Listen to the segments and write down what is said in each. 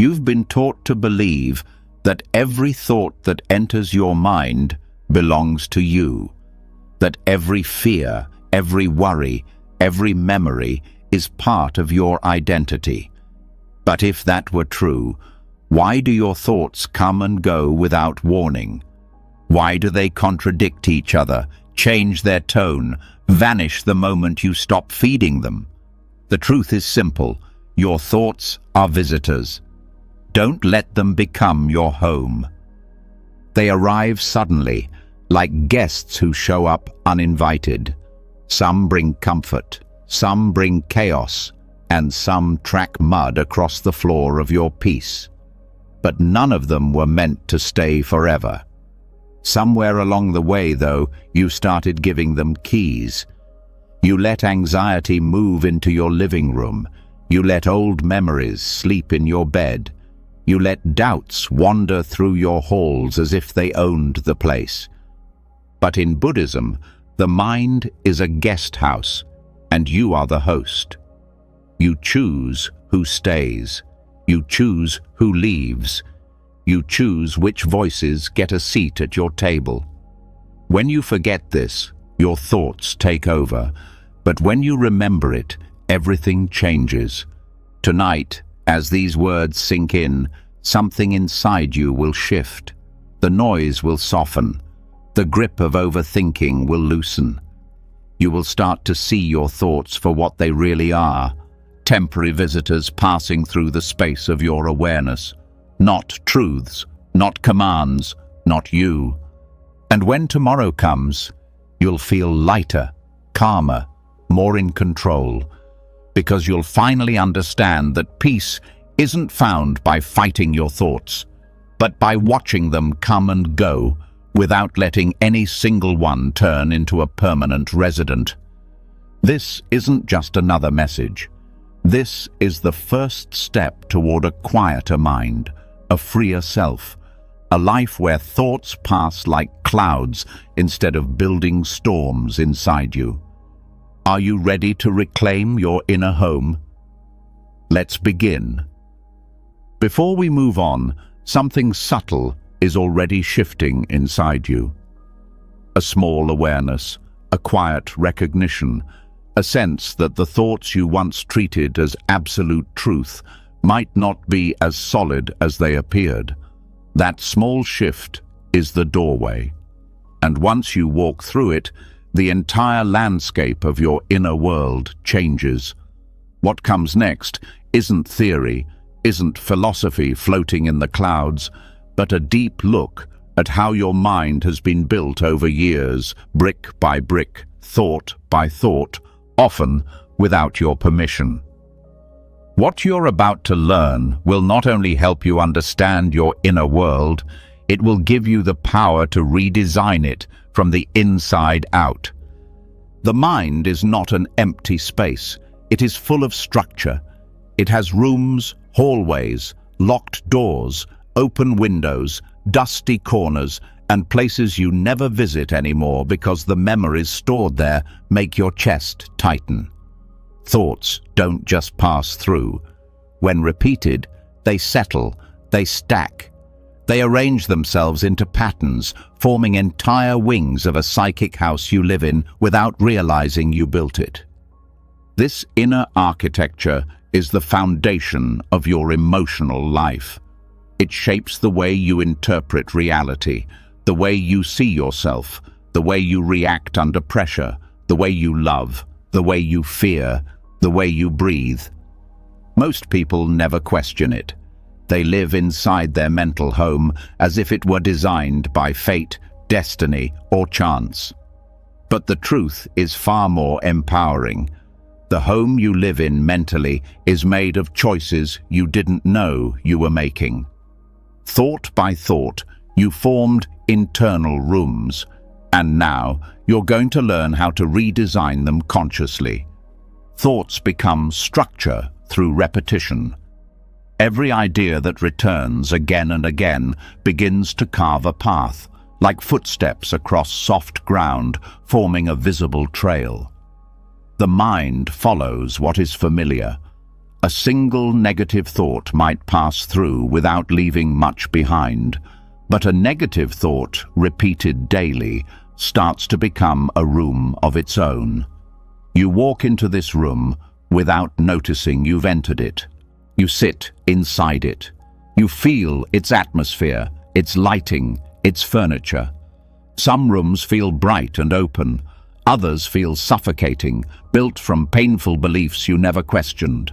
You've been taught to believe that every thought that enters your mind belongs to you, that every fear, every worry, every memory is part of your identity. But if that were true, why do your thoughts come and go without warning? Why do they contradict each other, change their tone, vanish the moment you stop feeding them? The truth is simple. Your thoughts are visitors. Don't let them become your home. They arrive suddenly, like guests who show up uninvited. Some bring comfort, some bring chaos, and some track mud across the floor of your peace. But none of them were meant to stay forever. Somewhere along the way, though, you started giving them keys. You let anxiety move into your living room. You let old memories sleep in your bed. You let doubts wander through your halls as if they owned the place. But in Buddhism, the mind is a guest house, and you are the host. You choose who stays. You choose who leaves. You choose which voices get a seat at your table. When you forget this, your thoughts take over. But when you remember it, everything changes. Tonight, as these words sink in, something inside you will shift. The noise will soften. The grip of overthinking will loosen. You will start to see your thoughts for what they really are. Temporary visitors passing through the space of your awareness. Not truths, not commands, not you. And when tomorrow comes, you'll feel lighter, calmer, more in control, because you'll finally understand that peace isn't found by fighting your thoughts, but by watching them come and go without letting any single one turn into a permanent resident. This isn't just another message. This is the first step toward a quieter mind, a freer self, a life where thoughts pass like clouds instead of building storms inside you. Are you ready to reclaim your inner home? Let's begin. Before we move on, something subtle is already shifting inside you. A small awareness, a quiet recognition, a sense that the thoughts you once treated as absolute truth might not be as solid as they appeared. That small shift is the doorway. And once you walk through it, the entire landscape of your inner world changes. What comes next isn't theory, isn't philosophy floating in the clouds, but a deep look at how your mind has been built over years, brick by brick, thought by thought, often without your permission. What you're about to learn will not only help you understand your inner world, it will give you the power to redesign it from the inside out. The mind is not an empty space. It is full of structure. It has rooms, hallways, locked doors, open windows, dusty corners, and places you never visit anymore because the memories stored there make your chest tighten. Thoughts don't just pass through. When repeated, they settle, they stack. They arrange themselves into patterns, forming entire wings of a psychic house you live in without realizing you built it. This inner architecture is the foundation of your emotional life. It shapes the way you interpret reality, the way you see yourself, the way you react under pressure, the way you love, the way you fear, the way you breathe. Most people never question it. They live inside their mental home as if it were designed by fate, destiny, or chance. But the truth is far more empowering. The home you live in mentally is made of choices you didn't know you were making. Thought by thought, you formed internal rooms, and now you're going to learn how to redesign them consciously. Thoughts become structure through repetition. Every idea that returns again and again begins to carve a path, like footsteps across soft ground, forming a visible trail. The mind follows what is familiar. A single negative thought might pass through without leaving much behind, but a negative thought, repeated daily, starts to become a room of its own. You walk into this room without noticing you've entered it. You sit inside it. You feel its atmosphere, its lighting, its furniture. Some rooms feel bright and open. Others feel suffocating, built from painful beliefs you never questioned.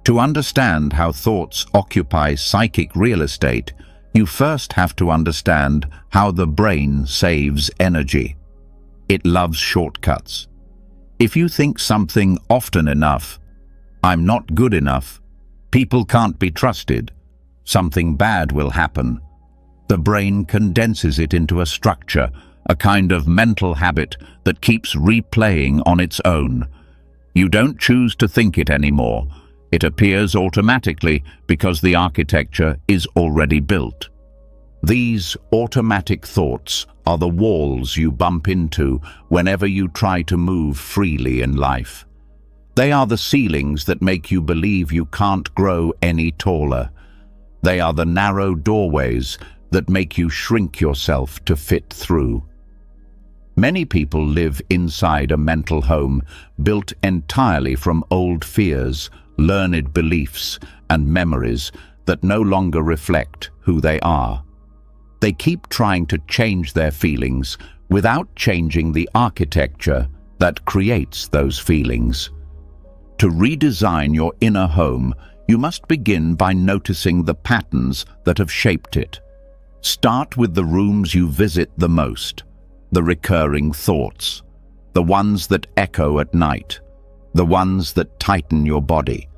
To understand how thoughts occupy psychic real estate, you first have to understand how the brain saves energy. It loves shortcuts. If you think something often enough, "I'm not good enough," "people can't be trusted," "something bad will happen," the brain condenses it into a structure, a kind of mental habit that keeps replaying on its own. You don't choose to think it anymore. It appears automatically because the architecture is already built. These automatic thoughts are the walls you bump into whenever you try to move freely in life. They are the ceilings that make you believe you can't grow any taller. They are the narrow doorways that make you shrink yourself to fit through. Many people live inside a mental home built entirely from old fears, learned beliefs, and memories that no longer reflect who they are. They keep trying to change their feelings without changing the architecture that creates those feelings. To redesign your inner home, you must begin by noticing the patterns that have shaped it. Start with the rooms you visit the most, the recurring thoughts, the ones that echo at night, the ones that tighten your body,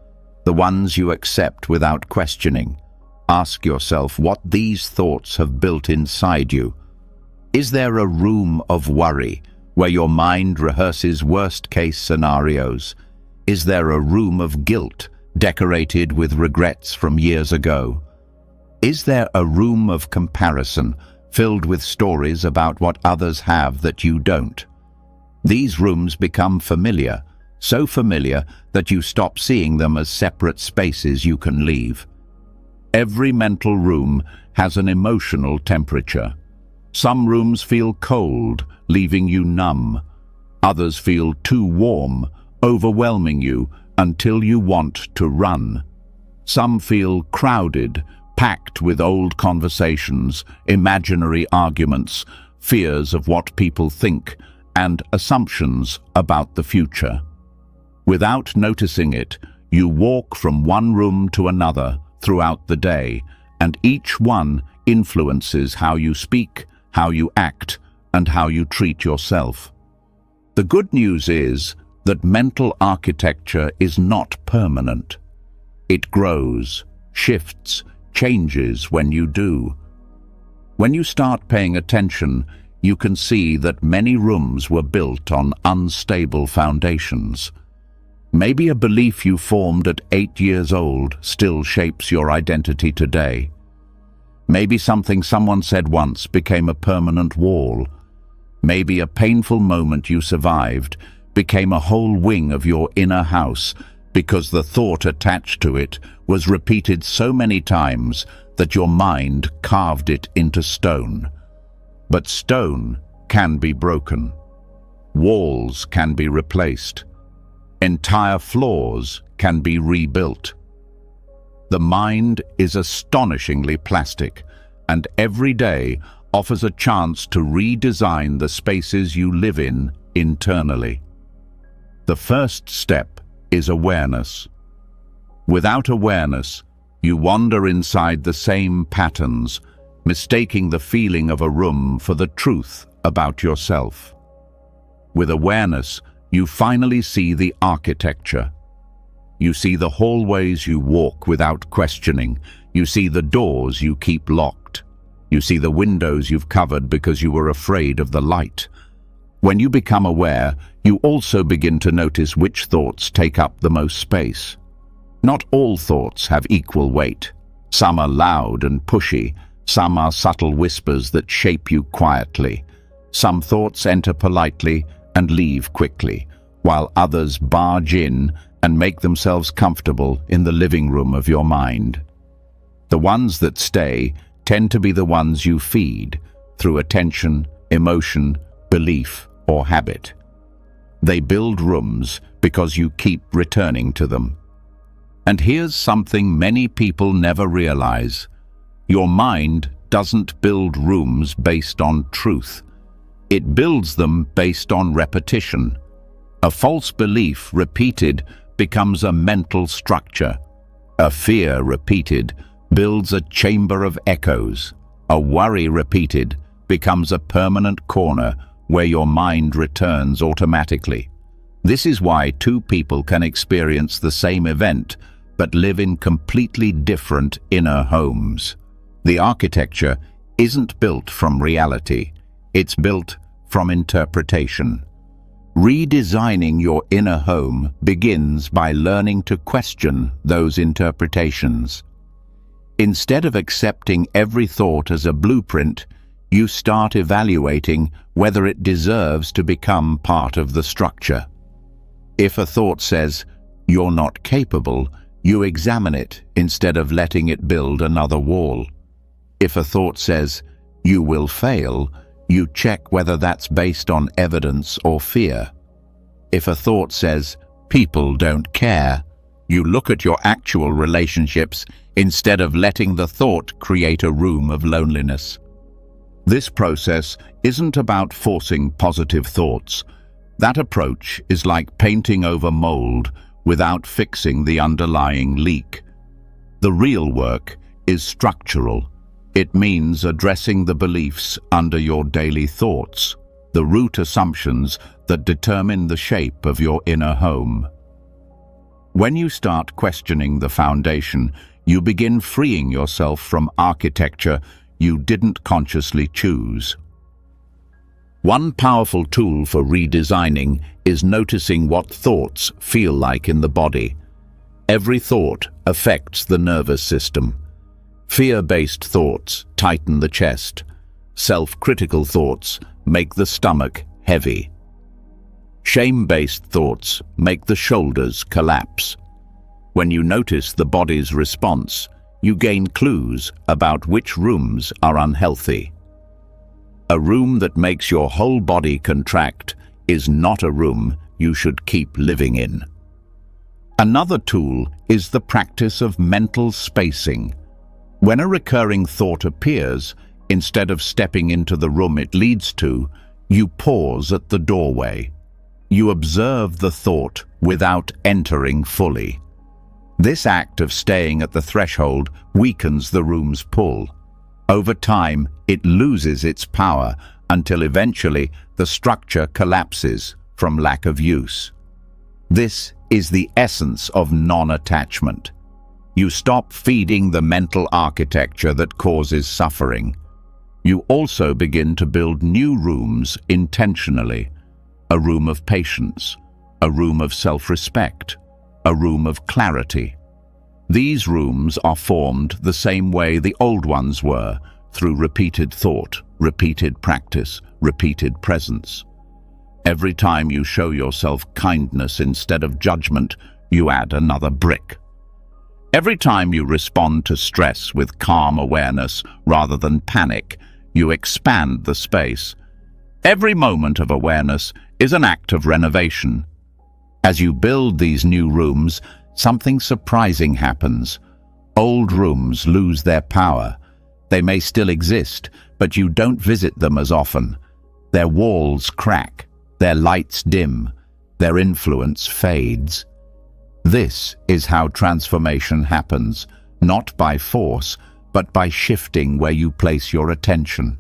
the ones you accept without questioning. Ask yourself what these thoughts have built inside you. Is there a room of worry where your mind rehearses worst-case scenarios? Is there a room of guilt decorated with regrets from years ago? Is there a room of comparison filled with stories about what others have that you don't? These rooms become familiar, so familiar that you stop seeing them as separate spaces you can leave. Every mental room has an emotional temperature. Some rooms feel cold, leaving you numb. Others feel too warm, overwhelming you until you want to run. Some feel crowded, packed with old conversations, imaginary arguments, fears of what people think, and assumptions about the future. Without noticing it, you walk from one room to another throughout the day, and each one influences how you speak, how you act, and how you treat yourself. The good news is that mental architecture is not permanent. It grows, shifts, changes when you do. When you start paying attention, you can see that many rooms were built on unstable foundations. Maybe a belief you formed at 8 years old still shapes your identity today. Maybe something someone said once became a permanent wall. Maybe a painful moment you survived became a whole wing of your inner house because the thought attached to it was repeated so many times that your mind carved it into stone. But stone can be broken. Walls can be replaced. Entire floors can be rebuilt. The mind is astonishingly plastic, and every day offers a chance to redesign the spaces you live in internally. The first step is awareness. Without awareness, you wander inside the same patterns, mistaking the feeling of a room for the truth about yourself. With awareness, you finally see the architecture. You see the hallways you walk without questioning. You see the doors you keep locked. You see the windows you've covered because you were afraid of the light. When you become aware, you also begin to notice which thoughts take up the most space. Not all thoughts have equal weight. Some are loud and pushy. Some are subtle whispers that shape you quietly. Some thoughts enter politely and leave quickly, while others barge in and make themselves comfortable in the living room of your mind. The ones that stay tend to be the ones you feed through attention, emotion, belief, or habit. They build rooms because you keep returning to them. And here's something many people never realize. Your mind doesn't build rooms based on truth. It builds them based on repetition. A false belief repeated becomes a mental structure. A fear repeated builds a chamber of echoes. A worry repeated becomes a permanent corner where your mind returns automatically. This is why two people can experience the same event but live in completely different inner homes. The architecture isn't built from reality, it's built from interpretation. Redesigning your inner home begins by learning to question those interpretations. Instead of accepting every thought as a blueprint, you start evaluating whether it deserves to become part of the structure. If a thought says, "You're not capable," you examine it instead of letting it build another wall. If a thought says, "You will fail," you check whether that's based on evidence or fear. If a thought says, "People don't care," you look at your actual relationships instead of letting the thought create a room of loneliness. This process isn't about forcing positive thoughts. That approach is like painting over mold without fixing the underlying leak. The real work is structural. It means addressing the beliefs under your daily thoughts, the root assumptions that determine the shape of your inner home. When you start questioning the foundation, you begin freeing yourself from architecture you didn't consciously choose. One powerful tool for redesigning is noticing what thoughts feel like in the body. Every thought affects the nervous system. Fear-based thoughts tighten the chest. Self-critical thoughts make the stomach heavy. Shame-based thoughts make the shoulders collapse. When you notice the body's response, you gain clues about which rooms are unhealthy. A room that makes your whole body contract is not a room you should keep living in. Another tool is the practice of mental spacing. When a recurring thought appears, instead of stepping into the room it leads to, you pause at the doorway. You observe the thought without entering fully. This act of staying at the threshold weakens the room's pull. Over time, it loses its power until eventually the structure collapses from lack of use. This is the essence of non-attachment. You stop feeding the mental architecture that causes suffering. You also begin to build new rooms intentionally. A room of patience, a room of self-respect, a room of clarity. These rooms are formed the same way the old ones were, through repeated thought, repeated practice, repeated presence. Every time you show yourself kindness instead of judgment, you add another brick. Every time you respond to stress with calm awareness rather than panic, you expand the space. Every moment of awareness is an act of renovation. As you build these new rooms, something surprising happens. Old rooms lose their power. They may still exist, but you don't visit them as often. Their walls crack, their lights dim, their influence fades. This is how transformation happens, not by force, but by shifting where you place your attention.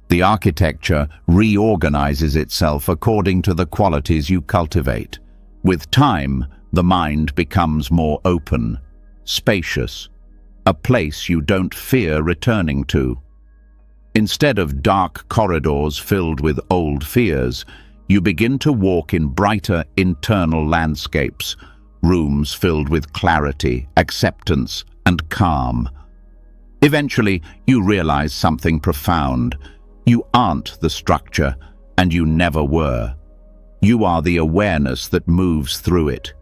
The architecture reorganizes itself according to the qualities you cultivate. With time, the mind becomes more open, spacious, a place you don't fear returning to. Instead of dark corridors filled with old fears, you begin to walk in brighter internal landscapes, rooms filled with clarity, acceptance, and calm. Eventually, you realize something profound. You aren't the structure, and you never were. You are the awareness that moves through it.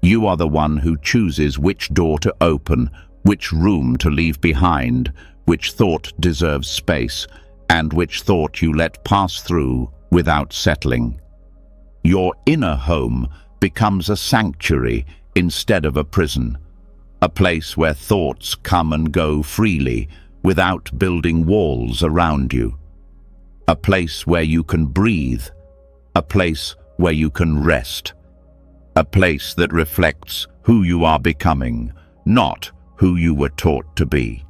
You are the one who chooses which door to open, which room to leave behind, which thought deserves space, and which thought you let pass through without settling. Your inner home becomes a sanctuary instead of a prison, a place where thoughts come and go freely without building walls around you, a place where you can breathe, a place where you can rest, a place that reflects who you are becoming, not who you were taught to be.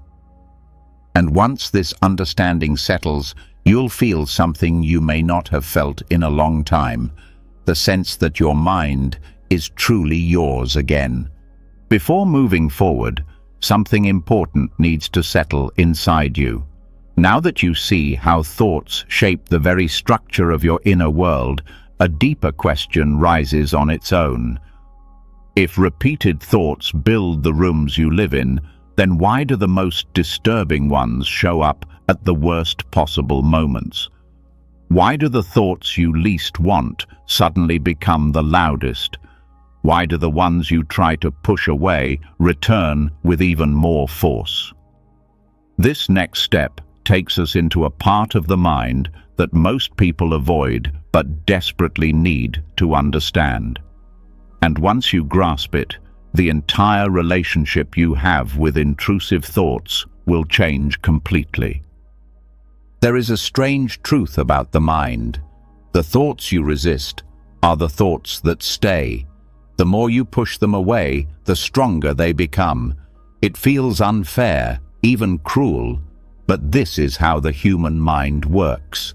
And once this understanding settles, you'll feel something you may not have felt in a long time, the sense that your mind is truly yours again. Before moving forward, something important needs to settle inside you. Now that you see how thoughts shape the very structure of your inner world, a deeper question rises on its own. If repeated thoughts build the rooms you live in, then why do the most disturbing ones show up at the worst possible moments? Why do the thoughts you least want suddenly become the loudest? Why do the ones you try to push away return with even more force? This next step takes us into a part of the mind that most people avoid but desperately need to understand. And once you grasp it, the entire relationship you have with intrusive thoughts will change completely. There is a strange truth about the mind. The thoughts you resist are the thoughts that stay. The more you push them away, the stronger they become. It feels unfair, even cruel, but this is how the human mind works.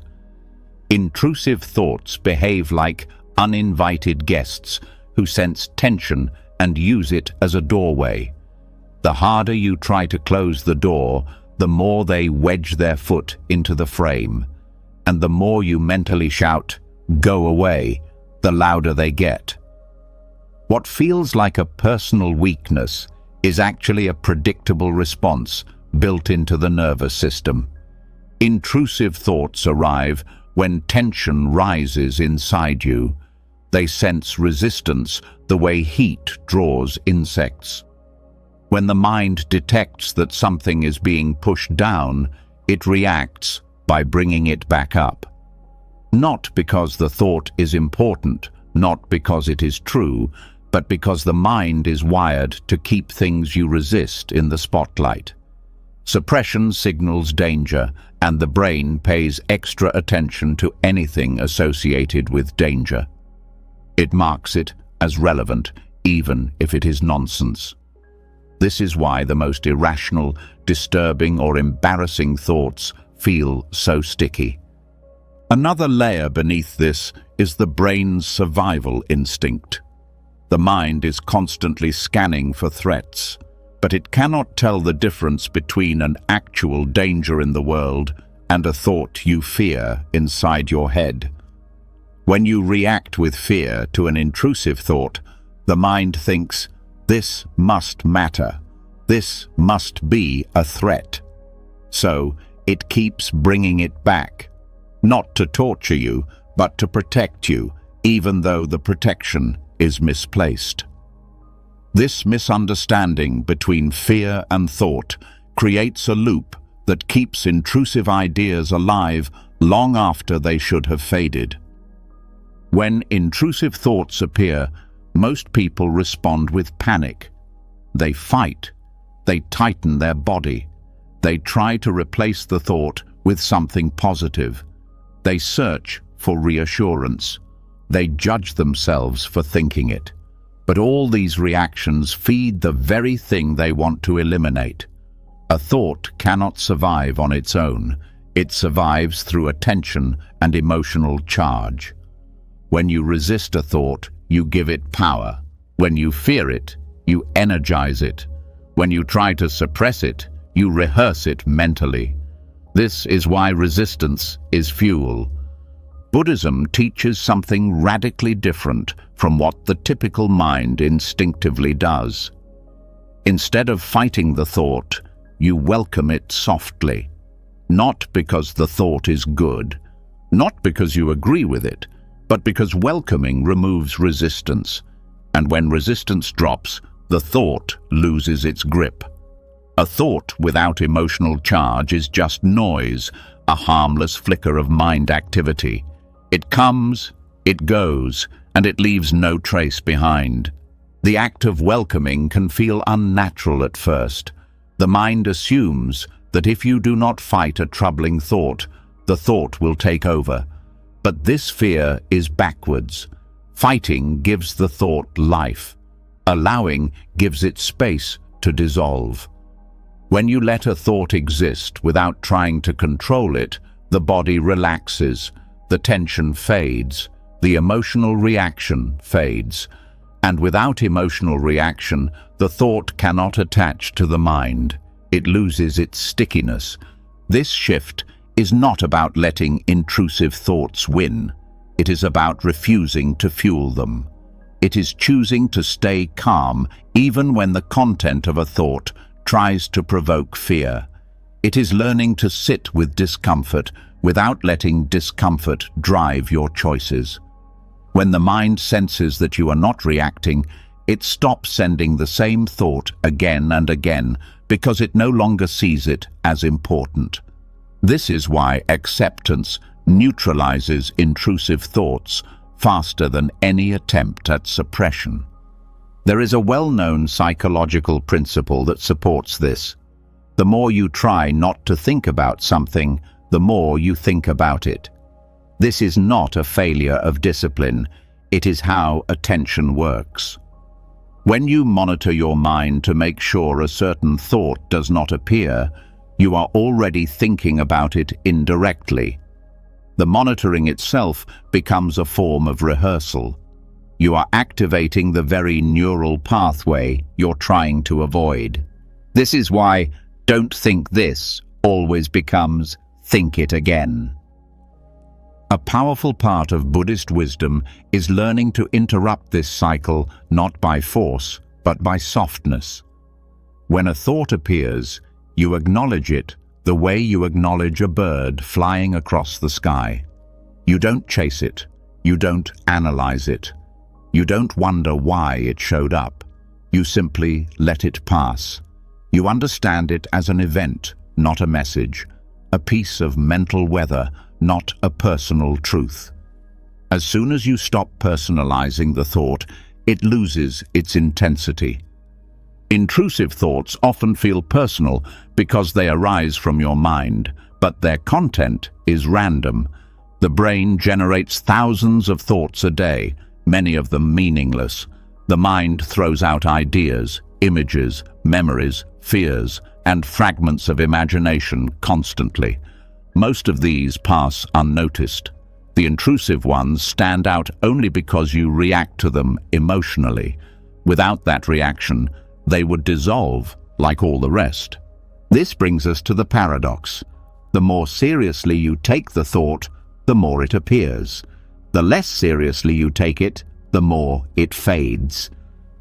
Intrusive thoughts behave like uninvited guests who sense tension and use it as a doorway. The harder you try to close the door, the more they wedge their foot into the frame. And the more you mentally shout, "Go away," the louder they get. What feels like a personal weakness is actually a predictable response built into the nervous system. Intrusive thoughts arrive when tension rises inside you. They sense resistance the way heat draws insects. When the mind detects that something is being pushed down, it reacts by bringing it back up. Not because the thought is important, not because it is true, but because the mind is wired to keep things you resist in the spotlight. Suppression signals danger, and the brain pays extra attention to anything associated with danger. It marks it as relevant, even if it is nonsense. This is why the most irrational, disturbing, or embarrassing thoughts feel so sticky. Another layer beneath this is the brain's survival instinct. The mind is constantly scanning for threats, but it cannot tell the difference between an actual danger in the world and a thought you fear inside your head. When you react with fear to an intrusive thought, the mind thinks, "This must matter. This must be a threat." So it keeps bringing it back, not to torture you, but to protect you, even though the protection is misplaced. This misunderstanding between fear and thought creates a loop that keeps intrusive ideas alive long after they should have faded. When intrusive thoughts appear, most people respond with panic. They fight. They tighten their body. They try to replace the thought with something positive. They search for reassurance. They judge themselves for thinking it. But all these reactions feed the very thing they want to eliminate. A thought cannot survive on its own. It survives through attention and emotional charge. When you resist a thought, you give it power. When you fear it, you energize it. When you try to suppress it, you rehearse it mentally. This is why resistance is fuel. Buddhism teaches something radically different from what the typical mind instinctively does. Instead of fighting the thought, you welcome it softly. Not because the thought is good, not because you agree with it, but because welcoming removes resistance. And when resistance drops, the thought loses its grip. A thought without emotional charge is just noise, a harmless flicker of mind activity. It comes, it goes, and it leaves no trace behind. The act of welcoming can feel unnatural at first. The mind assumes that if you do not fight a troubling thought, the thought will take over. But this fear is backwards. Fighting gives the thought life. Allowing gives it space to dissolve. When you let a thought exist without trying to control it, the body relaxes, the tension fades, the emotional reaction fades. And without emotional reaction, the thought cannot attach to the mind. It loses its stickiness. This shift is not about letting intrusive thoughts win. It is about refusing to fuel them. It is choosing to stay calm even when the content of a thought tries to provoke fear. It is learning to sit with discomfort without letting discomfort drive your choices. When the mind senses that you are not reacting, it stops sending the same thought again and again because it no longer sees it as important. This is why acceptance neutralizes intrusive thoughts faster than any attempt at suppression. There is a well-known psychological principle that supports this. The more you try not to think about something, the more you think about it. This is not a failure of discipline, it is how attention works. When you monitor your mind to make sure a certain thought does not appear, you are already thinking about it indirectly. The monitoring itself becomes a form of rehearsal. You are activating the very neural pathway you're trying to avoid. This is why "don't think this" always becomes "think it again." A powerful part of Buddhist wisdom is learning to interrupt this cycle not by force, but by softness. When a thought appears, you acknowledge it the way you acknowledge a bird flying across the sky. You don't chase it. You don't analyze it. You don't wonder why it showed up. You simply let it pass. You understand it as an event, not a message, a piece of mental weather, not a personal truth. As soon as you stop personalizing the thought, it loses its intensity. Intrusive thoughts often feel personal because they arise from your mind, but their content is random. The brain generates thousands of thoughts a day, many of them meaningless. The mind throws out ideas, images, memories, fears, and fragments of imagination constantly. Most of these pass unnoticed. The intrusive ones stand out only because you react to them emotionally. Without that reaction, they would dissolve like all the rest. This brings us to the paradox. The more seriously you take the thought, the more it appears. The less seriously you take it, the more it fades.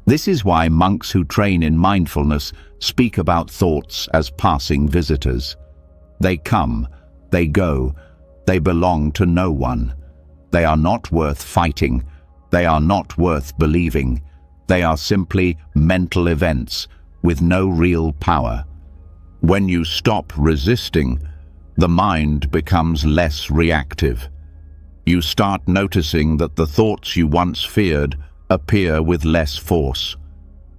This is why monks who train in mindfulness speak about thoughts as passing visitors. They come, they go, they belong to no one. They are not worth fighting. They are not worth believing. They are simply mental events with no real power. When you stop resisting, the mind becomes less reactive. You start noticing that the thoughts you once feared appear with less force.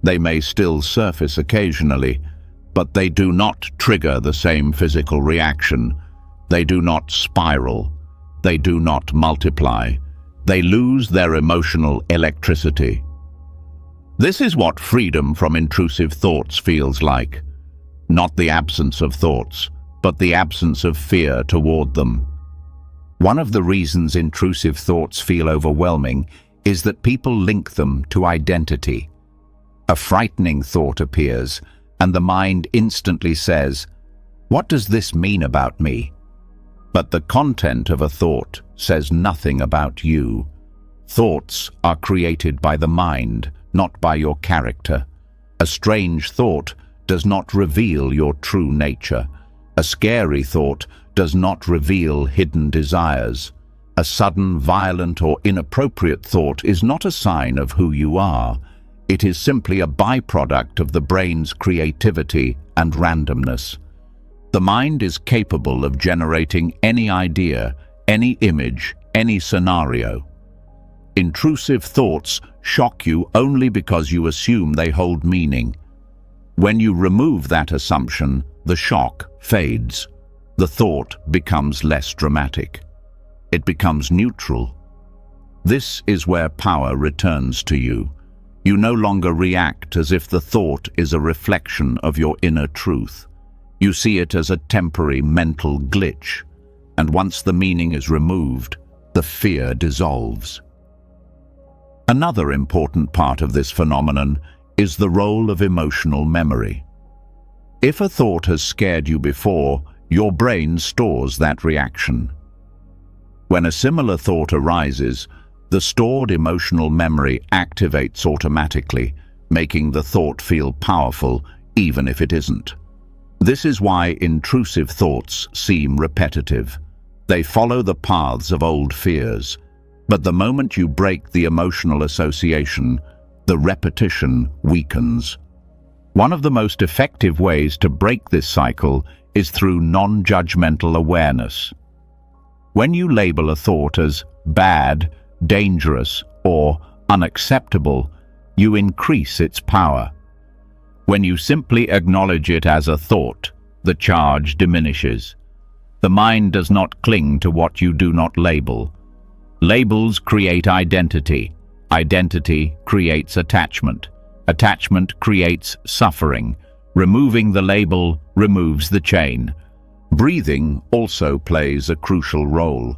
They may still surface occasionally, but they do not trigger the same physical reaction. They do not spiral. They do not multiply. They lose their emotional electricity. This is what freedom from intrusive thoughts feels like. Not the absence of thoughts, but the absence of fear toward them. One of the reasons intrusive thoughts feel overwhelming is that people link them to identity. A frightening thought appears, and the mind instantly says, "What does this mean about me?" But the content of a thought says nothing about you. Thoughts are created by the mind, not by your character. A strange thought does not reveal your true nature. A scary thought does not reveal hidden desires. A sudden, violent, or inappropriate thought is not a sign of who you are. It is simply a byproduct of the brain's creativity and randomness. The mind is capable of generating any idea, any image, any scenario. Intrusive thoughts shock you only because you assume they hold meaning. When you remove that assumption, the shock fades. The thought becomes less dramatic. It becomes neutral. This is where power returns to you. You no longer react as if the thought is a reflection of your inner truth. You see it as a temporary mental glitch, and once the meaning is removed, the fear dissolves. Another important part of this phenomenon is the role of emotional memory. If a thought has scared you before, your brain stores that reaction. When a similar thought arises, the stored emotional memory activates automatically, making the thought feel powerful even if it isn't. This is why intrusive thoughts seem repetitive. They follow the paths of old fears. But the moment you break the emotional association, the repetition weakens. One of the most effective ways to break this cycle is through non-judgmental awareness. When you label a thought as bad, dangerous, or unacceptable, you increase its power. When you simply acknowledge it as a thought, the charge diminishes. The mind does not cling to what you do not label. Labels create identity. Identity creates attachment. Attachment creates suffering. Removing the label removes the chain. Breathing also plays a crucial role.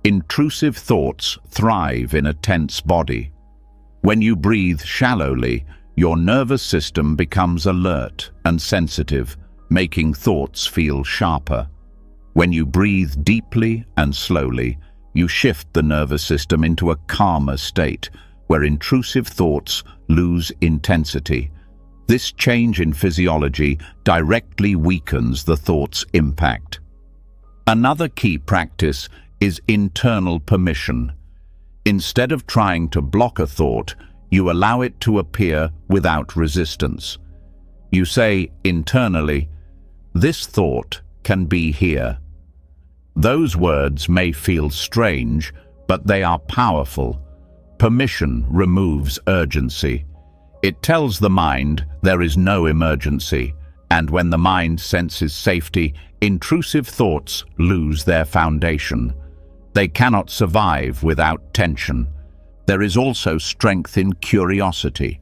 Intrusive thoughts thrive in a tense body. When you breathe shallowly, your nervous system becomes alert and sensitive, making thoughts feel sharper. When you breathe deeply and slowly, you shift the nervous system into a calmer state, where intrusive thoughts lose intensity. This change in physiology directly weakens the thought's impact. Another key practice is internal permission. Instead of trying to block a thought, you allow it to appear without resistance. You say internally, "This thought can be here." Those words may feel strange, but they are powerful. Permission removes urgency. It tells the mind there is no emergency, and when the mind senses safety, intrusive thoughts lose their foundation. They cannot survive without tension. There is also strength in curiosity.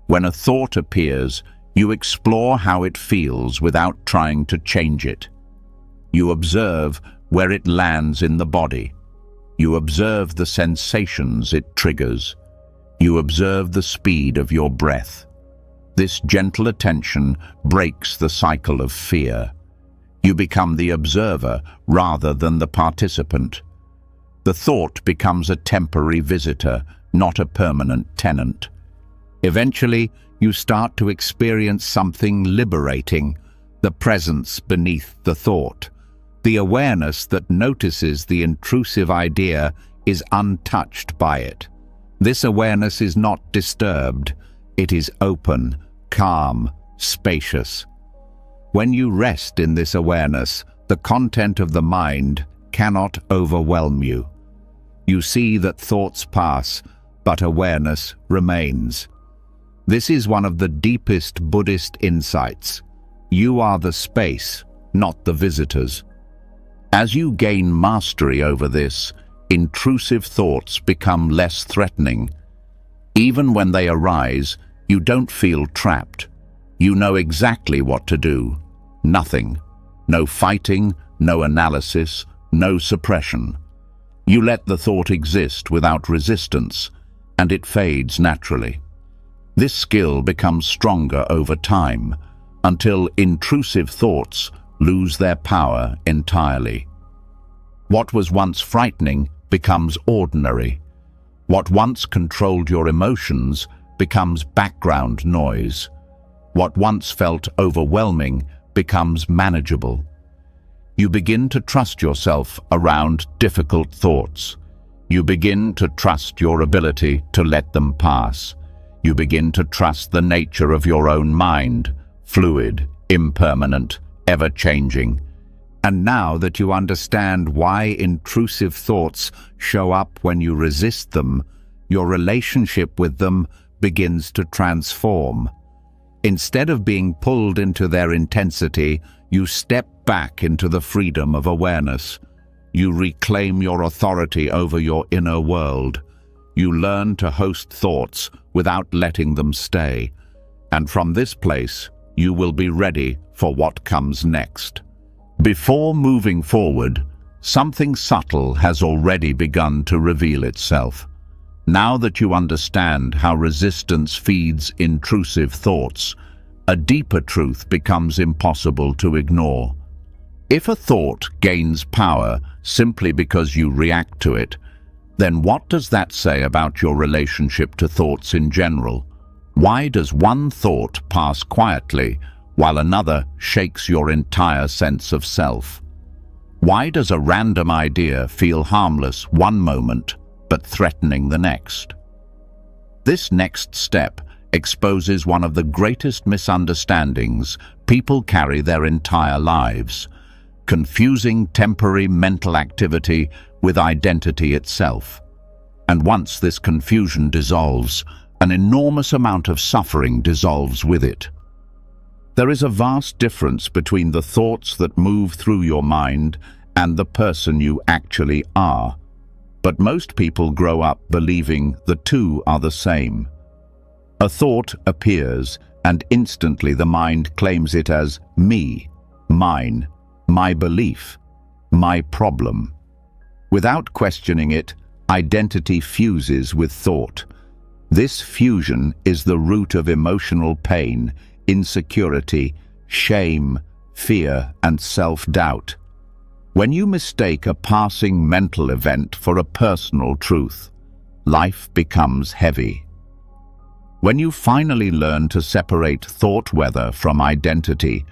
When a thought appears, you explore how it feels without trying to change it. You observe where it lands in the body. You observe the sensations it triggers. You observe the speed of your breath. This gentle attention breaks the cycle of fear. You become the observer rather than the participant. The thought becomes a temporary visitor, not a permanent tenant. Eventually, you start to experience something liberating, the presence beneath the thought. The awareness that notices the intrusive idea is untouched by it. This awareness is not disturbed. It is open, calm, spacious. When you rest in this awareness, the content of the mind cannot overwhelm you. You see that thoughts pass, but awareness remains. This is one of the deepest Buddhist insights. You are the space, not the visitors. As you gain mastery over this, intrusive thoughts become less threatening. Even when they arise, you don't feel trapped. You know exactly what to do. Nothing. No fighting, no analysis, no suppression. You let the thought exist without resistance, and it fades naturally. This skill becomes stronger over time, until intrusive thoughts lose their power entirely. What was once frightening becomes ordinary. What once controlled your emotions becomes background noise. What once felt overwhelming becomes manageable. You begin to trust yourself around difficult thoughts. You begin to trust your ability to let them pass. You begin to trust the nature of your own mind, fluid, impermanent, ever-changing. And now that you understand why intrusive thoughts show up when you resist them, your relationship with them begins to transform. Instead of being pulled into their intensity, you step back into the freedom of awareness. You reclaim your authority over your inner world. You learn to host thoughts without letting them stay. And from this place, you will be ready for what comes next. Before moving forward, something subtle has already begun to reveal itself. Now that you understand how resistance feeds intrusive thoughts, a deeper truth becomes impossible to ignore. If a thought gains power simply because you react to it, then what does that say about your relationship to thoughts in general? Why does one thought pass quietly while another shakes your entire sense of self? Why does a random idea feel harmless one moment but threatening the next? This next step exposes one of the greatest misunderstandings people carry their entire lives: confusing temporary mental activity with identity itself. And once this confusion dissolves, an enormous amount of suffering dissolves with it. There is a vast difference between the thoughts that move through your mind and the person you actually are. But most people grow up believing the two are the same. A thought appears, and instantly the mind claims it as me, mine, my belief, my problem. Without questioning it, identity fuses with thought. This fusion is the root of emotional pain, insecurity, shame, fear, and self-doubt. When you mistake a passing mental event for a personal truth, life becomes heavy. When you finally learn to separate thought weather from identity,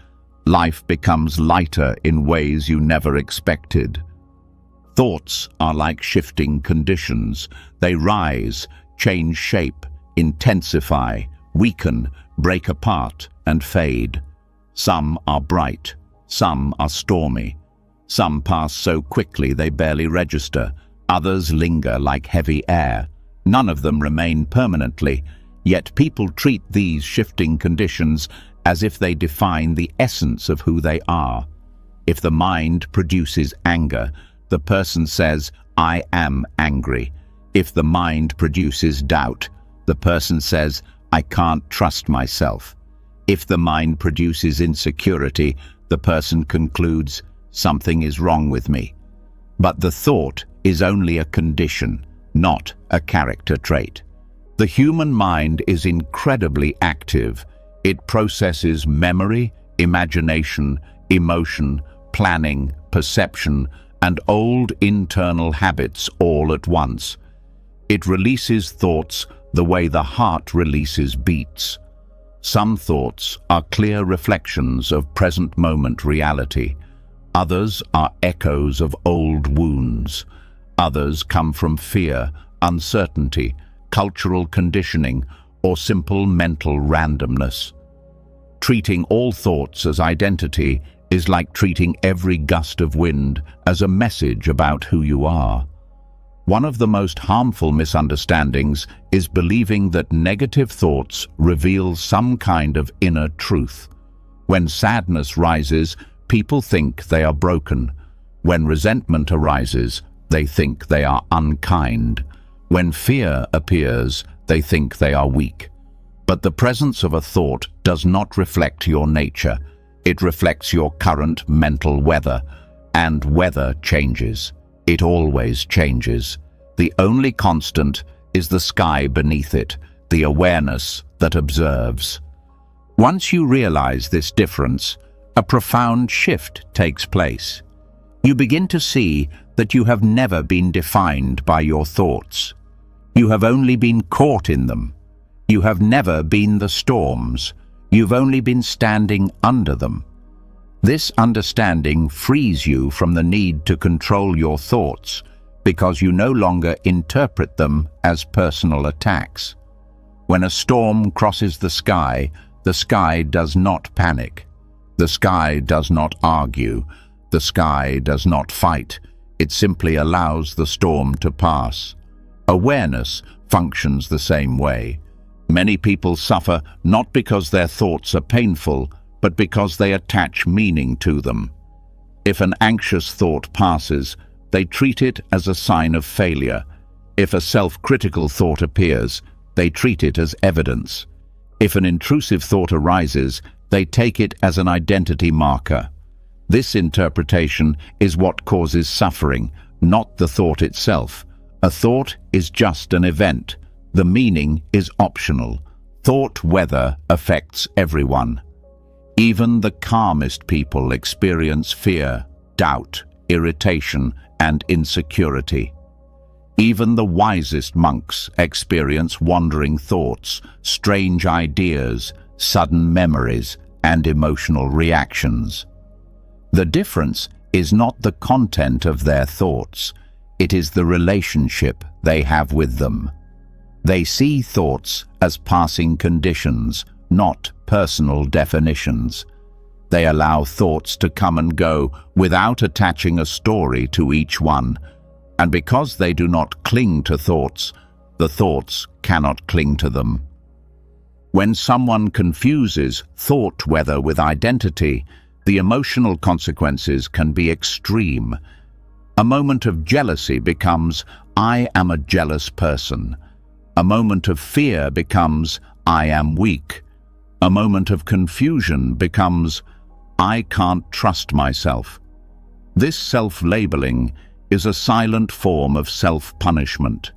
life becomes lighter in ways you never expected. Thoughts are like shifting conditions. They rise, change shape, intensify, weaken, break apart, and fade. Some are bright, some are stormy. Some pass so quickly they barely register. Others linger like heavy air. None of them remain permanently, yet people treat these shifting conditions as if they define the essence of who they are. If the mind produces anger, the person says, "I am angry." If the mind produces doubt, the person says, "I can't trust myself." If the mind produces insecurity, the person concludes, "Something is wrong with me." But the thought is only a condition, not a character trait. The human mind is incredibly active. It processes memory, imagination, emotion, planning, perception, and old internal habits all at once. It releases thoughts the way the heart releases beats. Some thoughts are clear reflections of present moment reality. Others are echoes of old wounds. Others come from fear, uncertainty, cultural conditioning, or simple mental randomness. Treating all thoughts as identity is like treating every gust of wind as a message about who you are. One of the most harmful misunderstandings is believing that negative thoughts reveal some kind of inner truth. When sadness rises, people think they are broken. When resentment arises, they think they are unkind. When fear appears, they think they are weak. But the presence of a thought does not reflect your nature. It reflects your current mental weather, and weather changes. It always changes. The only constant is the sky beneath it, the awareness that observes. Once you realize this difference, a profound shift takes place. You begin to see that you have never been defined by your thoughts. You have only been caught in them. You have never been the storms. You've only been standing under them. This understanding frees you from the need to control your thoughts because you no longer interpret them as personal attacks. When a storm crosses the sky does not panic. The sky does not argue. The sky does not fight. It simply allows the storm to pass. Awareness functions the same way. Many people suffer not because their thoughts are painful, but because they attach meaning to them. If an anxious thought passes, they treat it as a sign of failure. If a self-critical thought appears, they treat it as evidence. If an intrusive thought arises, they take it as an identity marker. This interpretation is what causes suffering, not the thought itself. A thought is just an event. The meaning is optional. Thought weather affects everyone. Even the calmest people experience fear, doubt, irritation, and insecurity. Even the wisest monks experience wandering thoughts, strange ideas, sudden memories, and emotional reactions. The difference is not the content of their thoughts, it is the relationship they have with them. They see thoughts as passing conditions, not personal definitions. They allow thoughts to come and go without attaching a story to each one, and because they do not cling to thoughts, the thoughts cannot cling to them. When someone confuses thought weather with identity, the emotional consequences can be extreme. A moment of jealousy becomes, "I am a jealous person." A moment of fear becomes, "I am weak." A moment of confusion becomes, "I can't trust myself." This self-labeling is a silent form of self-punishment.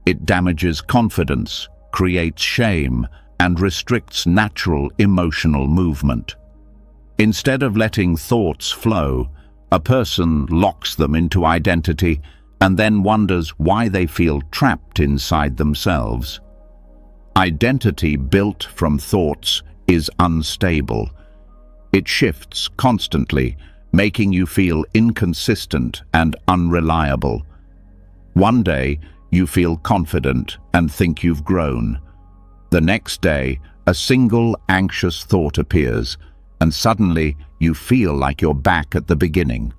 It damages confidence, creates shame, and restricts natural emotional movement. Instead of letting thoughts flow, a person locks them into identity and then wonders why they feel trapped inside themselves. Identity built from thoughts is unstable. It shifts constantly, making you feel inconsistent and unreliable. One day, you feel confident and think you've grown. The next day, a single anxious thought appears, and suddenly you feel like you're back at the beginning.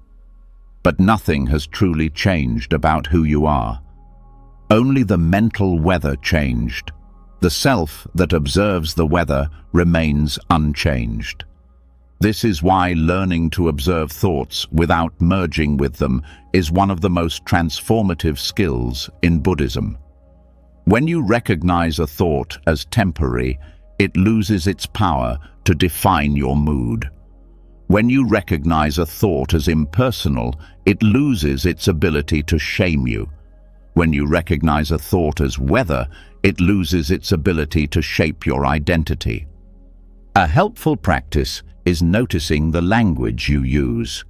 But nothing has truly changed about who you are. Only the mental weather changed. The self that observes the weather remains unchanged. This is why learning to observe thoughts without merging with them is one of the most transformative skills in Buddhism. When you recognize a thought as temporary, it loses its power to define your mood. When you recognize a thought as impersonal, it loses its ability to shame you. When you recognize a thought as weather, it loses its ability to shape your identity. A helpful practice is noticing the language you use.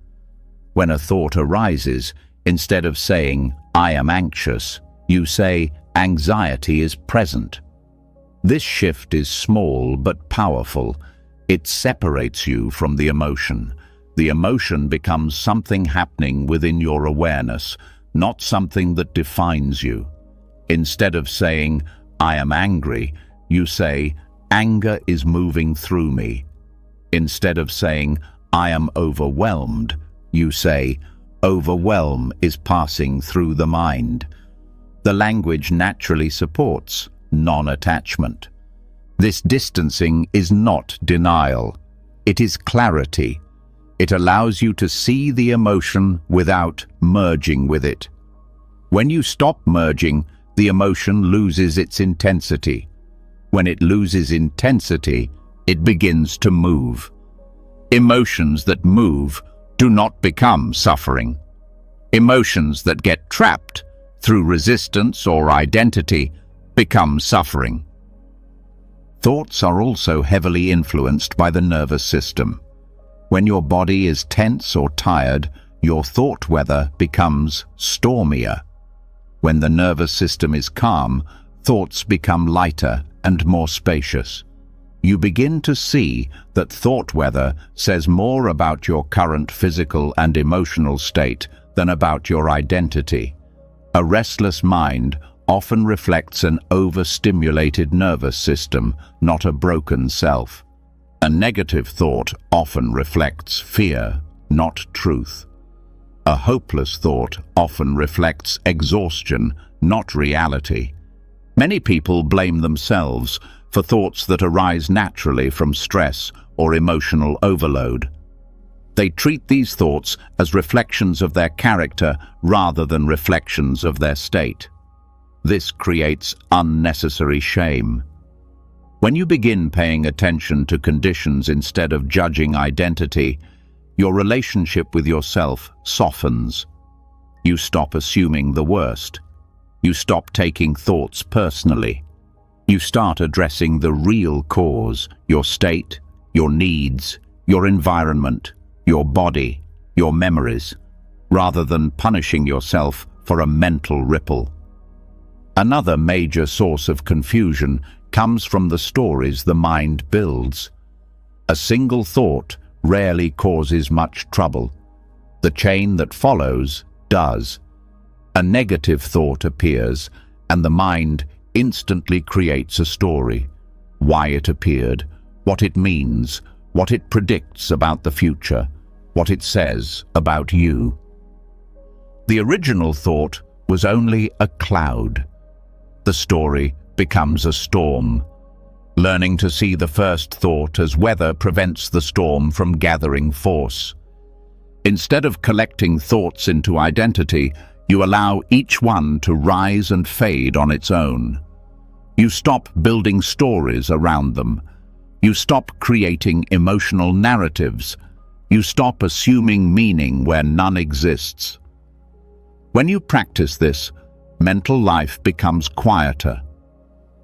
When a thought arises, instead of saying, "I am anxious," you say, "Anxiety is present." This shift is small but powerful. It separates you from the emotion. The emotion becomes something happening within your awareness, not something that defines you. Instead of saying, "I am angry," you say, "Anger is moving through me." Instead of saying, "I am overwhelmed," you say, "Overwhelm is passing through the mind." The language naturally supports non-attachment. This distancing is not denial. It is clarity. It allows you to see the emotion without merging with it. When you stop merging, the emotion loses its intensity. When it loses intensity, it begins to move. Emotions that move do not become suffering. Emotions that get trapped through resistance or identity become suffering. Thoughts are also heavily influenced by the nervous system. When your body is tense or tired, your thought weather becomes stormier. When the nervous system is calm, thoughts become lighter and more spacious. you begin to see that thought weather says more about your current physical and emotional state than about your identity. A restless mind often reflects an overstimulated nervous system, not a broken self. A negative thought often reflects fear, not truth. A hopeless thought often reflects exhaustion, not reality. Many people blame themselves for thoughts that arise naturally from stress or emotional overload. They treat these thoughts as reflections of their character rather than reflections of their state. This creates unnecessary shame. When you begin paying attention to conditions instead of judging identity, your relationship with yourself softens. You stop assuming the worst. You stop taking thoughts personally. You start addressing the real cause, your state, your needs, your environment, your body, your memories, rather than punishing yourself for a mental ripple. Another major source of confusion comes from the stories the mind builds. A single thought rarely causes much trouble. The chain that follows does. A negative thought appears, and the mind instantly creates a story. Why it appeared, what it means, what it predicts about the future, what it says about you. The original thought was only a cloud. The story becomes a storm. Learning to see the first thought as weather prevents the storm from gathering force. Instead of collecting thoughts into identity, you allow each one to rise and fade on its own. You stop building stories around them. You stop creating emotional narratives. You stop assuming meaning where none exists. When you practice this, mental life becomes quieter.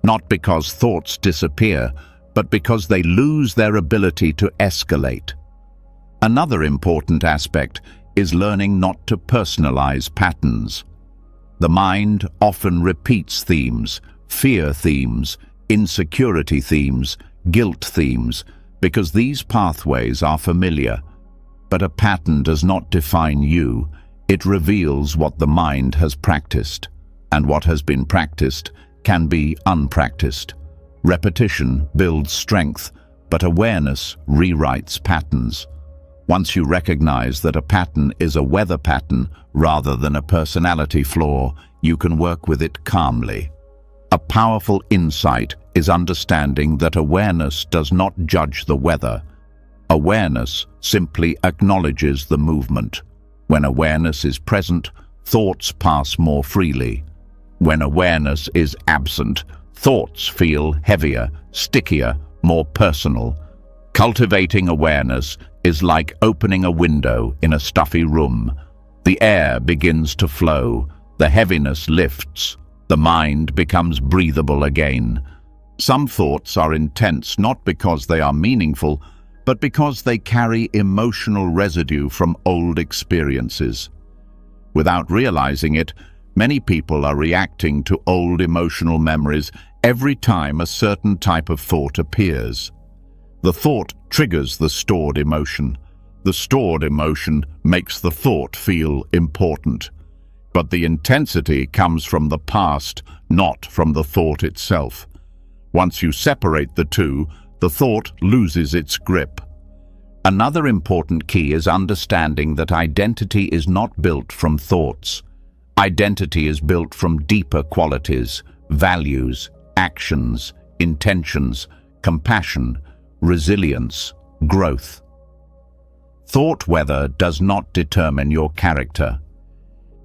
Not because thoughts disappear, but because they lose their ability to escalate. Another important aspect is learning not to personalize patterns. The mind often repeats themes, fear themes, insecurity themes, guilt themes, because these pathways are familiar. But a pattern does not define you. It reveals what the mind has practiced, and what has been practiced can be unpracticed. Repetition builds strength, but awareness rewrites patterns. Once you recognize that a pattern is a weather pattern rather than a personality flaw, you can work with it calmly. A powerful insight is understanding that awareness does not judge the weather. Awareness simply acknowledges the movement. When awareness is present, thoughts pass more freely. When awareness is absent, thoughts feel heavier, stickier, more personal. Cultivating awareness is like opening a window in a stuffy room. The air begins to flow, the heaviness lifts, the mind becomes breathable again. Some thoughts are intense not because they are meaningful, but because they carry emotional residue from old experiences. Without realizing it, many people are reacting to old emotional memories every time a certain type of thought appears. The thought triggers the stored emotion. The stored emotion makes the thought feel important. But the intensity comes from the past, not from the thought itself. Once you separate the two, the thought loses its grip. Another important key is understanding that identity is not built from thoughts. Identity is built from deeper qualities, values, actions, intentions, compassion, resilience, growth. Thought weather does not determine your character.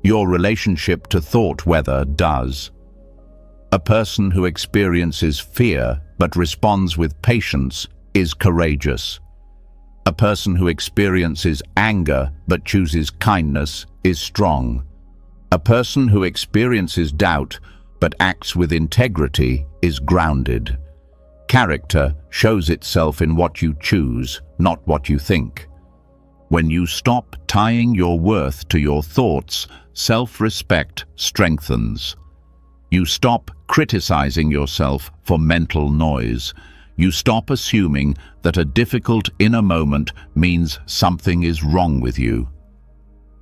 Your relationship to thought weather does. A person who experiences fear but responds with patience is courageous. A person who experiences anger but chooses kindness is strong. A person who experiences doubt but acts with integrity is grounded. Character shows itself in what you choose, not what you think. When you stop tying your worth to your thoughts, self-respect strengthens. You stop criticizing yourself for mental noise. You stop assuming that a difficult inner moment means something is wrong with you.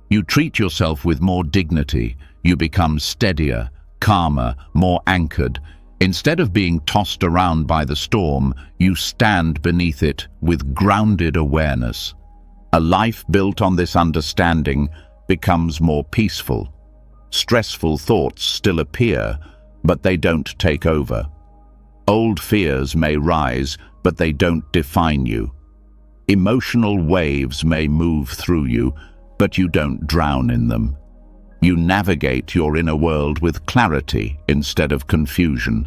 You treat yourself with more dignity. You become steadier, calmer, more anchored. Instead of being tossed around by the storm, you stand beneath it with grounded awareness. A life built on this understanding becomes more peaceful. Stressful thoughts still appear, but they don't take over. Old fears may rise, but they don't define you. Emotional waves may move through you, but you don't drown in them. You navigate your inner world with clarity instead of confusion.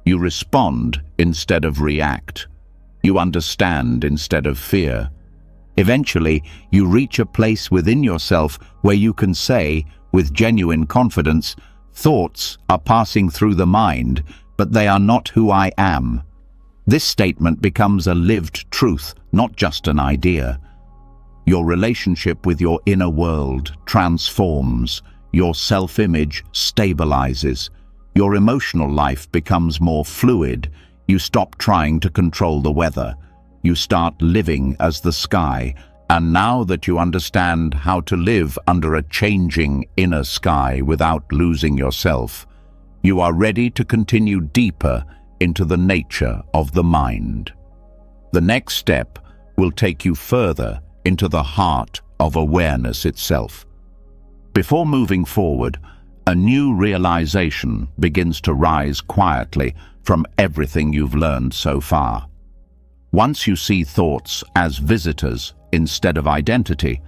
You respond instead of react. You understand instead of fear. Eventually, you reach a place within yourself where you can say, with genuine confidence, "Thoughts are passing through the mind, but they are not who I am." This statement becomes a lived truth, not just an idea. Your relationship with your inner world transforms. Your self-image stabilizes. Your emotional life becomes more fluid. You stop trying to control the weather. You start living as the sky. And now that you understand how to live under a changing inner sky without losing yourself, you are ready to continue deeper into the nature of the mind. The next step will take you further into the heart of awareness itself. Before moving forward, a new realization begins to rise quietly from everything you've learned so far. Once you see thoughts as visitors instead of identity,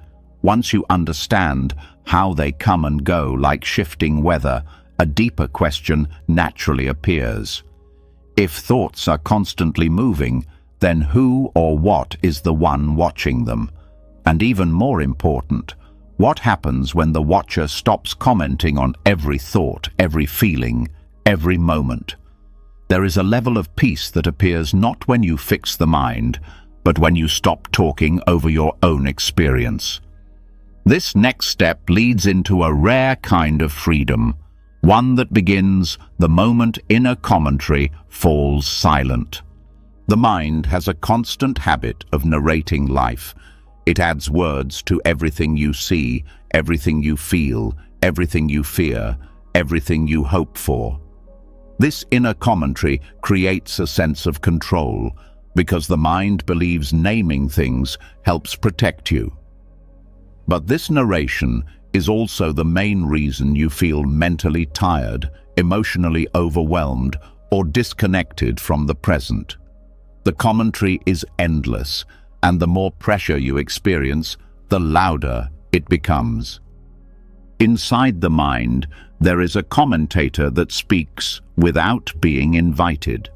once you understand how they come and go like shifting weather, a deeper question naturally appears. If thoughts are constantly moving, then who or what is the one watching them? And even more important, what happens when the watcher stops commenting on every thought, every feeling, every moment? There is a level of peace that appears not when you fix the mind, but when you stop talking over your own experience. This next step leads into a rare kind of freedom, one that begins the moment inner commentary falls silent. The mind has a constant habit of narrating life. It adds words to everything you see, everything you feel, everything you fear, everything you hope for. This inner commentary creates a sense of control, because the mind believes naming things helps protect you. But this narration is also the main reason you feel mentally tired, emotionally overwhelmed, or disconnected from the present. The commentary is endless, and the more pressure you experience, the louder it becomes. Inside the mind, there is a commentator that speaks without being invited.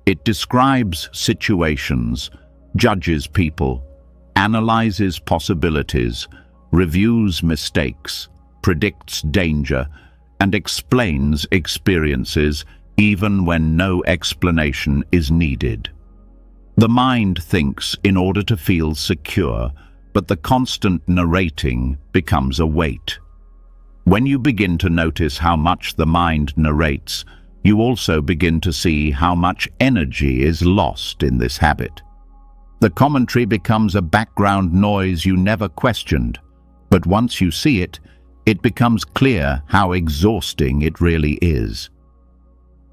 It describes situations, judges people, analyzes possibilities, reviews mistakes, predicts danger, and explains experiences even when no explanation is needed. The mind thinks in order to feel secure, but the constant narrating becomes a weight. When you begin to notice how much the mind narrates, you also begin to see how much energy is lost in this habit. The commentary becomes a background noise you never questioned, but once you see it, it becomes clear how exhausting it really is.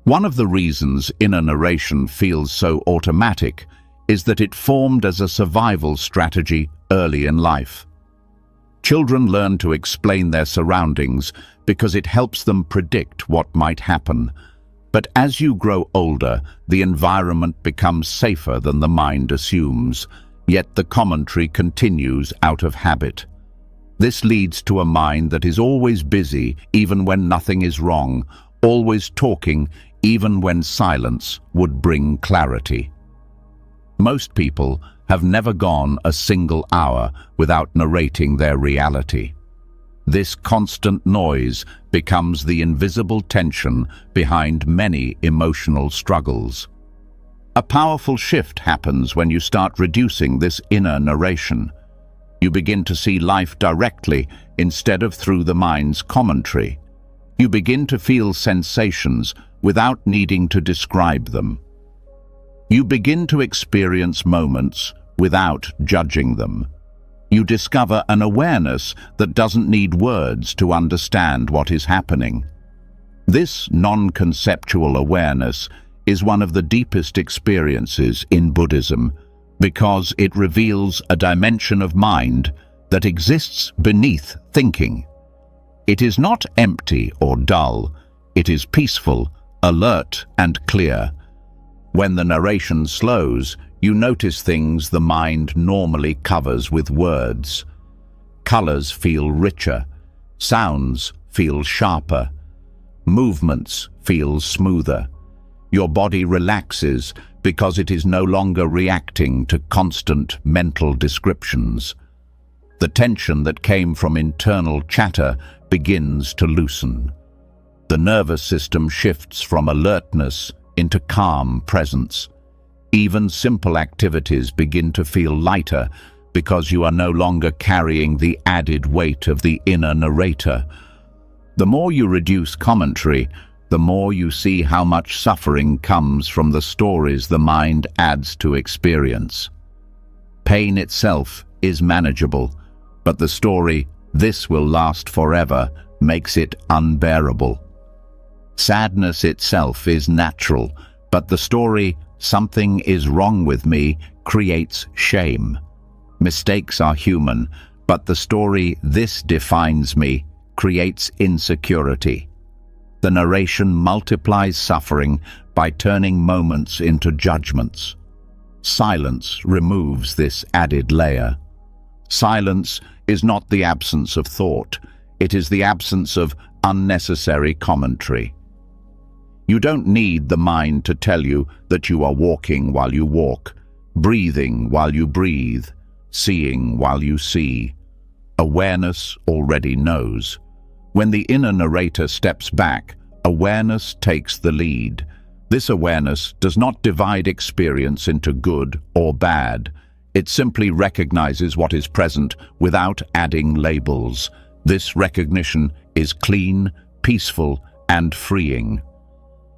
One of the reasons inner narration feels so automatic is that it formed as a survival strategy early in life. Children learn to explain their surroundings because it helps them predict what might happen. But as you grow older, the environment becomes safer than the mind assumes, yet the commentary continues out of habit. This leads to a mind that is always busy even when nothing is wrong, always talking even when silence would bring clarity. Most people have never gone a single hour without narrating their reality. This constant noise becomes the invisible tension behind many emotional struggles. A powerful shift happens when you start reducing this inner narration. You begin to see life directly instead of through the mind's commentary. You begin to feel sensations without needing to describe them. You begin to experience moments without judging them. You discover an awareness that doesn't need words to understand what is happening. This non-conceptual awareness is one of the deepest experiences in Buddhism because it reveals a dimension of mind that exists beneath thinking. It is not empty or dull, it is peaceful, alert and clear. When the narration slows, you notice things the mind normally covers with words. Colors feel richer, sounds feel sharper, movements feel smoother. Your body relaxes because it is no longer reacting to constant mental descriptions. The tension that came from internal chatter begins to loosen. The nervous system shifts from alertness into calm presence. Even simple activities begin to feel lighter because you are no longer carrying the added weight of the inner narrator. The more you reduce commentary, the more you see how much suffering comes from the stories the mind adds to experience. Pain itself is manageable, but the story, "This will last forever," makes it unbearable. Sadness itself is natural, but the story, "Something is wrong with me," creates shame. Mistakes are human, but the story, "This defines me," creates insecurity. The narration multiplies suffering by turning moments into judgments. Silence removes this added layer. Silence is not the absence of thought, it is the absence of unnecessary commentary. You don't need the mind to tell you that you are walking while you walk, breathing while you breathe, seeing while you see. Awareness already knows. When the inner narrator steps back, awareness takes the lead. This awareness does not divide experience into good or bad. It simply recognizes what is present without adding labels. This recognition is clean, peaceful, and freeing.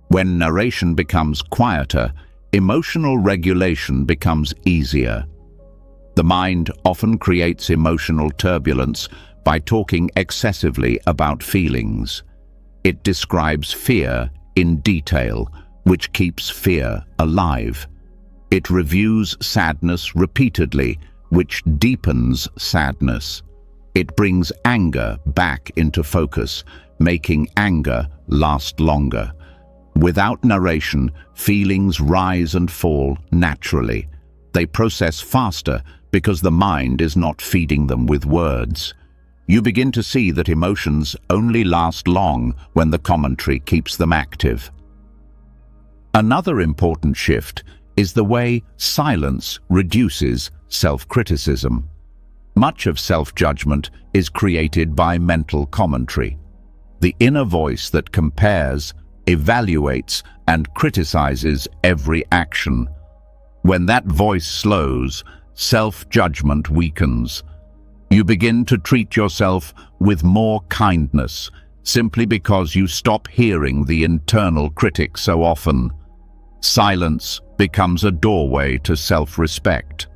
When narration becomes quieter, emotional regulation becomes easier. The mind often creates emotional turbulence by talking excessively about feelings. It describes fear in detail, which keeps fear alive. It reviews sadness repeatedly, which deepens sadness. It brings anger back into focus, making anger last longer. Without narration, feelings rise and fall naturally. They process faster because the mind is not feeding them with words. You begin to see that emotions only last long when the commentary keeps them active. Another important shift is the way silence reduces self-criticism. Much of self-judgment is created by mental commentary. The inner voice that compares, evaluates, and criticizes every action. When that voice slows, self-judgment weakens. You begin to treat yourself with more kindness, simply because you stop hearing the internal critic so often. Silence becomes a doorway to self-respect.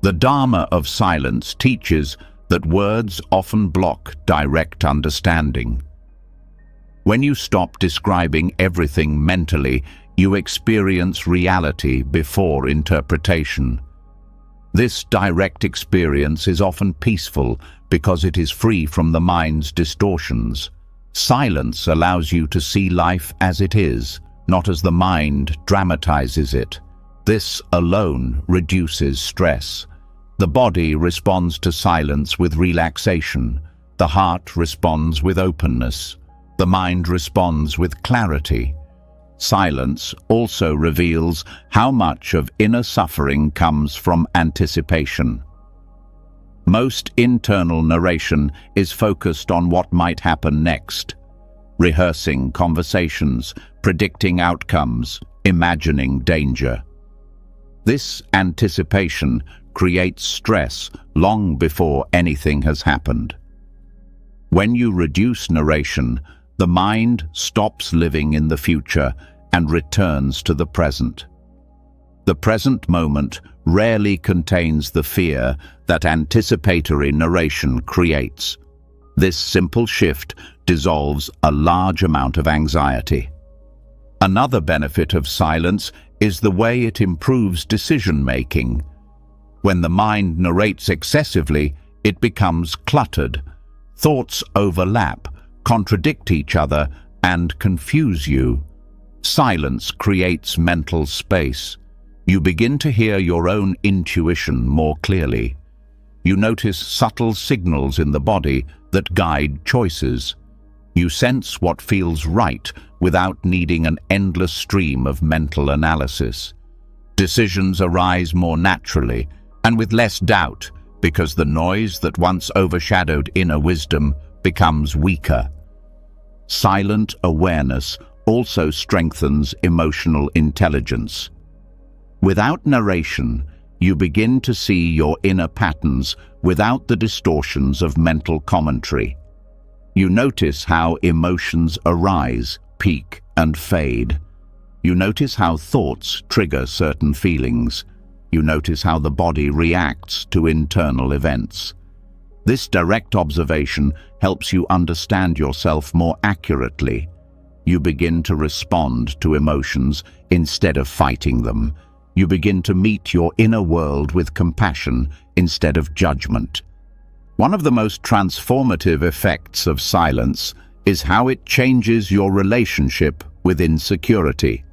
The Dharma of silence teaches that words often block direct understanding. When you stop describing everything mentally, you experience reality before interpretation. This direct experience is often peaceful because it is free from the mind's distortions. Silence allows you to see life as it is, not as the mind dramatizes it. This alone reduces stress. The body responds to silence with relaxation. The heart responds with openness. The mind responds with clarity. Silence also reveals how much of inner suffering comes from anticipation. Most internal narration is focused on what might happen next, rehearsing conversations, predicting outcomes, imagining danger. This anticipation creates stress long before anything has happened. When you reduce narration, the mind stops living in the future and returns to the present. The present moment rarely contains the fear that anticipatory narration creates. This simple shift dissolves a large amount of anxiety. Another benefit of silence is the way it improves decision-making. When the mind narrates excessively, it becomes cluttered. Thoughts overlap, contradict each other, and confuse you. Silence creates mental space. You begin to hear your own intuition more clearly. You notice subtle signals in the body that guide choices. You sense what feels right without needing an endless stream of mental analysis. Decisions arise more naturally and with less doubt because the noise that once overshadowed inner wisdom becomes weaker. Silent awareness also strengthens emotional intelligence. Without narration, you begin to see your inner patterns without the distortions of mental commentary. You notice how emotions arise, peak, and fade. You notice how thoughts trigger certain feelings. You notice how the body reacts to internal events. This direct observation helps you understand yourself more accurately. You begin to respond to emotions instead of fighting them. You begin to meet your inner world with compassion instead of judgment. One of the most transformative effects of silence is how it changes your relationship with insecurity.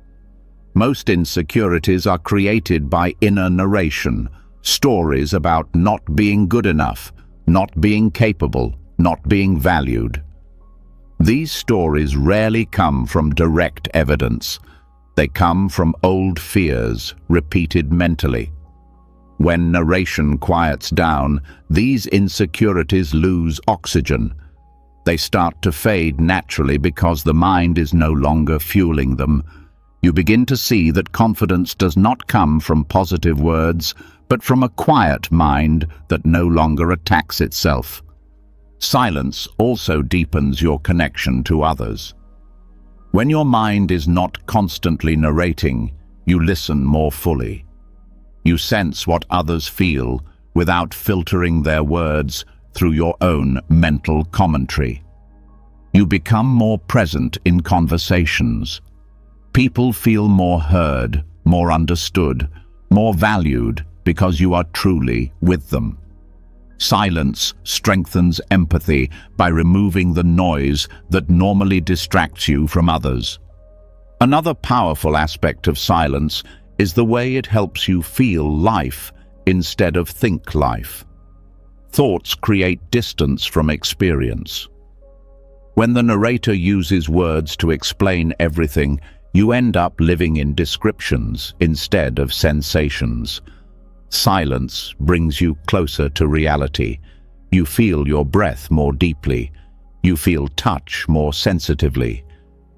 Most insecurities are created by inner narration, stories about not being good enough, not being capable, not being valued. These stories rarely come from direct evidence. They come from old fears repeated mentally. When narration quiets down, these insecurities lose oxygen. They start to fade naturally because the mind is no longer fueling them. You begin to see that confidence does not come from positive words, but from a quiet mind that no longer attacks itself. Silence also deepens your connection to others. When your mind is not constantly narrating, you listen more fully. You sense what others feel without filtering their words through your own mental commentary. You become more present in conversations. People feel more heard, more understood, more valued because you are truly with them. Silence strengthens empathy by removing the noise that normally distracts you from others. Another powerful aspect of silence is the way it helps you feel life instead of think life. Thoughts create distance from experience. When the narrator uses words to explain everything, you end up living in descriptions instead of sensations. Silence brings you closer to reality. You feel your breath more deeply. You feel touch more sensitively.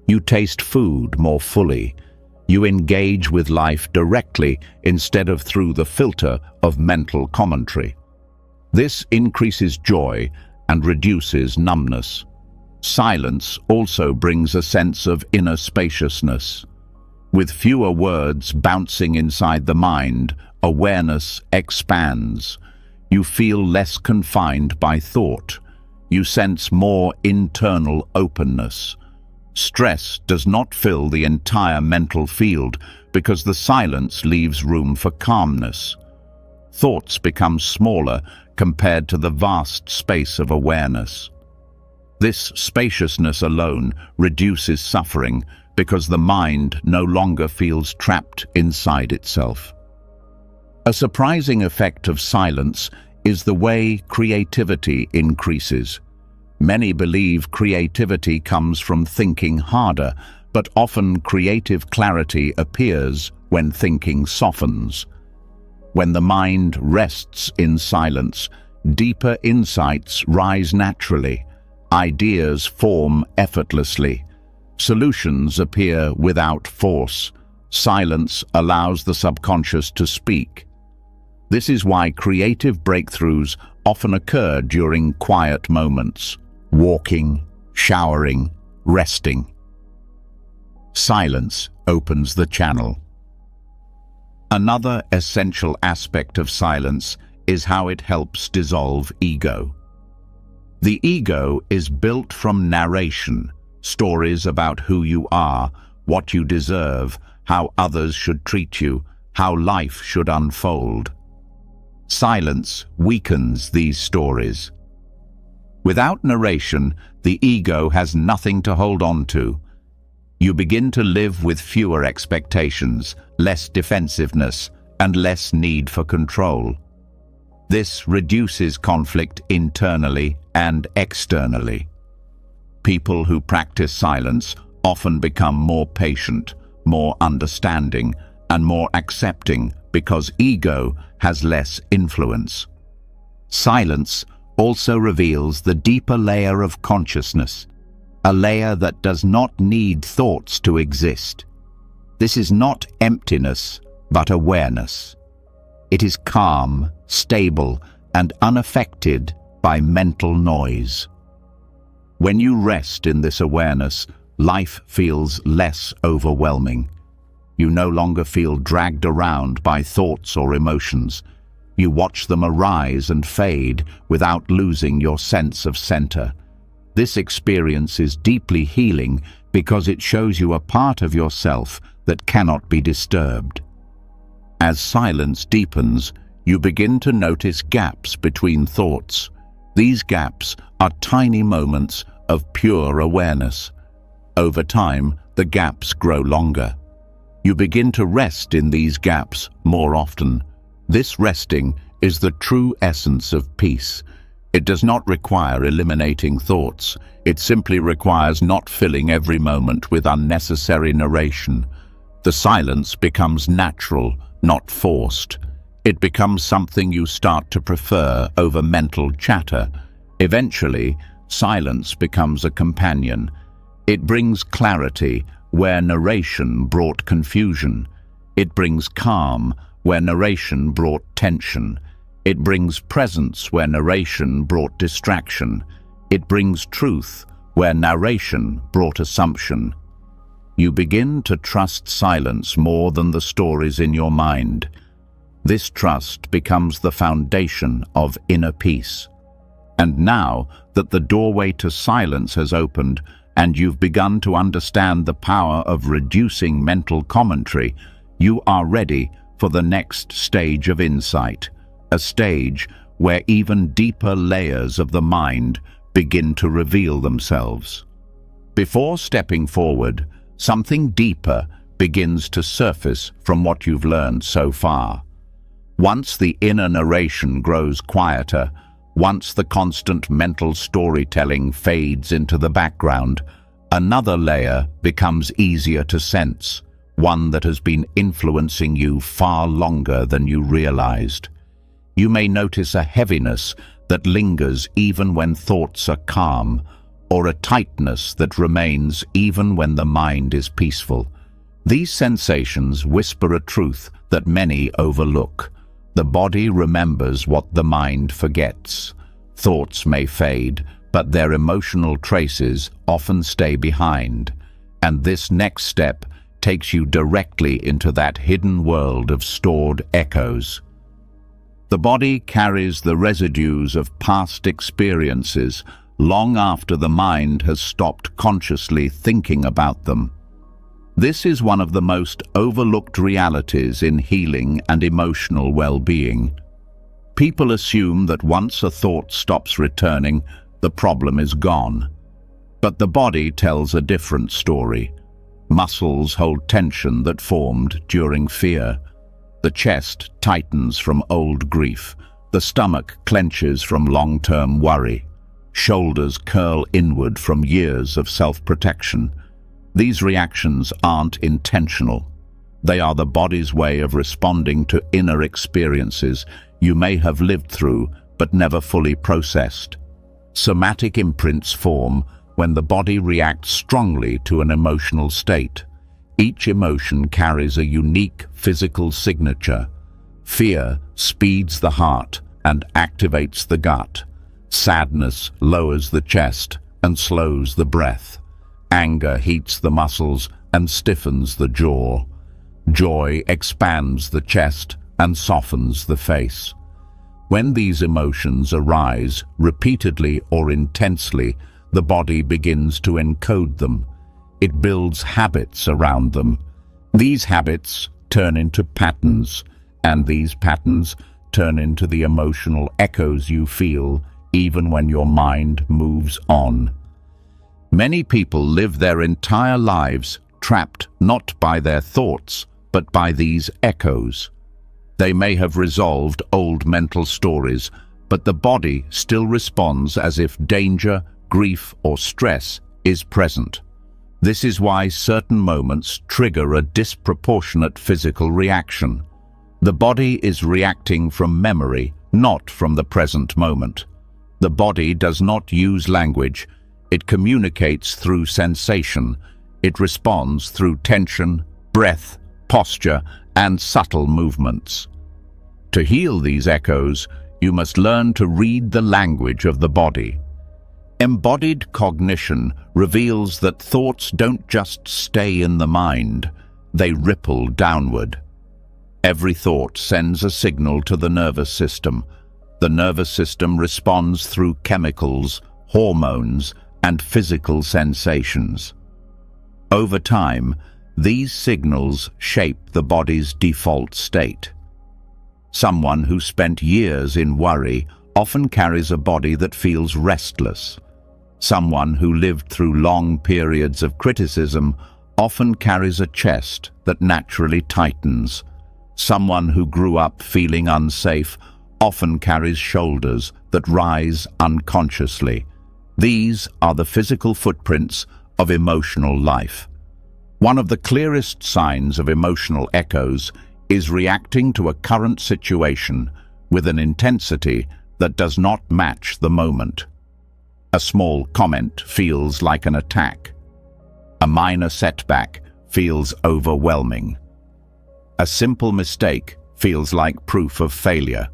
You taste food more fully. You engage with life directly instead of through the filter of mental commentary. This increases joy and reduces numbness. Silence also brings a sense of inner spaciousness. With fewer words bouncing inside the mind, awareness expands. You feel less confined by thought. You sense more internal openness. Stress does not fill the entire mental field because the silence leaves room for calmness. Thoughts become smaller compared to the vast space of awareness. This spaciousness alone reduces suffering because the mind no longer feels trapped inside itself. A surprising effect of silence is the way creativity increases. Many believe creativity comes from thinking harder, but often creative clarity appears when thinking softens. When the mind rests in silence, deeper insights rise naturally. Ideas form effortlessly. Solutions appear without force. Silence allows the subconscious to speak. This is why creative breakthroughs often occur during quiet moments: walking, showering, resting. Silence opens the channel. Another essential aspect of silence is how it helps dissolve ego. The ego is built from narration, stories about who you are, what you deserve, how others should treat you, how life should unfold. Silence weakens these stories. Without narration, the ego has nothing to hold on to. You begin to live with fewer expectations, less defensiveness, and less need for control. This reduces conflict internally and externally. People who practice silence often become more patient, more understanding, and more accepting because ego has less influence. Silence also reveals the deeper layer of consciousness, a layer that does not need thoughts to exist. This is not emptiness, but awareness. It is calm, stable, and unaffected by mental noise. When you rest in this awareness, life feels less overwhelming. You no longer feel dragged around by thoughts or emotions. You watch them arise and fade without losing your sense of center. This experience is deeply healing because it shows you a part of yourself that cannot be disturbed. As silence deepens, you begin to notice gaps between thoughts. These gaps are tiny moments of pure awareness. Over time, the gaps grow longer. You begin to rest in these gaps more often. This resting is the true essence of peace. It does not require eliminating thoughts. It simply requires not filling every moment with unnecessary narration. The silence becomes natural, not forced. It becomes something you start to prefer over mental chatter. Eventually, silence becomes a companion. It brings clarity where narration brought confusion. It brings calm where narration brought tension. It brings presence where narration brought distraction. It brings truth where narration brought assumption. You begin to trust silence more than the stories in your mind. This trust becomes the foundation of inner peace. And now that the doorway to silence has opened and you've begun to understand the power of reducing mental commentary, you are ready for the next stage of insight, a stage where even deeper layers of the mind begin to reveal themselves. Before stepping forward, something deeper begins to surface from what you've learned so far. Once the inner narration grows quieter, once the constant mental storytelling fades into the background, another layer becomes easier to sense, one that has been influencing you far longer than you realized. You may notice a heaviness that lingers even when thoughts are calm, or a tightness that remains even when the mind is peaceful. These sensations whisper a truth that many overlook. The body remembers what the mind forgets. Thoughts may fade, but their emotional traces often stay behind. And this next step takes you directly into that hidden world of stored echoes. The body carries the residues of past experiences long after the mind has stopped consciously thinking about them. This is one of the most overlooked realities in healing and emotional well-being. People assume that once a thought stops returning, the problem is gone. But the body tells a different story. Muscles hold tension that formed during fear. The chest tightens from old grief. The stomach clenches from long-term worry. Shoulders curl inward from years of self-protection. These reactions aren't intentional. They are the body's way of responding to inner experiences you may have lived through but never fully processed. Somatic imprints form when the body reacts strongly to an emotional state. Each emotion carries a unique physical signature. Fear speeds the heart and activates the gut. Sadness lowers the chest and slows the breath. Anger heats the muscles and stiffens the jaw. Joy expands the chest and softens the face. When these emotions arise repeatedly or intensely, the body begins to encode them. It builds habits around them. These habits turn into patterns, and these patterns turn into the emotional echoes you feel even when your mind moves on. Many people live their entire lives trapped not by their thoughts, but by these echoes. They may have resolved old mental stories, but the body still responds as if danger, grief, or stress is present. This is why certain moments trigger a disproportionate physical reaction. The body is reacting from memory, not from the present moment. The body does not use language. It communicates through sensation. It responds through tension, breath, posture, and subtle movements. To heal these echoes, you must learn to read the language of the body. Embodied cognition reveals that thoughts don't just stay in the mind, they ripple downward. Every thought sends a signal to the nervous system. The nervous system responds through chemicals, hormones, and physical sensations. Over time, these signals shape the body's default state. Someone who spent years in worry often carries a body that feels restless. Someone who lived through long periods of criticism often carries a chest that naturally tightens. Someone who grew up feeling unsafe often carries shoulders that rise unconsciously. These are the physical footprints of emotional life. One of the clearest signs of emotional echoes is reacting to a current situation with an intensity that does not match the moment. A small comment feels like an attack. A minor setback feels overwhelming. A simple mistake feels like proof of failure.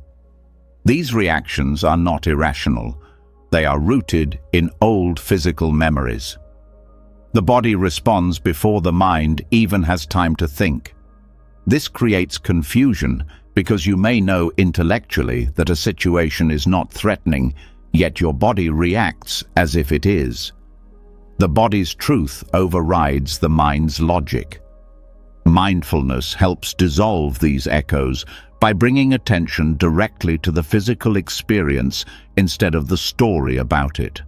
These reactions are not irrational. They are rooted in old physical memories. The body responds before the mind even has time to think. This creates confusion because you may know intellectually that a situation is not threatening, yet your body reacts as if it is. The body's truth overrides the mind's logic. Mindfulness helps dissolve these echoes by bringing attention directly to the physical experience instead of the story about it.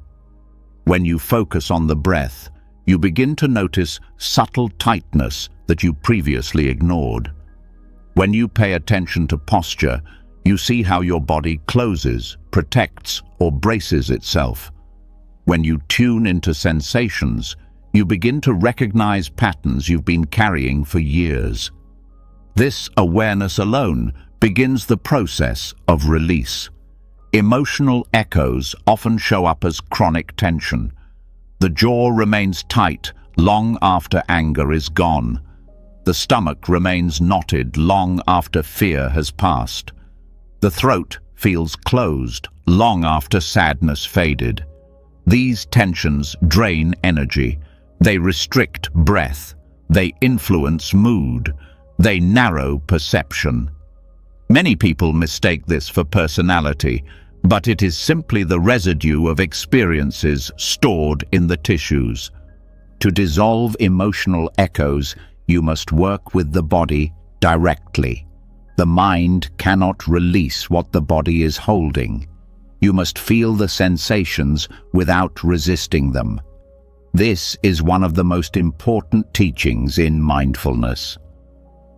When you focus on the breath, you begin to notice subtle tightness that you previously ignored. When you pay attention to posture, you see how your body closes, protects, or braces itself. When you tune into sensations, you begin to recognize patterns you've been carrying for years. This awareness alone begins the process of release. Emotional echoes often show up as chronic tension. The jaw remains tight long after anger is gone. The stomach remains knotted long after fear has passed. The throat feels closed long after sadness faded. These tensions drain energy. They restrict breath. They influence mood. They narrow perception. Many people mistake this for personality, but it is simply the residue of experiences stored in the tissues. To dissolve emotional echoes, you must work with the body directly. The mind cannot release what the body is holding. You must feel the sensations without resisting them. This is one of the most important teachings in mindfulness.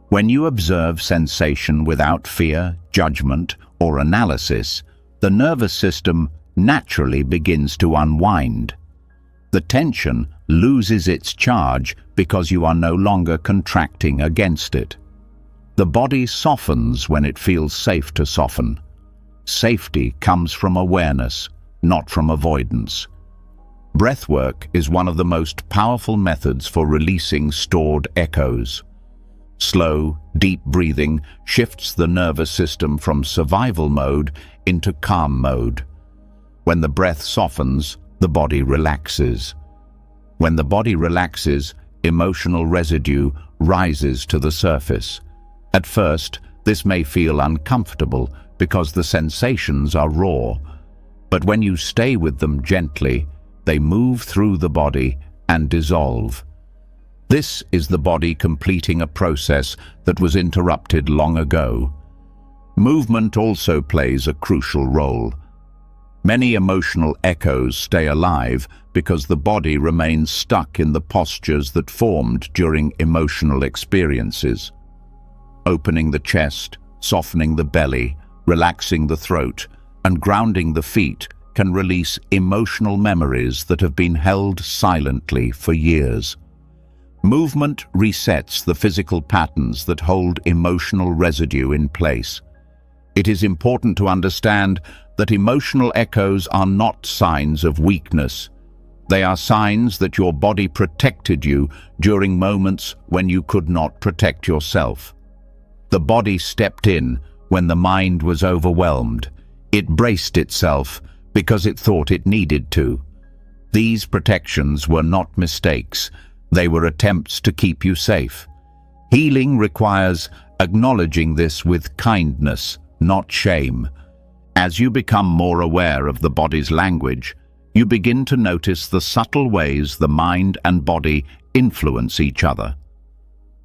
When you observe sensation without fear, judgment, or analysis, the nervous system naturally begins to unwind. The tension loses its charge because you are no longer contracting against it. The body softens when it feels safe to soften. Safety comes from awareness, not from avoidance. Breathwork is one of the most powerful methods for releasing stored echoes. Slow, deep breathing shifts the nervous system from survival mode into calm mode. When the breath softens, the body relaxes. When the body relaxes, emotional residue rises to the surface. At first, this may feel uncomfortable because the sensations are raw, but when you stay with them gently, they move through the body and dissolve. This is the body completing a process that was interrupted long ago. Movement also plays a crucial role. Many emotional echoes stay alive because the body remains stuck in the postures that formed during emotional experiences. Opening the chest, softening the belly, relaxing the throat, and grounding the feet can release emotional memories that have been held silently for years. Movement resets the physical patterns that hold emotional residue in place. It is important to understand that emotional echoes are not signs of weakness. They are signs that your body protected you during moments when you could not protect yourself. The body stepped in when the mind was overwhelmed. It braced itself because it thought it needed to. These protections were not mistakes. They were attempts to keep you safe. Healing requires acknowledging this with kindness, not shame. As you become more aware of the body's language, you begin to notice the subtle ways the mind and body influence each other.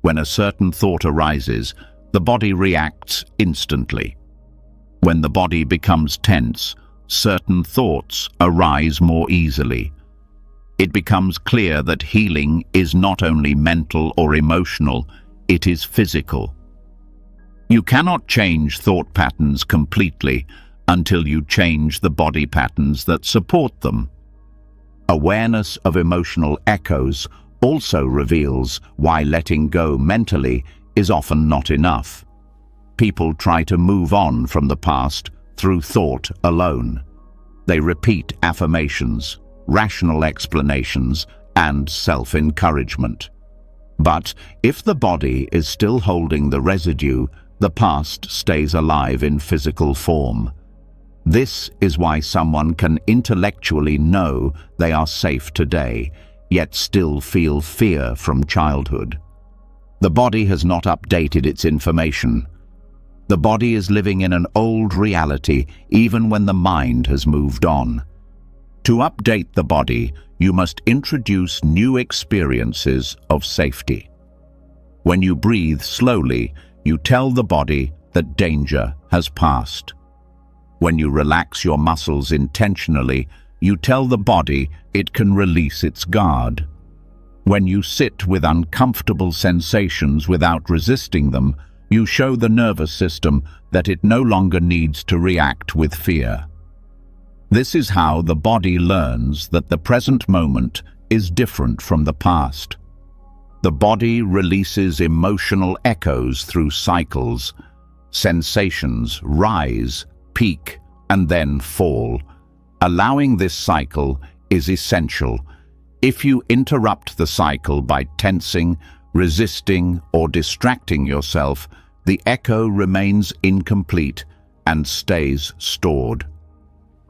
When a certain thought arises, the body reacts instantly. When the body becomes tense, certain thoughts arise more easily. It becomes clear that healing is not only mental or emotional, it is physical. You cannot change thought patterns completely until you change the body patterns that support them. Awareness of emotional echoes also reveals why letting go mentally is often not enough. People try to move on from the past through thought alone. They repeat affirmations, rational explanations, and self-encouragement. But if the body is still holding the residue, the past stays alive in physical form. This is why someone can intellectually know they are safe today, yet still feel fear from childhood. The body has not updated its information. The body is living in an old reality even when the mind has moved on. To update the body, you must introduce new experiences of safety. When you breathe slowly, you tell the body that danger has passed. When you relax your muscles intentionally, you tell the body it can release its guard. When you sit with uncomfortable sensations without resisting them, you show the nervous system that it no longer needs to react with fear. This is how the body learns that the present moment is different from the past. The body releases emotional echoes through cycles. Sensations rise, peak, and then fall. Allowing this cycle is essential. If you interrupt the cycle by tensing, resisting, or distracting yourself, the echo remains incomplete and stays stored.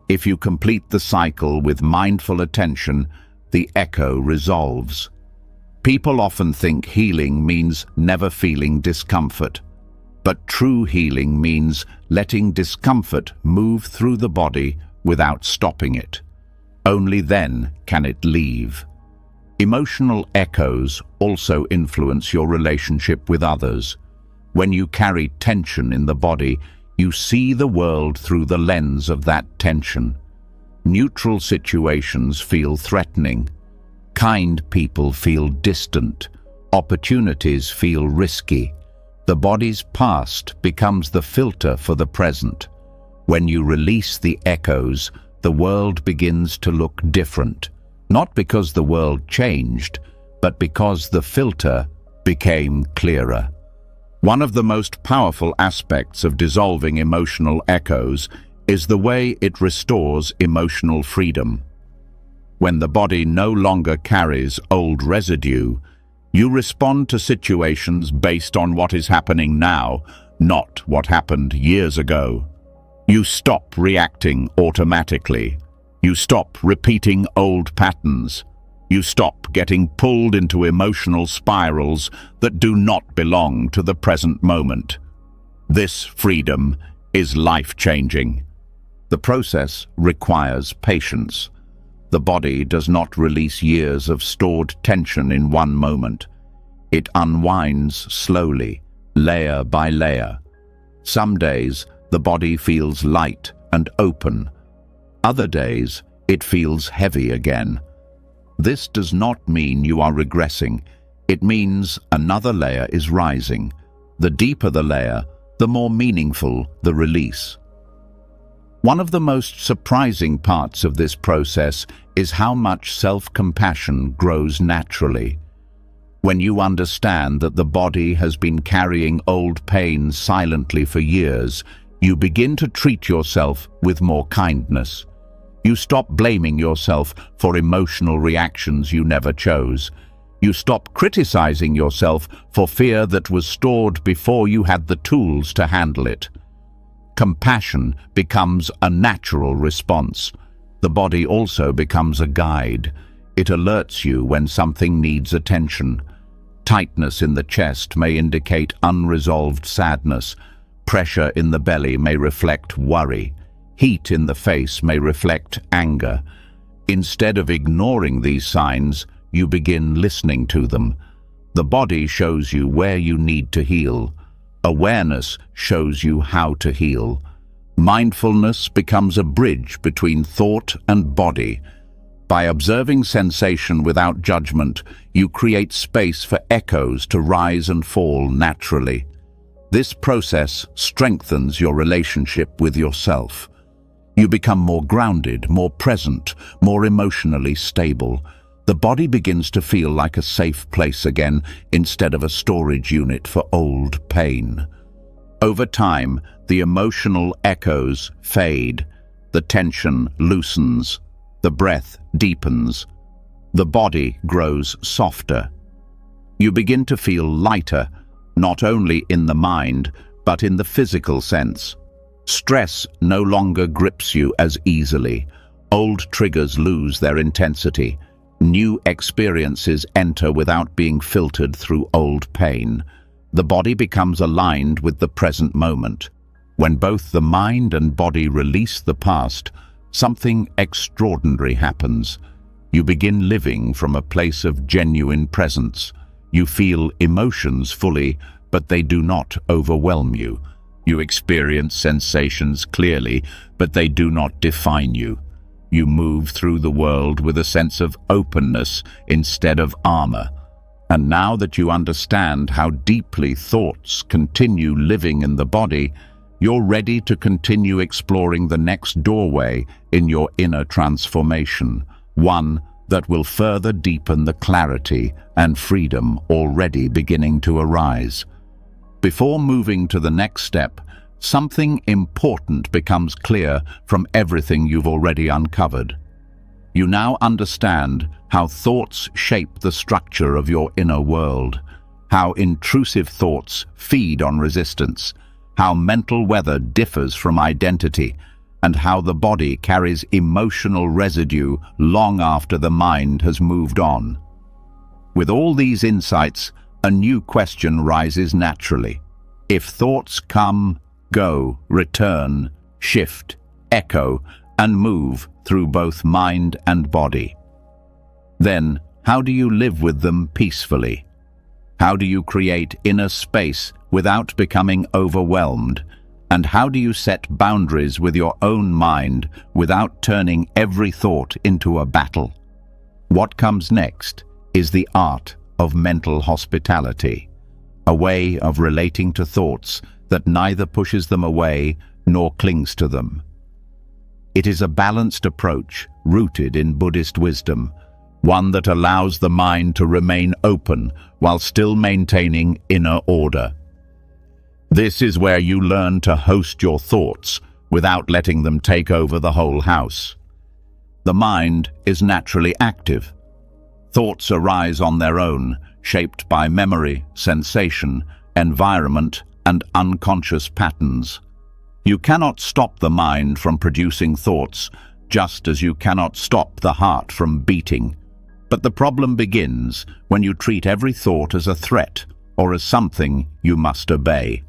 If you complete the cycle with mindful attention, the echo resolves. People often think healing means never feeling discomfort, but true healing means letting discomfort move through the body without stopping it. Only then can it leave. Emotional echoes also influence your relationship with others. When you carry tension in the body, you see the world through the lens of that tension. Neutral situations feel threatening. Kind people feel distant. Opportunities feel risky. The body's past becomes the filter for the present. When you release the echoes, the world begins to look different. Not because the world changed, but because the filter became clearer. One of the most powerful aspects of dissolving emotional echoes is the way it restores emotional freedom. When the body no longer carries old residue, you respond to situations based on what is happening now, not what happened years ago. You stop reacting automatically. You stop repeating old patterns. You stop getting pulled into emotional spirals that do not belong to the present moment. This freedom is life-changing. The process requires patience. The body does not release years of stored tension in one moment. It unwinds slowly, layer by layer. Some days, the body feels light and open. Other days, it feels heavy again. This does not mean you are regressing. It means another layer is rising. The deeper the layer, the more meaningful the release. One of the most surprising parts of this process is how much self-compassion grows naturally. When you understand that the body has been carrying old pain silently for years, you begin to treat yourself with more kindness. You stop blaming yourself for emotional reactions you never chose. You stop criticizing yourself for fear that was stored before you had the tools to handle it. Compassion becomes a natural response. The body also becomes a guide. It alerts you when something needs attention. Tightness in the chest may indicate unresolved sadness. Pressure in the belly may reflect worry. Heat in the face may reflect anger. Instead of ignoring these signs, you begin listening to them. The body shows you where you need to heal. Awareness shows you how to heal. Mindfulness becomes a bridge between thought and body. By observing sensation without judgment, you create space for echoes to rise and fall naturally. This process strengthens your relationship with yourself. You become more grounded, more present, more emotionally stable. The body begins to feel like a safe place again instead of a storage unit for old pain. Over time, the emotional echoes fade. The tension loosens. The breath deepens. The body grows softer. You begin to feel lighter, not only in the mind, but in the physical sense. Stress no longer grips you as easily. Old triggers lose their intensity. New experiences enter without being filtered through old pain. The body becomes aligned with the present moment. When both the mind and body release the past, something extraordinary happens. You begin living from a place of genuine presence. You feel emotions fully, but they do not overwhelm you. You experience sensations clearly, but they do not define you. You move through the world with a sense of openness instead of armor. And now that you understand how deeply thoughts continue living in the body, you're ready to continue exploring the next doorway in your inner transformation, one that will further deepen the clarity and freedom already beginning to arise. Before moving to the next step, something important becomes clear from everything you've already uncovered. You now understand how thoughts shape the structure of your inner world, how intrusive thoughts feed on resistance, how mental weather differs from identity, and how the body carries emotional residue long after the mind has moved on. With all these insights, a new question rises naturally. If thoughts come, go, return, shift, echo, and move through both mind and body, then how do you live with them peacefully? How do you create inner space without becoming overwhelmed? And how do you set boundaries with your own mind without turning every thought into a battle? What comes next is the art of mental hospitality, a way of relating to thoughts that neither pushes them away nor clings to them. It is a balanced approach rooted in Buddhist wisdom, one that allows the mind to remain open while still maintaining inner order. This is where you learn to host your thoughts without letting them take over the whole house. The mind is naturally active. Thoughts arise on their own, shaped by memory, sensation, environment, and unconscious patterns. You cannot stop the mind from producing thoughts, just as you cannot stop the heart from beating. But the problem begins when you treat every thought as a threat or as something you must obey.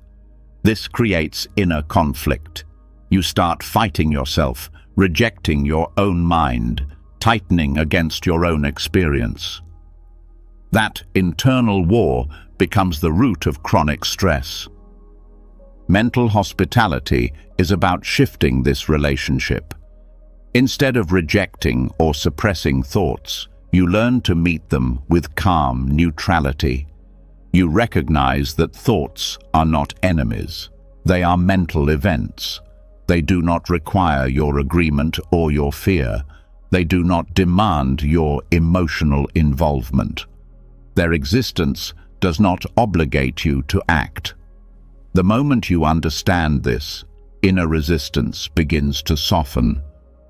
This creates inner conflict. You start fighting yourself, rejecting your own mind, tightening against your own experience. That internal war becomes the root of chronic stress. Mental hospitality is about shifting this relationship. Instead of rejecting or suppressing thoughts, you learn to meet them with calm neutrality. You recognize that thoughts are not enemies. They are mental events. They do not require your agreement or your fear. They do not demand your emotional involvement. Their existence does not obligate you to act. The moment you understand this, inner resistance begins to soften.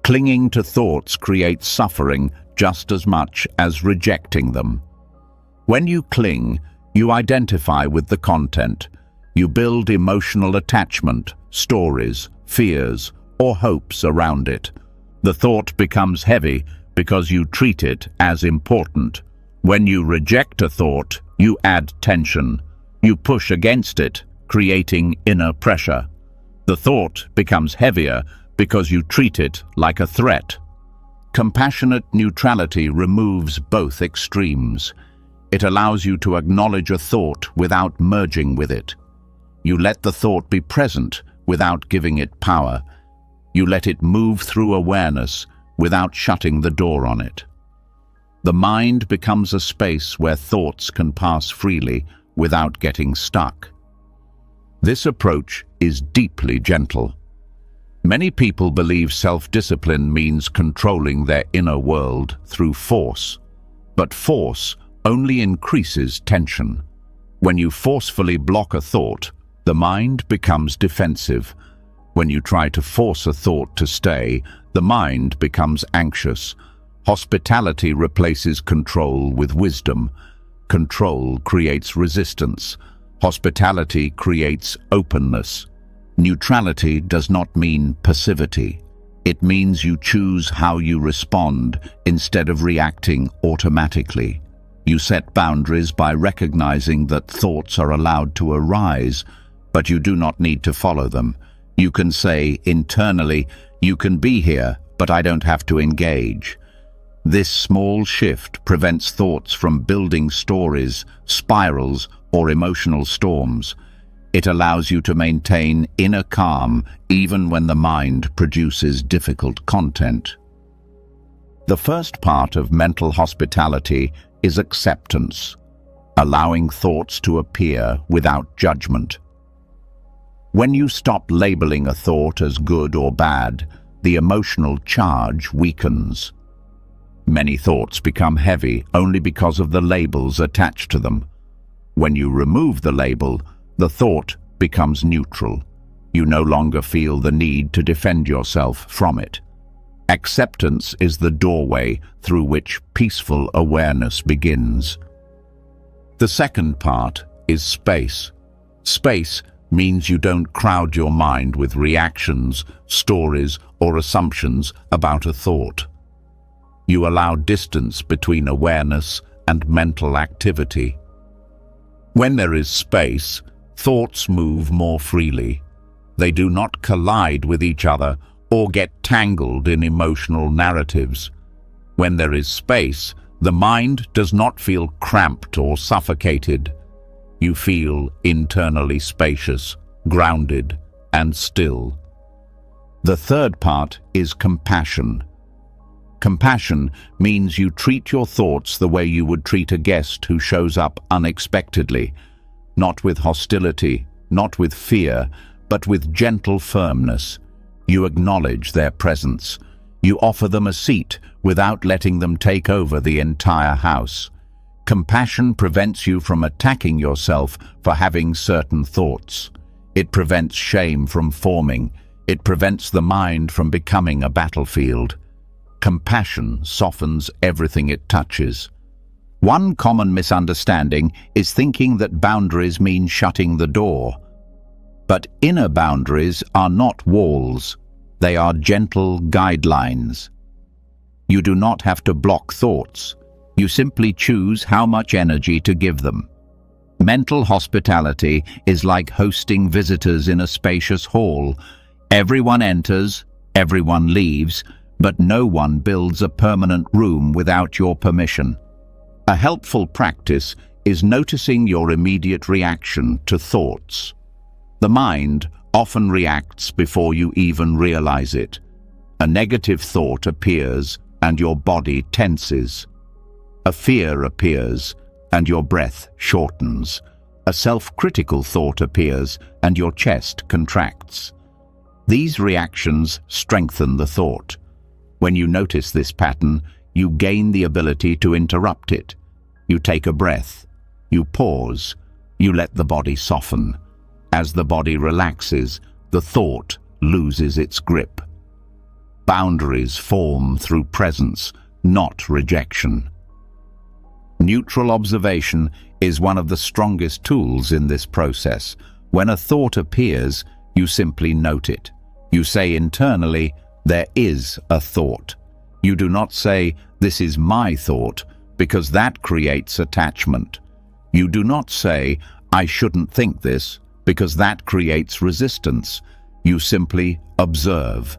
Clinging to thoughts creates suffering just as much as rejecting them. When you cling, you identify with the content. You build emotional attachment, stories, fears, or hopes around it. The thought becomes heavy because you treat it as important. When you reject a thought, you add tension. You push against it, creating inner pressure. The thought becomes heavier because you treat it like a threat. Compassionate neutrality removes both extremes. It allows you to acknowledge a thought without merging with it. You let the thought be present without giving it power. You let it move through awareness without shutting the door on it. The mind becomes a space where thoughts can pass freely without getting stuck. This approach is deeply gentle. Many people believe self-discipline means controlling their inner world through force. But force only increases tension. When you forcefully block a thought, the mind becomes defensive. When you try to force a thought to stay, the mind becomes anxious. Hospitality replaces control with wisdom. Control creates resistance. Hospitality creates openness. Neutrality does not mean passivity. It means you choose how you respond instead of reacting automatically. You set boundaries by recognizing that thoughts are allowed to arise, but you do not need to follow them. You can say internally, "You can be here, but I don't have to engage." This small shift prevents thoughts from building stories, spirals, or emotional storms. It allows you to maintain inner calm even when the mind produces difficult content. The first part of mental hospitality is acceptance, allowing thoughts to appear without judgment. When you stop labeling a thought as good or bad, the emotional charge weakens. Many thoughts become heavy only because of the labels attached to them. When you remove the label, the thought becomes neutral. You no longer feel the need to defend yourself from it. Acceptance is the doorway through which peaceful awareness begins. The second part is space. Space means you don't crowd your mind with reactions, stories, or assumptions about a thought. You allow distance between awareness and mental activity. When there is space, thoughts move more freely. They do not collide with each other or get tangled in emotional narratives. When there is space, the mind does not feel cramped or suffocated. You feel internally spacious, grounded, and still. The third part is compassion. Compassion means you treat your thoughts the way you would treat a guest who shows up unexpectedly, not with hostility, not with fear, but with gentle firmness. You acknowledge their presence. You offer them a seat without letting them take over the entire house. Compassion prevents you from attacking yourself for having certain thoughts. It prevents shame from forming. It prevents the mind from becoming a battlefield. Compassion softens everything it touches. One common misunderstanding is thinking that boundaries mean shutting the door. But inner boundaries are not walls. They are gentle guidelines. You do not have to block thoughts. You simply choose how much energy to give them. Mental hospitality is like hosting visitors in a spacious hall. Everyone enters, everyone leaves, but no one builds a permanent room without your permission. A helpful practice is noticing your immediate reaction to thoughts. The mind often reacts before you even realize it. A negative thought appears and your body tenses. A fear appears and your breath shortens. A self-critical thought appears and your chest contracts. These reactions strengthen the thought. When you notice this pattern, you gain the ability to interrupt it. You take a breath. You pause. You let the body soften. As the body relaxes, the thought loses its grip. Boundaries form through presence, not rejection. Neutral observation is one of the strongest tools in this process. When a thought appears, you simply note it. You say internally, "There is a thought." You do not say, "This is my thought," because that creates attachment. You do not say, "I shouldn't think this," because that creates resistance. You simply observe.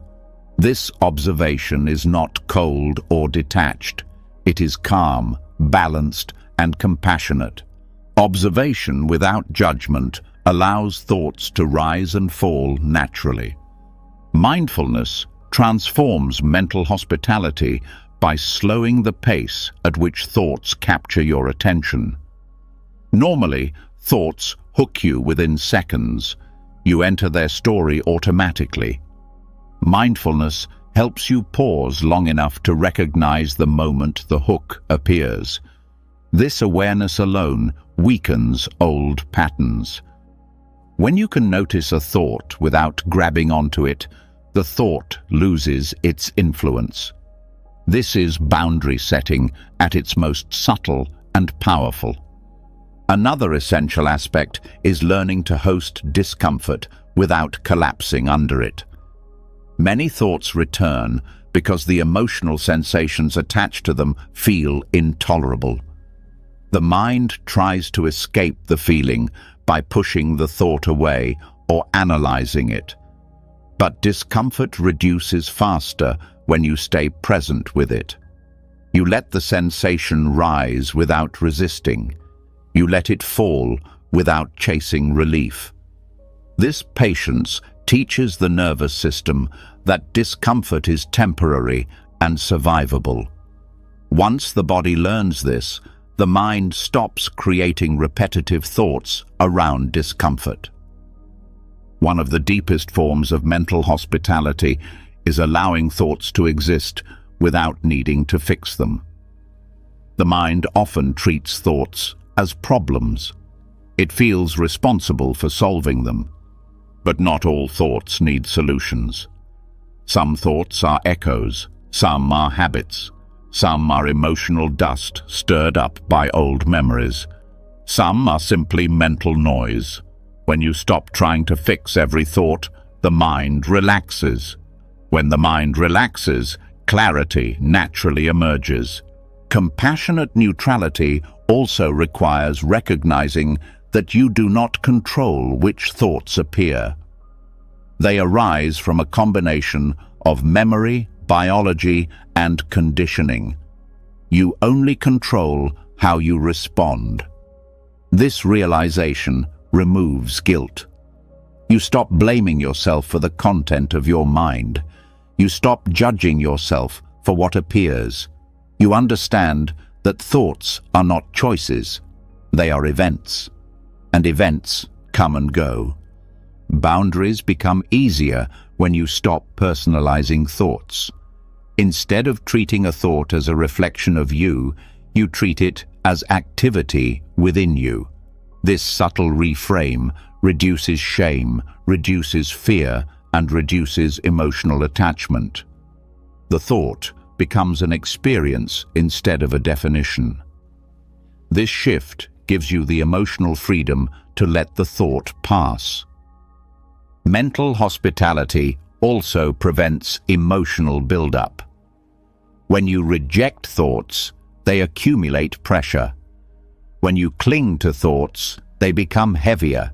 This observation is not cold or detached. It is calm, balanced, and compassionate. Observation without judgment allows thoughts to rise and fall naturally. Mindfulness transforms mental hospitality by slowing the pace at which thoughts capture your attention. Normally, thoughts hook you within seconds. You enter their story automatically. Mindfulness helps you pause long enough to recognize the moment the hook appears. This awareness alone weakens old patterns. When you can notice a thought without grabbing onto it, the thought loses its influence. This is boundary setting at its most subtle and powerful. Another essential aspect is learning to host discomfort without collapsing under it. Many thoughts return because the emotional sensations attached to them feel intolerable. The mind tries to escape the feeling by pushing the thought away or analyzing it. But discomfort reduces faster when you stay present with it. You let the sensation rise without resisting. You let it fall without chasing relief. This patience teaches the nervous system that discomfort is temporary and survivable. Once the body learns this, the mind stops creating repetitive thoughts around discomfort. One of the deepest forms of mental hospitality is allowing thoughts to exist without needing to fix them. The mind often treats thoughts as problems. It feels responsible for solving them. But not all thoughts need solutions. Some thoughts are echoes, some are habits, some are emotional dust stirred up by old memories. Some are simply mental noise. When you stop trying to fix every thought, the mind relaxes. When the mind relaxes, clarity naturally emerges. Compassionate neutrality also requires recognizing that you do not control which thoughts appear. They arise from a combination of memory, biology, and conditioning. You only control how you respond. This realization removes guilt. You stop blaming yourself for the content of your mind. You stop judging yourself for what appears. You understand that thoughts are not choices, they are events. And events come and go. Boundaries become easier when you stop personalizing thoughts. Instead of treating a thought as a reflection of you, you treat it as activity within you. This subtle reframe reduces shame, reduces fear, and reduces emotional attachment. The thought becomes an experience instead of a definition. This shift gives you the emotional freedom to let the thought pass. Mental hospitality also prevents emotional buildup. When you reject thoughts, they accumulate pressure. When you cling to thoughts, they become heavier.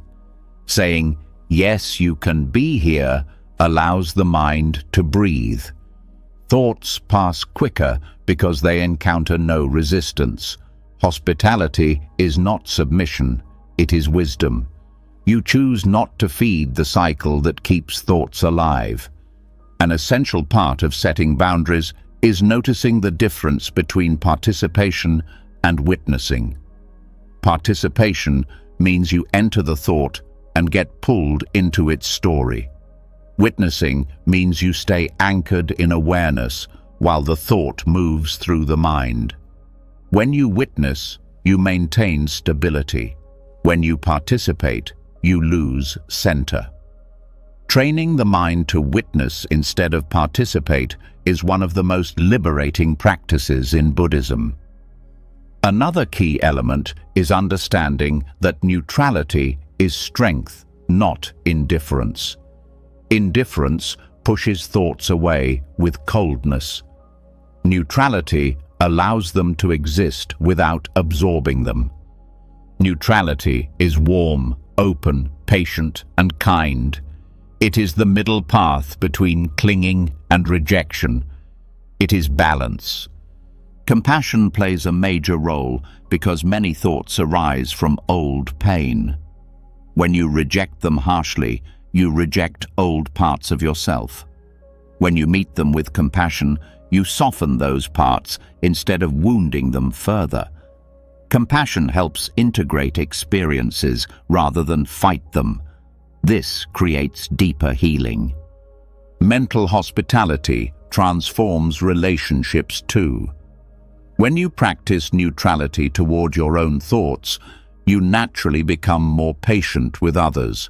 Saying, "Yes, you can be here," allows the mind to breathe. Thoughts pass quicker because they encounter no resistance. Hospitality is not submission, it is wisdom. You choose not to feed the cycle that keeps thoughts alive. An essential part of setting boundaries is noticing the difference between participation and witnessing. Participation means you enter the thought and get pulled into its story. Witnessing means you stay anchored in awareness while the thought moves through the mind. When you witness, you maintain stability. When you participate, you lose center. Training the mind to witness instead of participate is one of the most liberating practices in Buddhism. Another key element is understanding that neutrality is strength, not indifference. Indifference pushes thoughts away with coldness. Neutrality allows them to exist without absorbing them. Neutrality is warm, open, patient, and kind. It is the middle path between clinging and rejection. It is balance. Compassion plays a major role because many thoughts arise from old pain. When you reject them harshly, you reject old parts of yourself. When you meet them with compassion, you soften those parts instead of wounding them further. Compassion helps integrate experiences rather than fight them. This creates deeper healing. Mental hospitality transforms relationships too. When you practice neutrality toward your own thoughts, you naturally become more patient with others.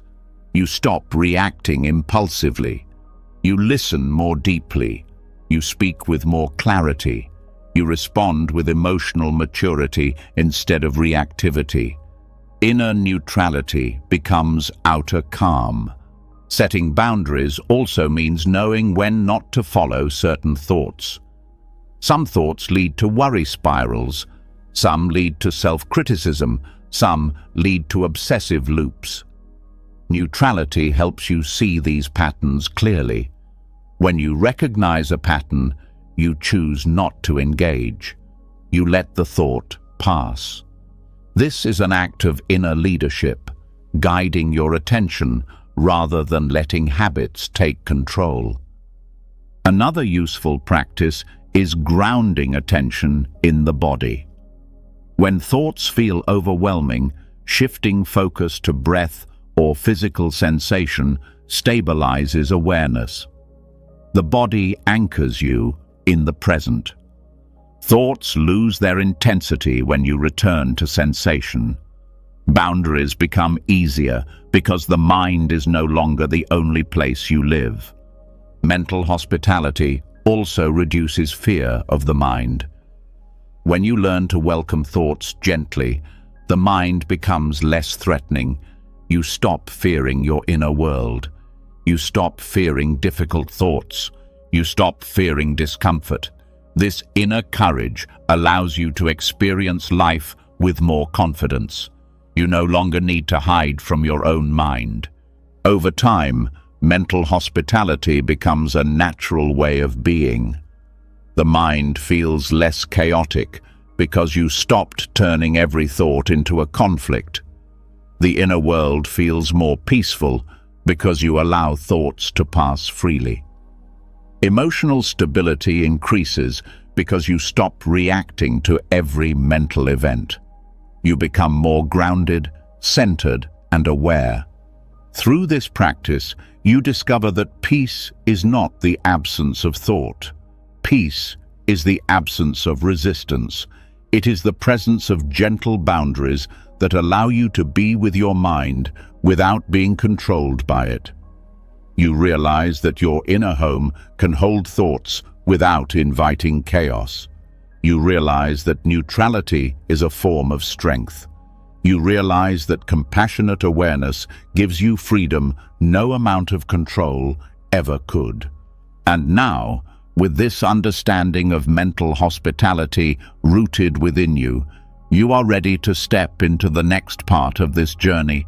You stop reacting impulsively. You listen more deeply. You speak with more clarity. You respond with emotional maturity instead of reactivity. Inner neutrality becomes outer calm. Setting boundaries also means knowing when not to follow certain thoughts. Some thoughts lead to worry spirals. Some lead to self-criticism. Some lead to obsessive loops. Neutrality helps you see these patterns clearly. When you recognize a pattern, you choose not to engage. You let the thought pass. This is an act of inner leadership, guiding your attention rather than letting habits take control. Another useful practice is grounding attention in the body. When thoughts feel overwhelming, shifting focus to breath or physical sensation stabilizes awareness. The body anchors you in the present. Thoughts lose their intensity when you return to sensation. Boundaries become easier because the mind is no longer the only place you live. Mental hospitality also reduces fear of the mind. When you learn to welcome thoughts gently, the mind becomes less threatening. You stop fearing your inner world. You stop fearing difficult thoughts. You stop fearing discomfort. This inner courage allows you to experience life with more confidence. You no longer need to hide from your own mind. Over time, mental hospitality becomes a natural way of being. The mind feels less chaotic because you stopped turning every thought into a conflict. The inner world feels more peaceful because you allow thoughts to pass freely. Emotional stability increases because you stop reacting to every mental event. You become more grounded, centered, and aware. Through this practice, you discover that peace is not the absence of thought. Peace is the absence of resistance. It is the presence of gentle boundaries that allow you to be with your mind without being controlled by it. You realize that your inner home can hold thoughts without inviting chaos. You realize that neutrality is a form of strength. You realize that compassionate awareness gives you freedom no amount of control ever could. And now, With this understanding of mental hospitality rooted within you, you are ready to step into the next part of this journey,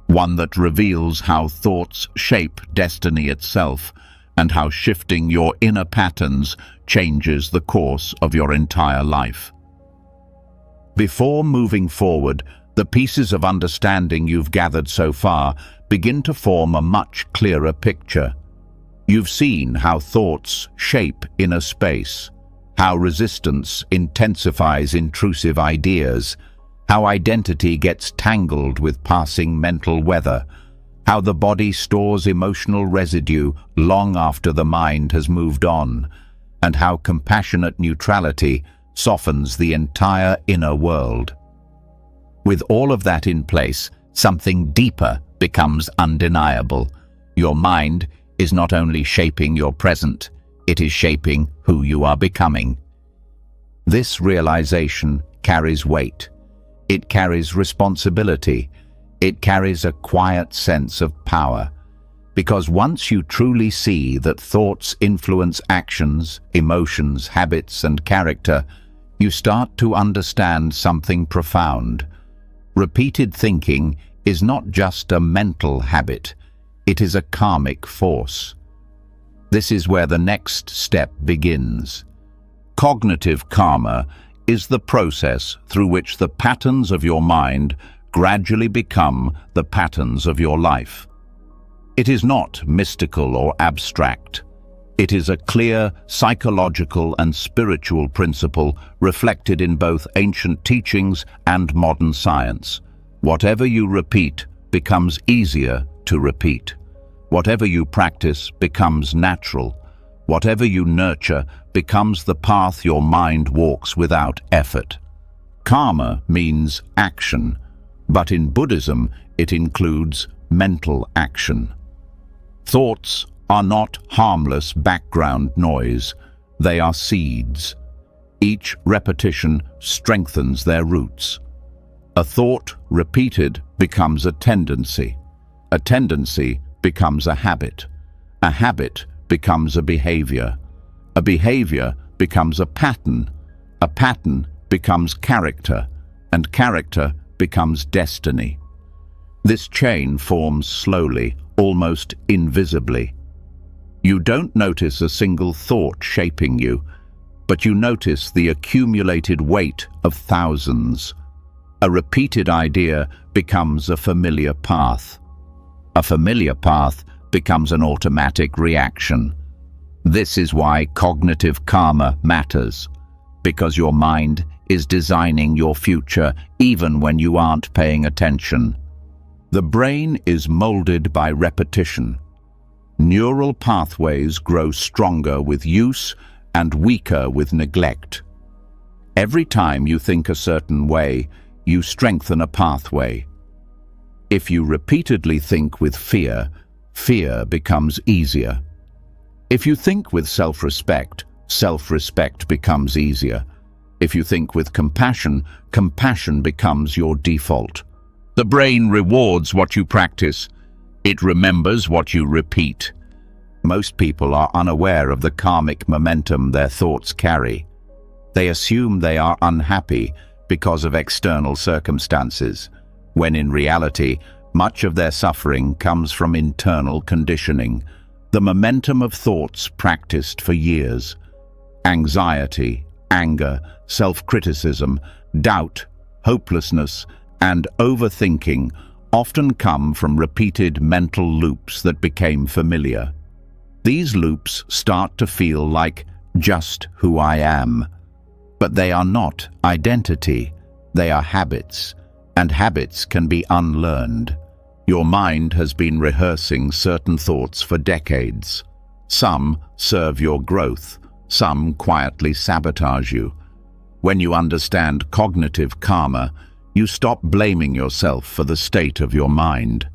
one that reveals how thoughts shape destiny itself and how shifting your inner patterns changes the course of your entire life. Before moving forward, the pieces of understanding you've gathered so far begin to form a much clearer picture. You've seen how thoughts shape inner space, how resistance intensifies intrusive ideas, how identity gets tangled with passing mental weather, how the body stores emotional residue long after the mind has moved on, and how compassionate neutrality softens the entire inner world. With all of that in place, something deeper becomes undeniable. Your mind is not only shaping your present, it is shaping who you are becoming. This realization carries weight. It carries responsibility. It carries a quiet sense of power. Because once you truly see that thoughts influence actions, emotions, habits, and character, you start to understand something profound. Repeated thinking is not just a mental habit, it is a karmic force. This is where the next step begins. Cognitive karma is the process through which the patterns of your mind gradually become the patterns of your life. It is not mystical or abstract. It is a clear psychological and spiritual principle reflected in both ancient teachings and modern science. Whatever you repeat becomes easier to repeat. Whatever you practice becomes natural. Whatever you nurture becomes the path your mind walks without effort. Karma means action, but in Buddhism it includes mental action. Thoughts are not harmless background noise, they are seeds. Each repetition strengthens their roots. A thought repeated becomes a tendency. A tendency becomes a habit. A habit becomes a behavior. A behavior becomes a pattern. A pattern becomes character, and character becomes destiny. This chain forms slowly, almost invisibly. You don't notice a single thought shaping you, but you notice the accumulated weight of thousands. A repeated idea becomes a familiar path. A familiar path becomes an automatic reaction. This is why cognitive karma matters, because your mind is designing your future even when you aren't paying attention. The brain is molded by repetition. Neural pathways grow stronger with use and weaker with neglect. Every time you think a certain way, you strengthen a pathway. If you repeatedly think with fear, fear becomes easier. If you think with self-respect, self-respect becomes easier. If you think with compassion, compassion becomes your default. The brain rewards what you practice. It remembers what you repeat. Most people are unaware of the karmic momentum their thoughts carry. They assume they are unhappy because of external circumstances, when in reality, much of their suffering comes from internal conditioning, the momentum of thoughts practiced for years. Anxiety, anger, self-criticism, doubt, hopelessness, and overthinking often come from repeated mental loops that became familiar. These loops start to feel like just who I am. But they are not identity, they are habits, and habits can be unlearned. Your mind has been rehearsing certain thoughts for decades. Some serve your growth, some quietly sabotage you. When you understand cognitive karma, you stop blaming yourself for the state of your mind.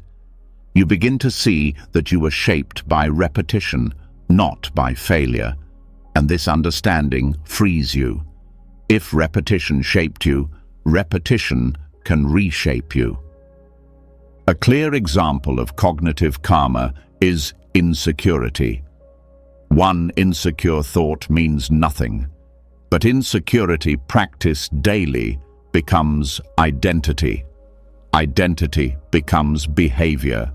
You begin to see that you were shaped by repetition, not by failure, and this understanding frees you. If repetition shaped you, repetition can reshape you. A clear example of cognitive karma is insecurity. One insecure thought means nothing, but insecurity practiced daily becomes identity. Identity becomes behavior.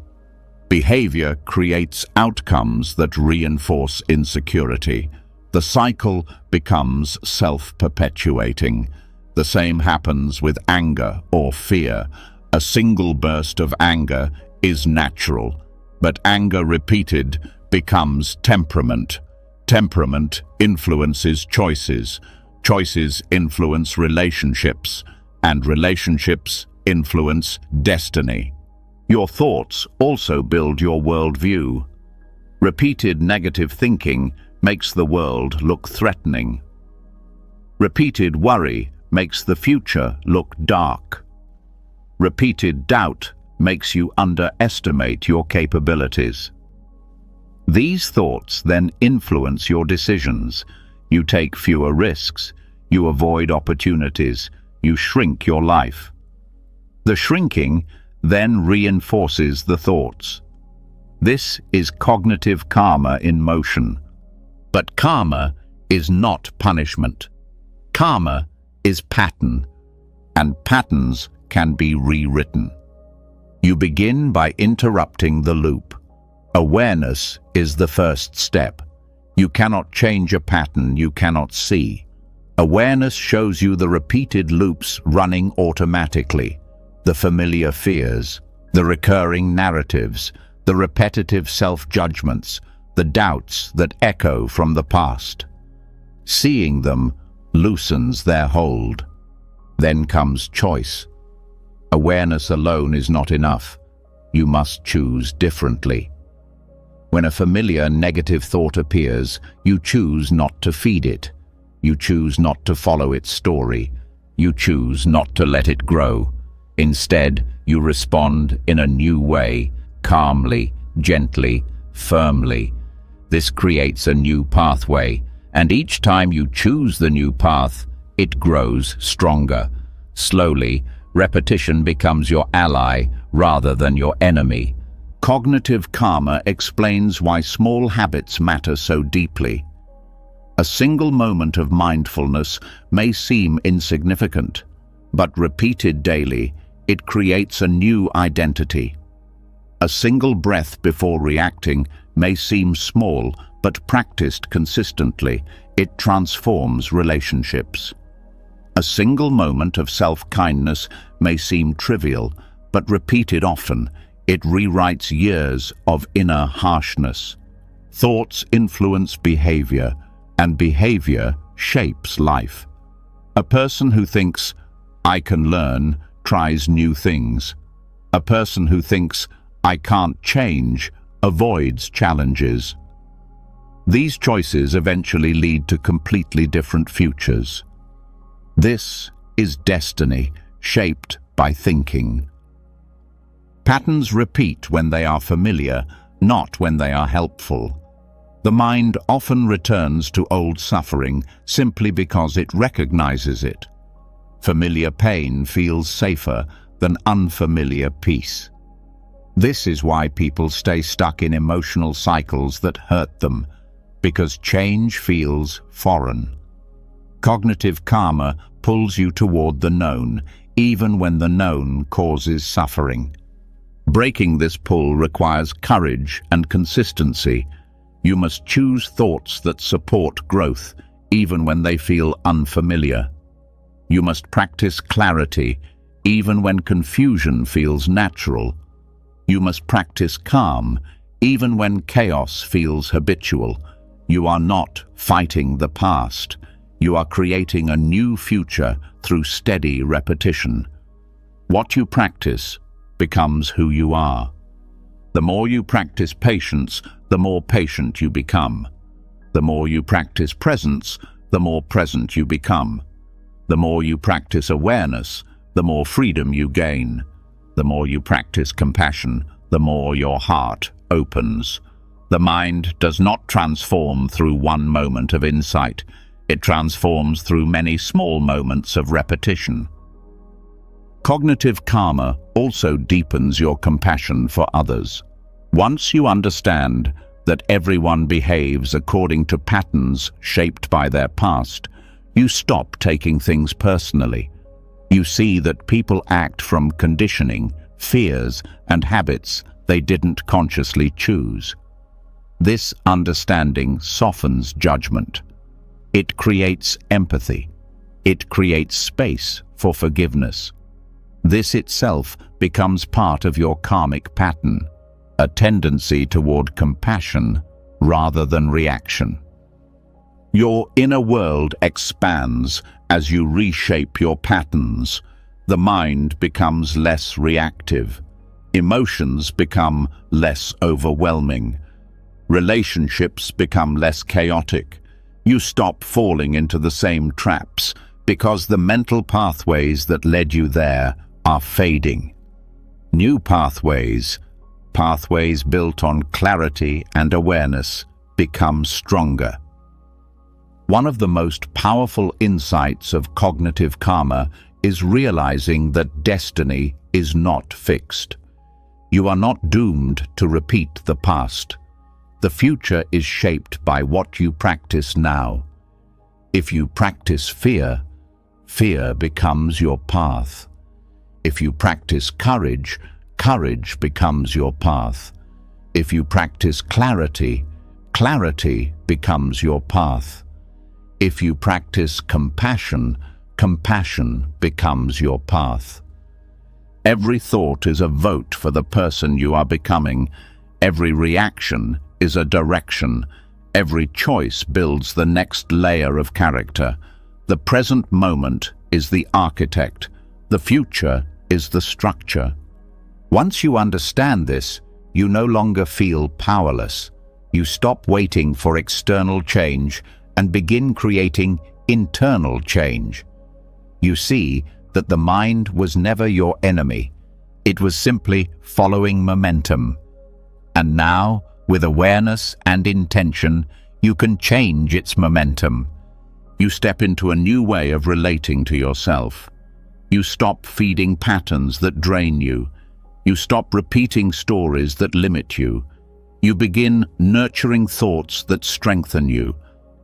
Behavior creates outcomes that reinforce insecurity. The cycle becomes self-perpetuating. The same happens with anger or fear. A single burst of anger is natural, but anger repeated becomes temperament. Temperament influences choices. Choices influence relationships, and relationships influence destiny. Your thoughts also build your worldview. Repeated negative thinking makes the world look threatening. Repeated worry makes the future look dark. Repeated doubt makes you underestimate your capabilities. These thoughts then influence your decisions. You take fewer risks. You avoid opportunities. You shrink your life. The shrinking then reinforces the thoughts. This is cognitive karma in motion. But karma is not punishment. Karma is pattern, and patterns can be rewritten. You begin by interrupting the loop. Awareness is the first step. You cannot change a pattern you cannot see. Awareness shows you the repeated loops running automatically, the familiar fears, the recurring narratives, the repetitive self-judgments, the doubts that echo from the past. Seeing them loosens their hold. Then comes choice. Awareness alone is not enough. You must choose differently. When a familiar negative thought appears, you choose not to feed it. You choose not to follow its story. You choose not to let it grow. Instead, you respond in a new way, calmly, gently, firmly. This creates a new pathway, and each time you choose the new path, it grows stronger. Slowly, repetition becomes your ally rather than your enemy. Cognitive karma explains why small habits matter so deeply. A single moment of mindfulness may seem insignificant, but repeated daily, it creates a new identity. A single breath before reacting may seem small, but practiced consistently, it transforms relationships. A single moment of self-kindness may seem trivial, but repeated often, it rewrites years of inner harshness. Thoughts influence behavior, and behavior shapes life. A person who thinks, "I can learn," tries new things. A person who thinks, "I can't change," avoids challenges. These choices eventually lead to completely different futures. This is destiny, shaped by thinking. Patterns repeat when they are familiar, not when they are helpful. The mind often returns to old suffering simply because it recognizes it. Familiar pain feels safer than unfamiliar peace. This is why people stay stuck in emotional cycles that hurt them, because change feels foreign. Cognitive karma pulls you toward the known, even when the known causes suffering. Breaking this pull requires courage and consistency. You must choose thoughts that support growth, even when they feel unfamiliar. You must practice clarity, even when confusion feels natural. You must practice calm, even when chaos feels habitual. You are not fighting the past. You are creating a new future through steady repetition. What you practice becomes who you are. The more you practice patience, the more patient you become. The more you practice presence, the more present you become. The more you practice awareness, the more freedom you gain. The more you practice compassion, the more your heart opens. The mind does not transform through one moment of insight. It transforms through many small moments of repetition. Cognitive karma also deepens your compassion for others. Once you understand that everyone behaves according to patterns shaped by their past, you stop taking things personally. You see that people act from conditioning, fears, and habits they didn't consciously choose. This understanding softens judgment. It creates empathy. It creates space for forgiveness. This itself becomes part of your karmic pattern, a tendency toward compassion rather than reaction. Your inner world expands as you reshape your patterns. The mind becomes less reactive. Emotions become less overwhelming. Relationships become less chaotic. You stop falling into the same traps because the mental pathways that led you there are fading. New pathways built on clarity and awareness, become stronger. One of the most powerful insights of cognitive karma is realizing that destiny is not fixed. You are not doomed to repeat the past. The future is shaped by what you practice now. If you practice fear, fear becomes your path. If you practice courage, courage becomes your path. If you practice clarity, clarity becomes your path. If you practice compassion, compassion becomes your path. Every thought is a vote for the person you are becoming. Every reaction is a direction. Every choice builds the next layer of character. The present moment is the architect. The future is the structure. Once you understand this, you no longer feel powerless. You stop waiting for external change and begin creating internal change. You see that the mind was never your enemy. It was simply following momentum. And now, with awareness and intention, you can change its momentum. You step into a new way of relating to yourself. You stop feeding patterns that drain you. You stop repeating stories that limit you. You begin nurturing thoughts that strengthen you.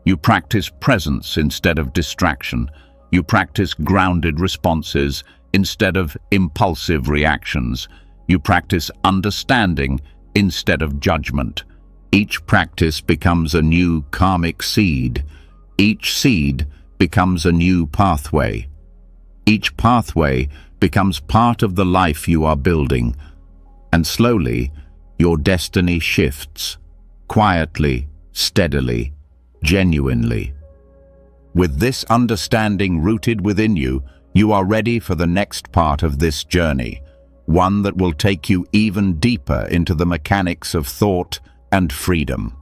You practice presence instead of distraction. You practice grounded responses instead of impulsive reactions. You practice understanding instead of judgment. Each practice becomes a new karmic seed. Each seed becomes a new pathway. Each pathway becomes part of the life you are building. And slowly, your destiny shifts, quietly, steadily, genuinely. With this understanding rooted within you, you are ready for the next part of this journey, one that will take you even deeper into the mechanics of thought and freedom.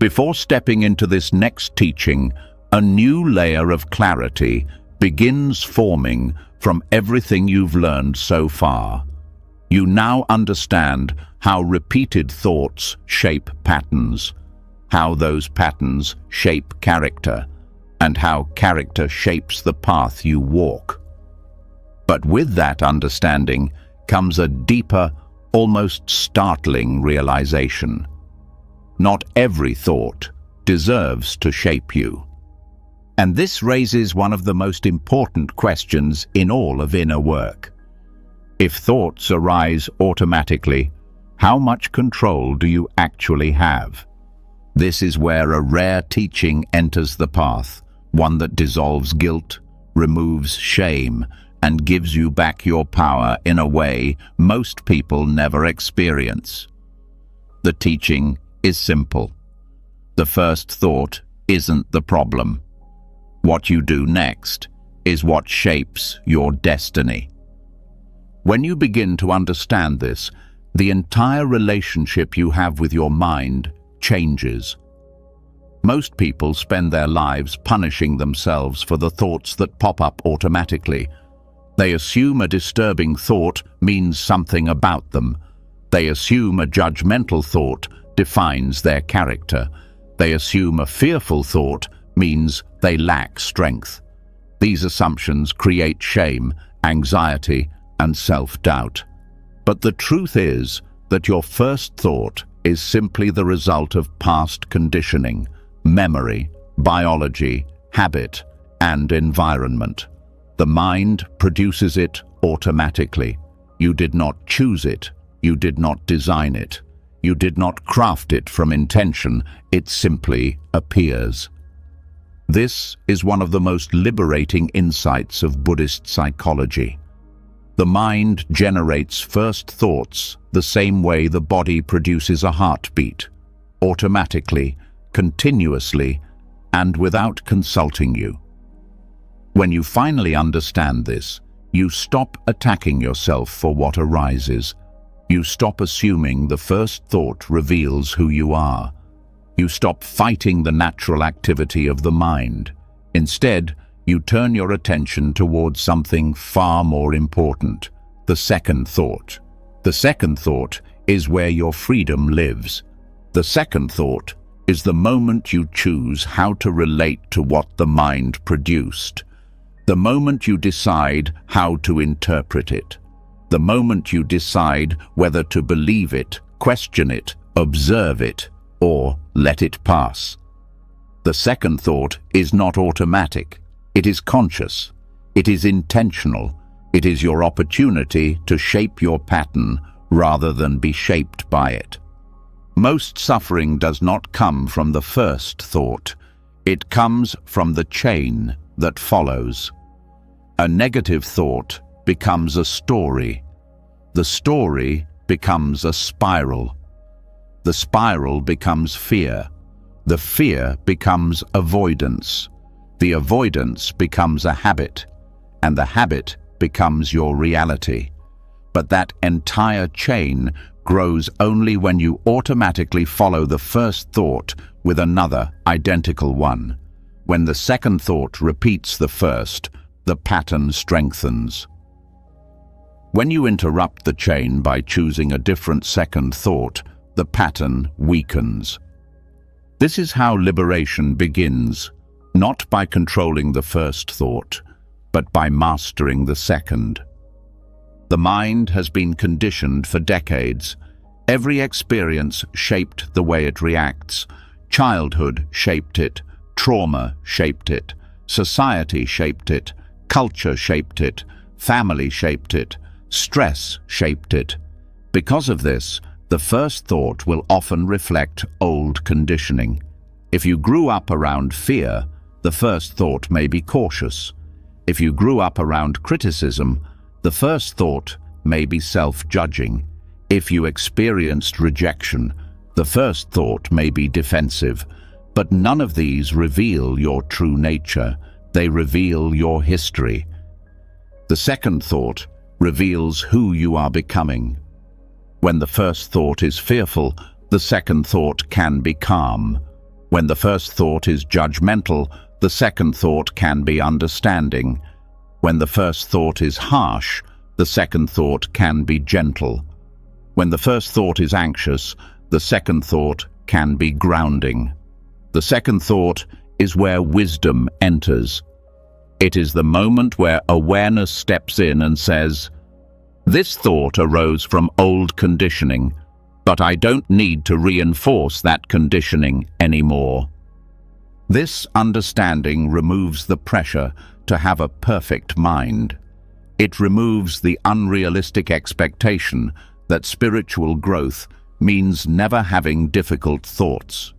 Before stepping into this next teaching, a new layer of clarity begins forming from everything you've learned so far. You now understand how repeated thoughts shape patterns, how those patterns shape character, and how character shapes the path you walk. But with that understanding comes a deeper, almost startling realization. Not every thought deserves to shape you. And this raises one of the most important questions in all of inner work. If thoughts arise automatically, how much control do you actually have? This is where a rare teaching enters the path, one that dissolves guilt, removes shame, and gives you back your power in a way most people never experience. The teaching is simple. The first thought isn't the problem. What you do next is what shapes your destiny. When you begin to understand this, the entire relationship you have with your mind changes. Most people spend their lives punishing themselves for the thoughts that pop up automatically. They assume a disturbing thought means something about them. They assume a judgmental thought defines their character. They assume a fearful thought means they lack strength. These assumptions create shame, anxiety, and self-doubt. But the truth is that your first thought is simply the result of past conditioning, memory, biology, habit, and environment. The mind produces it automatically. You did not choose it. You did not design it. You did not craft it from intention. It simply appears. This is one of the most liberating insights of Buddhist psychology. The mind generates first thoughts the same way the body produces a heartbeat, automatically, continuously, and without consulting you. When you finally understand this, you stop attacking yourself for what arises. You stop assuming the first thought reveals who you are. You stop fighting the natural activity of the mind. Instead, you turn your attention towards something far more important, the second thought. The second thought is where your freedom lives. The second thought is the moment you choose how to relate to what the mind produced. The moment you decide how to interpret it. The moment you decide whether to believe it, question it, observe it, or let it pass. The second thought is not automatic. It is conscious. It is intentional. It is your opportunity to shape your pattern rather than be shaped by it. Most suffering does not come from the first thought. It comes from the chain that follows. A negative thought becomes a story. The story becomes a spiral. The spiral becomes fear. The fear becomes avoidance. The avoidance becomes a habit, and the habit becomes your reality. But that entire chain grows only when you automatically follow the first thought with another identical one. When the second thought repeats the first, the pattern strengthens. When you interrupt the chain by choosing a different second thought, the pattern weakens. This is how liberation begins, not by controlling the first thought, but by mastering the second. The mind has been conditioned for decades. Every experience shaped the way it reacts. Childhood shaped it, trauma shaped it, society shaped it, culture shaped it, family shaped it, stress shaped it. Because of this, the first thought will often reflect old conditioning. If you grew up around fear, the first thought may be cautious. If you grew up around criticism, the first thought may be self-judging. If you experienced rejection, the first thought may be defensive. But none of these reveal your true nature. They reveal your history. The second thought reveals who you are becoming. When the first thought is fearful, the second thought can be calm. When the first thought is judgmental, the second thought can be understanding. When the first thought is harsh, the second thought can be gentle. When the first thought is anxious, the second thought can be grounding. The second thought is where wisdom enters. It is the moment where awareness steps in and says, "This thought arose from old conditioning, but I don't need to reinforce that conditioning anymore." This understanding removes the pressure to have a perfect mind. It removes the unrealistic expectation that spiritual growth means never having difficult thoughts.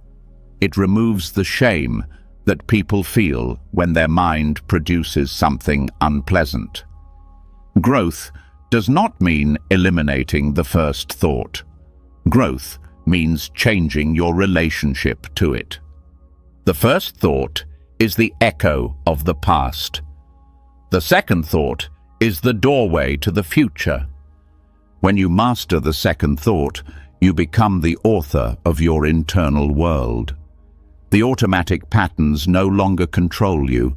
It removes the shame that people feel when their mind produces something unpleasant. Growth does not mean eliminating the first thought. Growth means changing your relationship to it. The first thought is the echo of the past. The second thought is the doorway to the future. When you master the second thought, you become the author of your internal world. The automatic patterns no longer control you.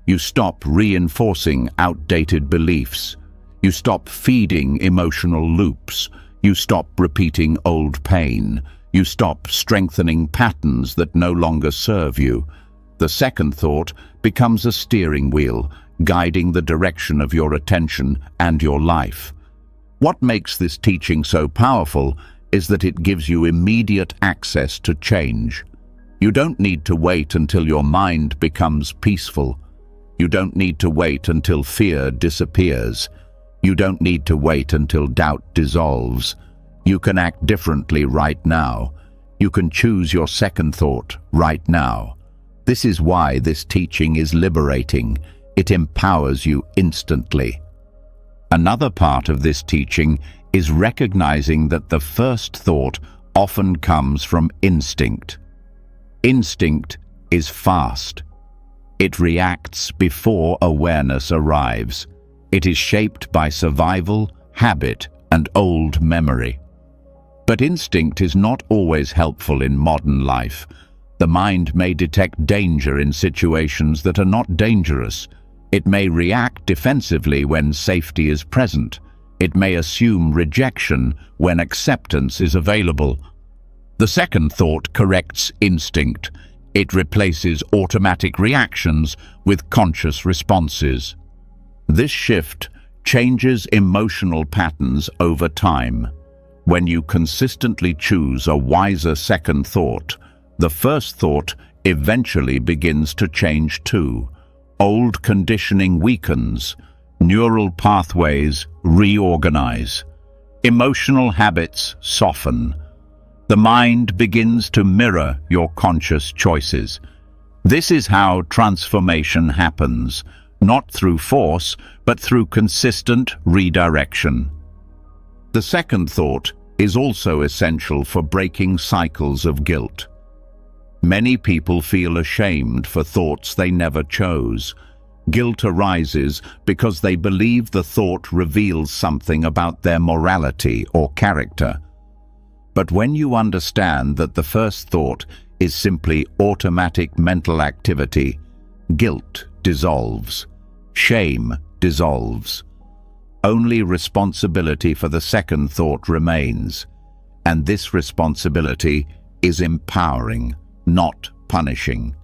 You stop reinforcing outdated beliefs. You stop feeding emotional loops. You stop repeating old pain. You stop strengthening patterns that no longer serve you. The second thought becomes a steering wheel, guiding the direction of your attention and your life. What makes this teaching so powerful is that it gives you immediate access to change. You don't need to wait until your mind becomes peaceful. You don't need to wait until fear disappears. You don't need to wait until doubt dissolves. You can act differently right now. You can choose your second thought right now. This is why this teaching is liberating. It empowers you instantly. Another part of this teaching is recognizing that the first thought often comes from instinct. Instinct is fast. It reacts before awareness arrives. It is shaped by survival, habit, and old memory. But instinct is not always helpful in modern life. The mind may detect danger in situations that are not dangerous. It may react defensively when safety is present. It may assume rejection when acceptance is available. The second thought corrects instinct. It replaces automatic reactions with conscious responses. This shift changes emotional patterns over time. When you consistently choose a wiser second thought, the first thought eventually begins to change too. Old conditioning weakens, neural pathways reorganize, emotional habits soften. The mind begins to mirror your conscious choices. This is how transformation happens, not through force, but through consistent redirection. The second thought is also essential for breaking cycles of guilt. Many people feel ashamed for thoughts they never chose. Guilt arises because they believe the thought reveals something about their morality or character. But when you understand that the first thought is simply automatic mental activity, guilt dissolves, shame dissolves. Only responsibility for the second thought remains, and this responsibility is empowering, not punishing.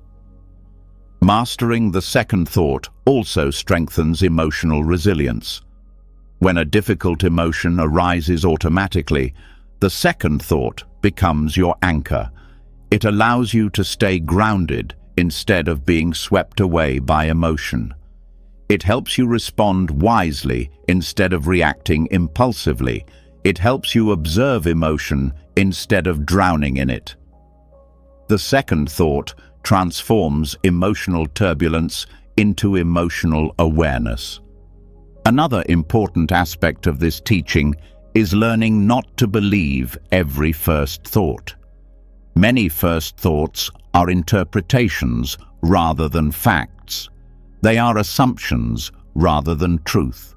Mastering the second thought also strengthens emotional resilience. When a difficult emotion arises automatically, the second thought becomes your anchor. It allows you to stay grounded instead of being swept away by emotion. It helps you respond wisely instead of reacting impulsively. It helps you observe emotion instead of drowning in it. The second thought transforms emotional turbulence into emotional awareness. Another important aspect of this teaching is learning not to believe every first thought. Many first thoughts are interpretations rather than facts. They are assumptions rather than truth.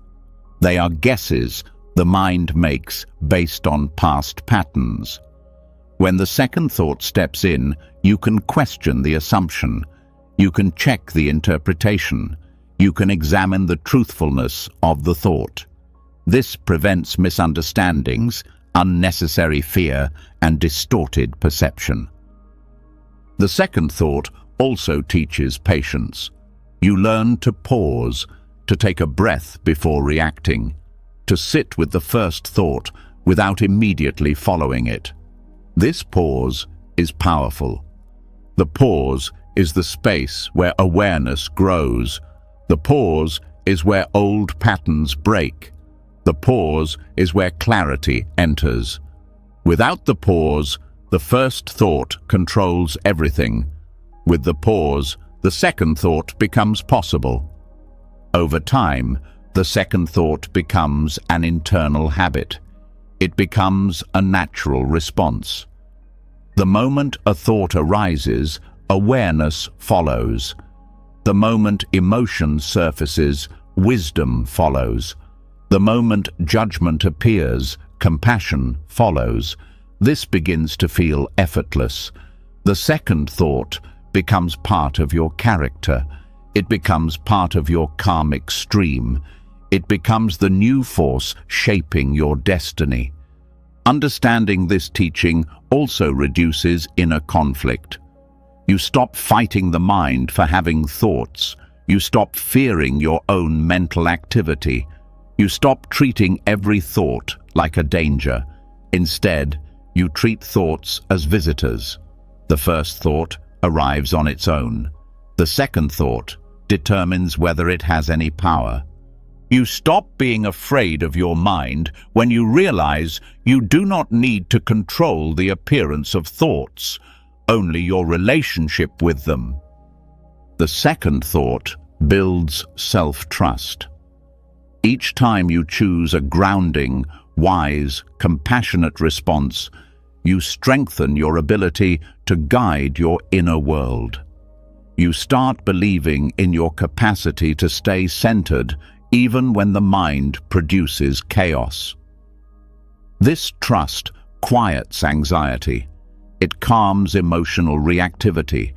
They are guesses the mind makes based on past patterns. When the second thought steps in, you can question the assumption. You can check the interpretation. You can examine the truthfulness of the thought. This prevents misunderstandings, unnecessary fear, and distorted perception. The second thought also teaches patience. You learn to pause, to take a breath before reacting, to sit with the first thought without immediately following it. This pause is powerful. The pause is the space where awareness grows. The pause is where old patterns break. The pause is where clarity enters. Without the pause, the first thought controls everything. With the pause, the second thought becomes possible. Over time, the second thought becomes an internal habit. It becomes a natural response. The moment a thought arises, awareness follows. The moment emotion surfaces, wisdom follows. The moment judgment appears, compassion follows. This begins to feel effortless. The second thought becomes part of your character. It becomes part of your karmic stream. It becomes the new force shaping your destiny. Understanding this teaching also reduces inner conflict. You stop fighting the mind for having thoughts. You stop fearing your own mental activity. You stop treating every thought like a danger. Instead, You treat thoughts as visitors. The first thought arrives on its own. The second thought determines whether it has any power. You stop being afraid of your mind when you realize you do not need to control the appearance of thoughts, only your relationship with them. The second thought builds self-trust. Each time you choose a grounding, wise, compassionate response, you strengthen your ability to guide your inner world. You start believing in your capacity to stay centered even when the mind produces chaos. This trust quiets anxiety. It calms emotional reactivity.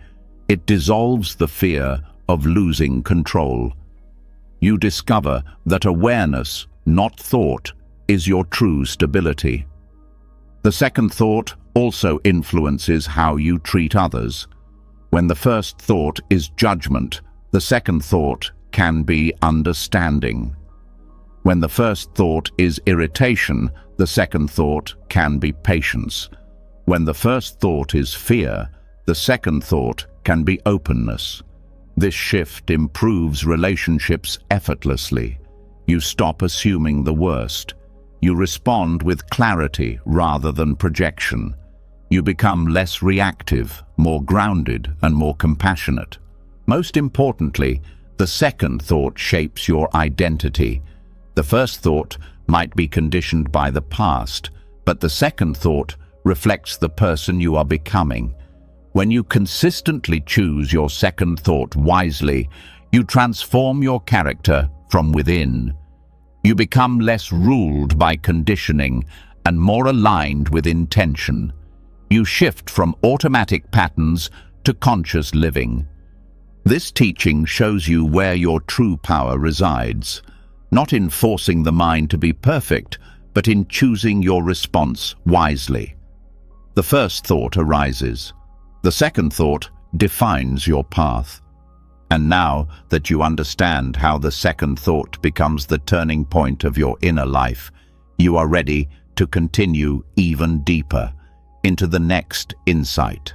It dissolves the fear of losing control. You discover that awareness, not thought, is your true stability. The second thought also influences how you treat others. When the first thought is judgment, the second thought can be understanding. When the first thought is irritation, the second thought can be patience. When the first thought is fear, the second thought can be openness. This shift improves relationships effortlessly. You stop assuming the worst. You respond with clarity rather than projection. You become less reactive, more grounded, and more compassionate. Most importantly, the second thought shapes your identity. The first thought might be conditioned by the past, but the second thought reflects the person you are becoming. When you consistently choose your second thought wisely, you transform your character from within. You become less ruled by conditioning and more aligned with intention. You shift from automatic patterns to conscious living. This teaching shows you where your true power resides, not in forcing the mind to be perfect, but in choosing your response wisely. The first thought arises. The second thought defines your path. And now that you understand how the second thought becomes the turning point of your inner life, you are ready to continue even deeper into the next insight,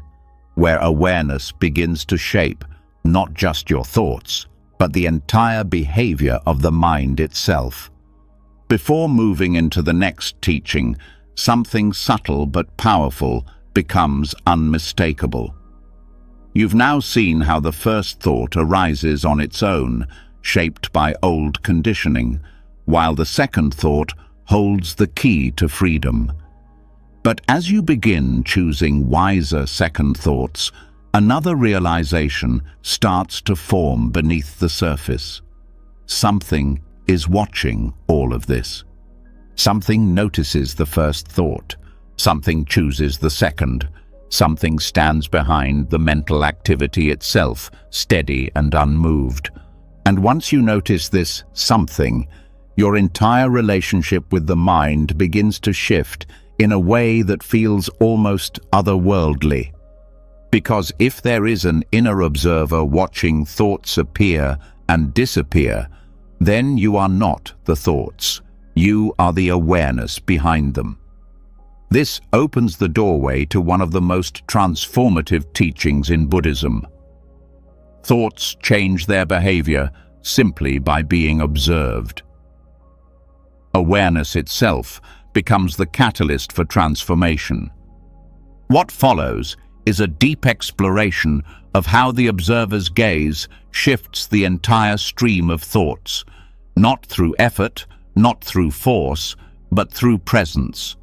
where awareness begins to shape not just your thoughts, but the entire behavior of the mind itself. Before moving into the next teaching, something subtle but powerful becomes unmistakable. You've now seen how the first thought arises on its own, shaped by old conditioning, while the second thought holds the key to freedom. But as you begin choosing wiser second thoughts, another realization starts to form beneath the surface. Something is watching all of this. Something notices the first thought. Something chooses the second. Something stands behind the mental activity itself, steady and unmoved. And once you notice this something, your entire relationship with the mind begins to shift in a way that feels almost otherworldly. Because if there is an inner observer watching thoughts appear and disappear, then you are not the thoughts. You are the awareness behind them. This opens the doorway to one of the most transformative teachings in Buddhism. Thoughts change their behavior simply by being observed. Awareness itself becomes the catalyst for transformation. What follows is a deep exploration of how the observer's gaze shifts the entire stream of thoughts, not through effort, not through force, but through presence.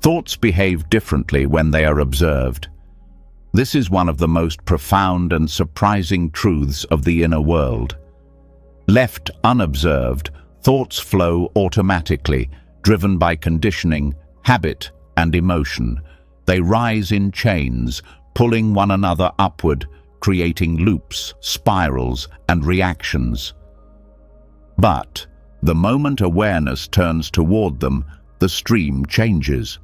Thoughts behave differently when they are observed. This is one of the most profound and surprising truths of the inner world. Left unobserved, thoughts flow automatically, driven by conditioning, habit, and emotion. They rise in chains, pulling one another upward, creating loops, spirals, and reactions. But the moment awareness turns toward them, the stream changes.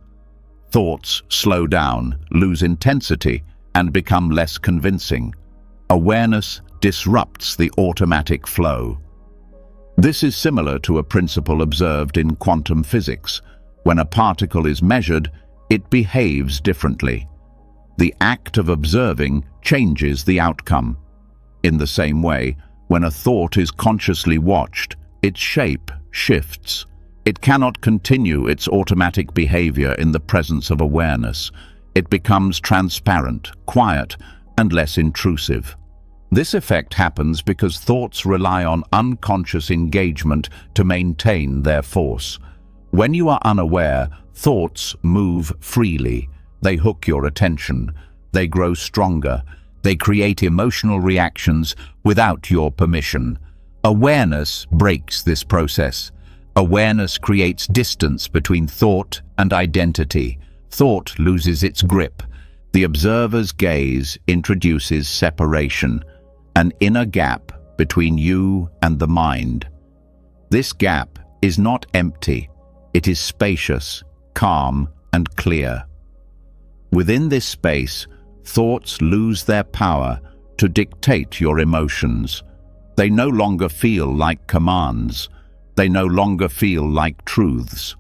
Thoughts slow down, lose intensity, and become less convincing. Awareness disrupts the automatic flow. This is similar to a principle observed in quantum physics. When a particle is measured, it behaves differently. The act of observing changes the outcome. In the same way, when a thought is consciously watched, its shape shifts. It cannot continue its automatic behavior in the presence of awareness. It becomes transparent, quiet, and less intrusive. This effect happens because thoughts rely on unconscious engagement to maintain their force. When you are unaware, thoughts move freely. They hook your attention. They grow stronger. They create emotional reactions without your permission. Awareness breaks this process. Awareness creates distance between thought and identity. Thought loses its grip. The observer's gaze introduces separation, an inner gap between you and the mind. This gap is not empty. It is spacious, calm, and clear. Within this space, thoughts lose their power to dictate your emotions. They no longer feel like commands. They no longer feel like truths.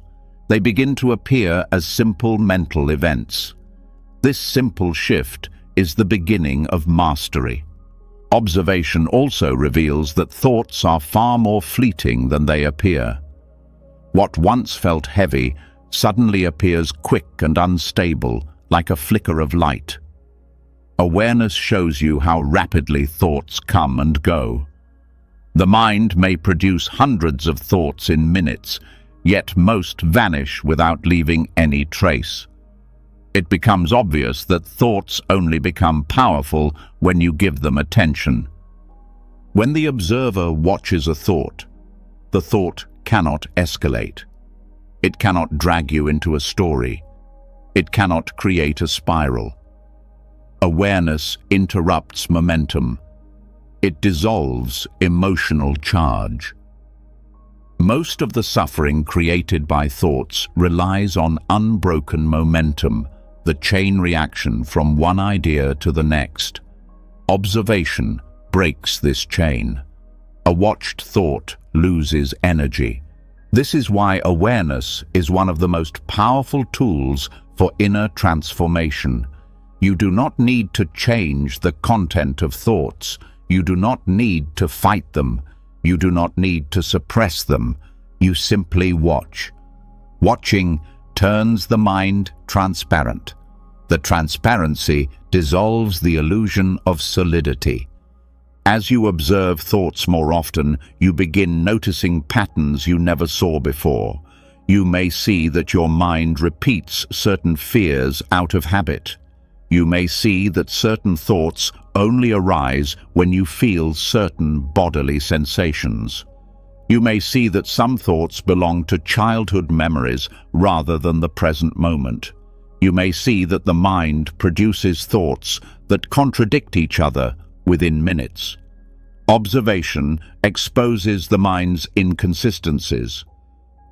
They begin to appear as simple mental events. This simple shift is the beginning of mastery. Observation also reveals that thoughts are far more fleeting than they appear. What once felt heavy suddenly appears quick and unstable, like a flicker of light. Awareness shows you how rapidly thoughts come and go. The mind may produce hundreds of thoughts in minutes, yet most vanish without leaving any trace. It becomes obvious that thoughts only become powerful when you give them attention. When the observer watches a thought, the thought cannot escalate. It cannot drag you into a story. It cannot create a spiral. Awareness interrupts momentum. It dissolves emotional charge. Most of the suffering created by thoughts relies on unbroken momentum, the chain reaction from one idea to the next. Observation breaks this chain. A watched thought loses energy. This is why awareness is one of the most powerful tools for inner transformation. You do not need to change the content of thoughts. You do not need to fight them. You do not need to suppress them. You simply watch. Watching turns the mind transparent. The transparency dissolves the illusion of solidity. As you observe thoughts more often, you begin noticing patterns you never saw before. You may see that your mind repeats certain fears out of habit. You may see that certain thoughts only arise when you feel certain bodily sensations. You may see that some thoughts belong to childhood memories rather than the present moment. You may see that the mind produces thoughts that contradict each other within minutes. Observation exposes the mind's inconsistencies.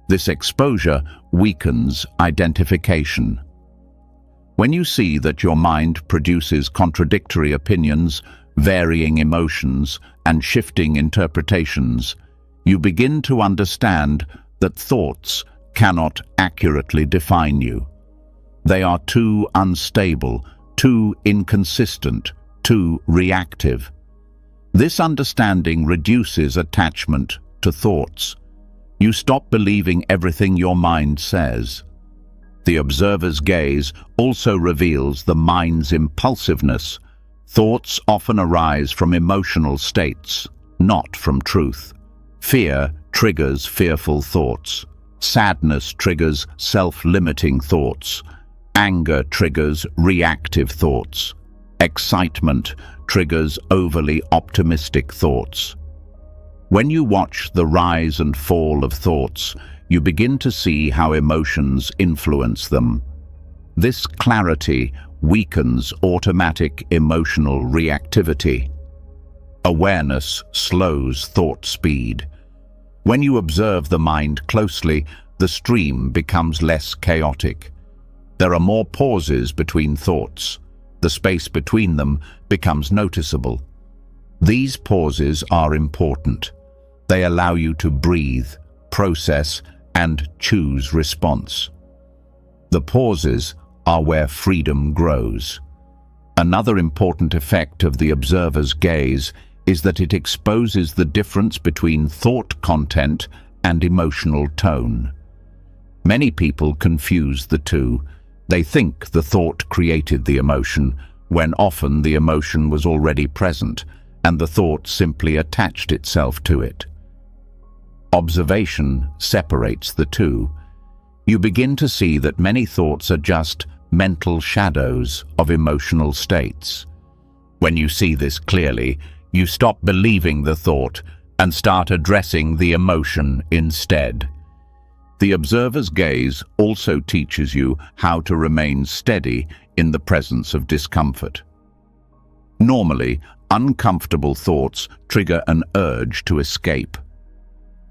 This exposure weakens identification. When you see that your mind produces contradictory opinions, varying emotions, and shifting interpretations, you begin to understand that thoughts cannot accurately define you. They are too unstable, too inconsistent, too reactive. This understanding reduces attachment to thoughts. You stop believing everything your mind says. The observer's gaze also reveals the mind's impulsiveness. Thoughts often arise from emotional states, not from truth. Fear triggers fearful thoughts. Sadness triggers self-limiting thoughts. Anger triggers reactive thoughts. Excitement triggers overly optimistic thoughts. When you watch the rise and fall of thoughts, you begin to see how emotions influence them. This clarity weakens automatic emotional reactivity. Awareness slows thought speed. When you observe the mind closely, the stream becomes less chaotic. There are more pauses between thoughts. The space between them becomes noticeable. These pauses are important. They allow you to breathe, process, and choose response. The pauses are where freedom grows. Another important effect of the observer's gaze is that it exposes the difference between thought content and emotional tone. Many people confuse the two. They think the thought created the emotion, when often the emotion was already present, and the thought simply attached itself to it. Observation separates the two. You begin to see that many thoughts are just mental shadows of emotional states. When you see this clearly, you stop believing the thought and start addressing the emotion instead. The observer's gaze also teaches you how to remain steady in the presence of discomfort. Normally, uncomfortable thoughts trigger an urge to escape.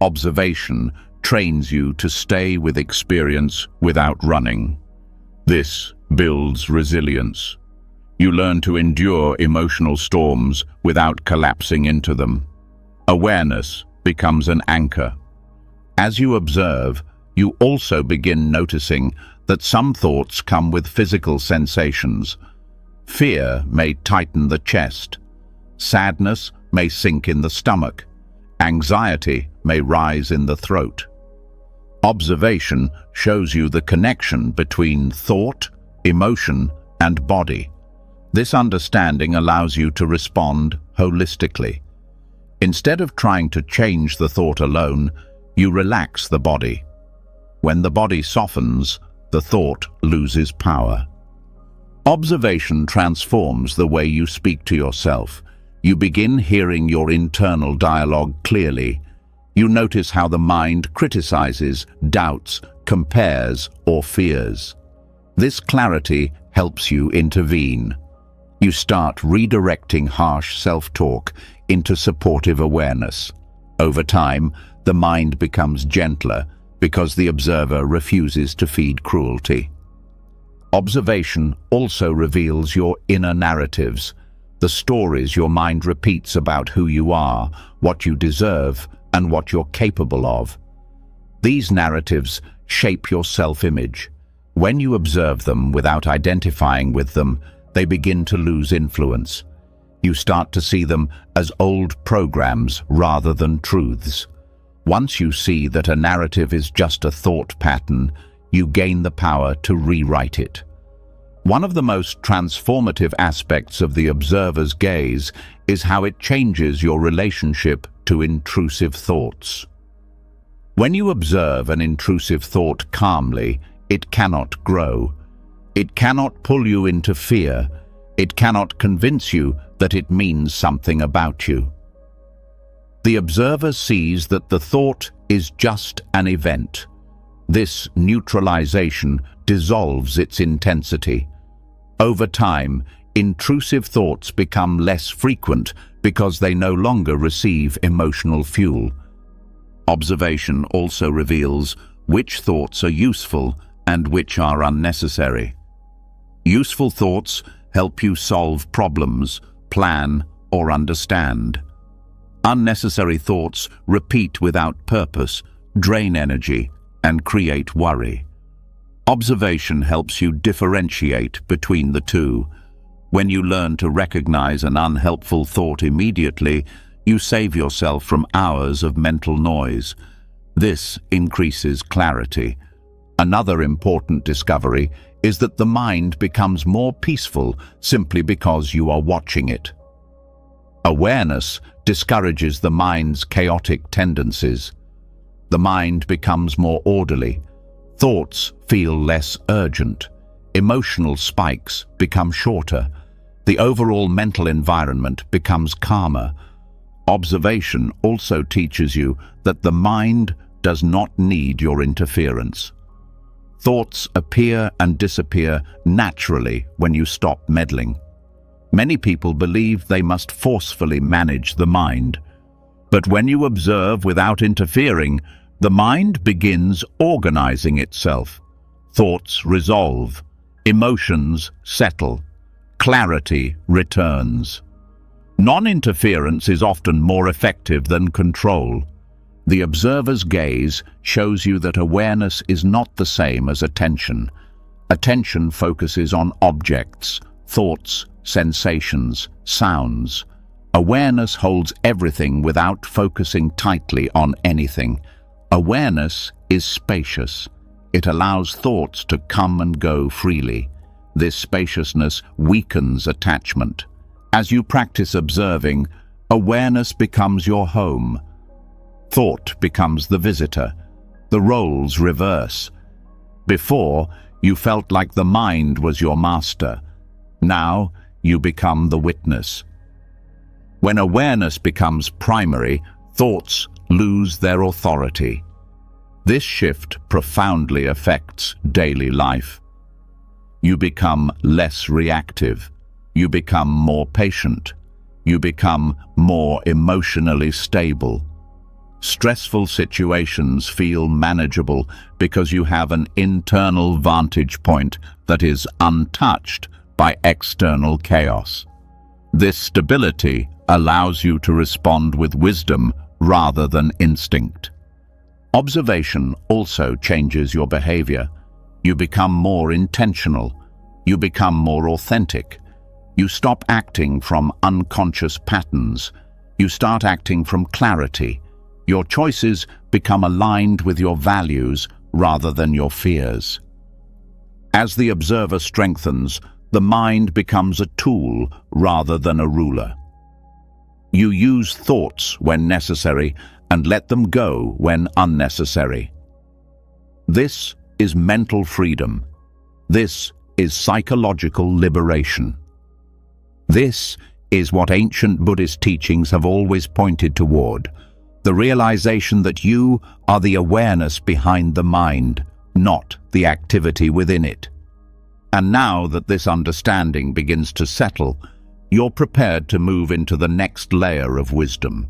Observation trains you to stay with experience without running. This builds resilience. You learn to endure emotional storms without collapsing into them. Awareness becomes an anchor. As you observe, you also begin noticing that some thoughts come with physical sensations. Fear may tighten the chest. Sadness may sink in the stomach. Anxiety may rise in the throat. Observation shows you the connection between thought, emotion, and body. This understanding allows you to respond holistically. Instead of trying to change the thought alone, you relax the body. When the body softens, the thought loses power. Observation transforms the way you speak to yourself. You begin hearing your internal dialogue clearly. You notice how the mind criticizes, doubts, compares, or fears. This clarity helps you intervene. You start redirecting harsh self-talk into supportive awareness. Over time, the mind becomes gentler because the observer refuses to feed cruelty. Observation also reveals your inner narratives, the stories your mind repeats about who you are, what you deserve, and what you're capable of. These narratives shape your self-image. When you observe them without identifying with them, they begin to lose influence. You start to see them as old programs rather than truths. Once you see that a narrative is just a thought pattern, you gain the power to rewrite it. One of the most transformative aspects of the observer's gaze is how it changes your relationship to intrusive thoughts. When you observe an intrusive thought calmly, it cannot grow. It cannot pull you into fear. It cannot convince you that it means something about you. The observer sees that the thought is just an event. This neutralization dissolves its intensity. Over time, intrusive thoughts become less frequent because they no longer receive emotional fuel. Observation also reveals which thoughts are useful and which are unnecessary. Useful thoughts help you solve problems, plan, or understand. Unnecessary thoughts repeat without purpose, drain energy, and create worry. Observation helps you differentiate between the two. When you learn to recognize an unhelpful thought immediately, you save yourself from hours of mental noise. This increases clarity. Another important discovery is that the mind becomes more peaceful simply because you are watching it. Awareness discourages the mind's chaotic tendencies. The mind becomes more orderly. Thoughts feel less urgent. Emotional spikes become shorter. The overall mental environment becomes calmer. Observation also teaches you that the mind does not need your interference. Thoughts appear and disappear naturally when you stop meddling. Many people believe they must forcefully manage the mind. But when you observe without interfering, the mind begins organizing itself. Thoughts resolve. Emotions settle. Clarity returns. Non-interference is often more effective than control. The observer's gaze shows you that awareness is not the same as attention. Attention focuses on objects, thoughts, sensations, sounds. Awareness holds everything without focusing tightly on anything. Awareness is spacious. It allows thoughts to come and go freely. This spaciousness weakens attachment. As you practice observing, awareness becomes your home. Thought becomes the visitor. The roles reverse. Before, you felt like the mind was your master. Now, you become the witness. When awareness becomes primary, thoughts lose their authority. This shift profoundly affects daily life. You become less reactive. You become more patient. You become more emotionally stable. Stressful situations feel manageable because you have an internal vantage point that is untouched by external chaos. This stability allows you to respond with wisdom rather than instinct. Observation also changes your behavior. You become more intentional. You become more authentic. You stop acting from unconscious patterns. You start acting from clarity. Your choices become aligned with your values rather than your fears. As the observer strengthens, the mind becomes a tool rather than a ruler. You use thoughts when necessary and let them go when unnecessary. This is mental freedom. This is psychological liberation. This is what ancient Buddhist teachings have always pointed toward, the realization that you are the awareness behind the mind, not the activity within it. And now that this understanding begins to settle, you're prepared to move into the next layer of wisdom,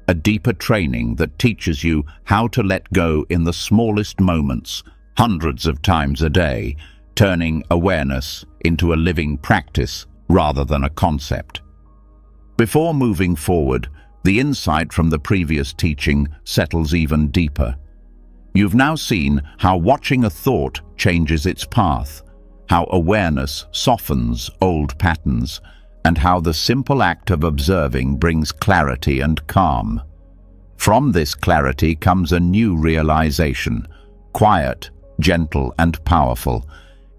a deeper training that teaches you how to let go in the smallest moments, hundreds of times a day, turning awareness into a living practice rather than a concept. Before moving forward, the insight from the previous teaching settles even deeper. You've now seen how watching a thought changes its path, how awareness softens old patterns, and how the simple act of observing brings clarity and calm. From this clarity comes a new realization, quiet, gentle, and powerful.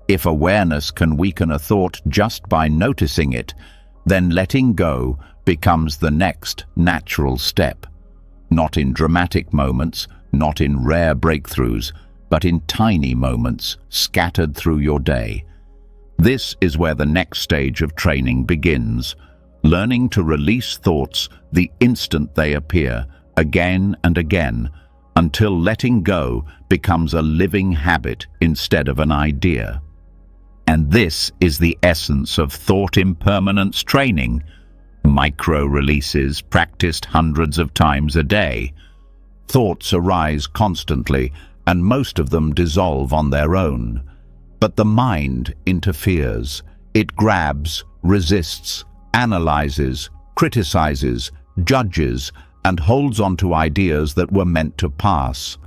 If awareness can weaken a thought just by noticing it, then letting go becomes the next natural step. Not in dramatic moments, not in rare breakthroughs, but in tiny moments scattered through your day. This is where the next stage of training begins, learning to release thoughts the instant they appear, again and again, until letting go becomes a living habit instead of an idea. And this is the essence of thought impermanence training. Micro-releases practiced hundreds of times a day. Thoughts arise constantly, and most of them dissolve on their own. But the mind interferes. It grabs, resists, analyzes, criticizes, judges, and holds on to ideas that were meant to pass.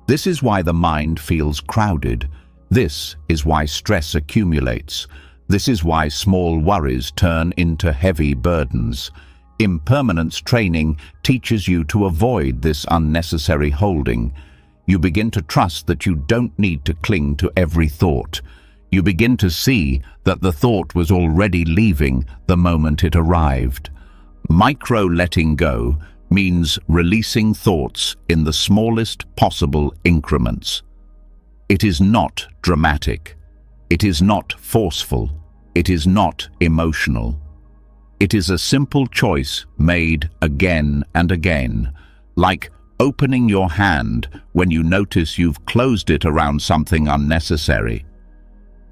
This is why the mind feels crowded. This is why stress accumulates. This is why small worries turn into heavy burdens. Impermanence training teaches you to avoid this unnecessary holding. You begin to trust that you don't need to cling to every thought. You begin to see that the thought was already leaving the moment it arrived. Micro-letting go means releasing thoughts in the smallest possible increments. It is not dramatic. It is not forceful. It is not emotional. It is a simple choice made again and again, like opening your hand when you notice you've closed it around something unnecessary.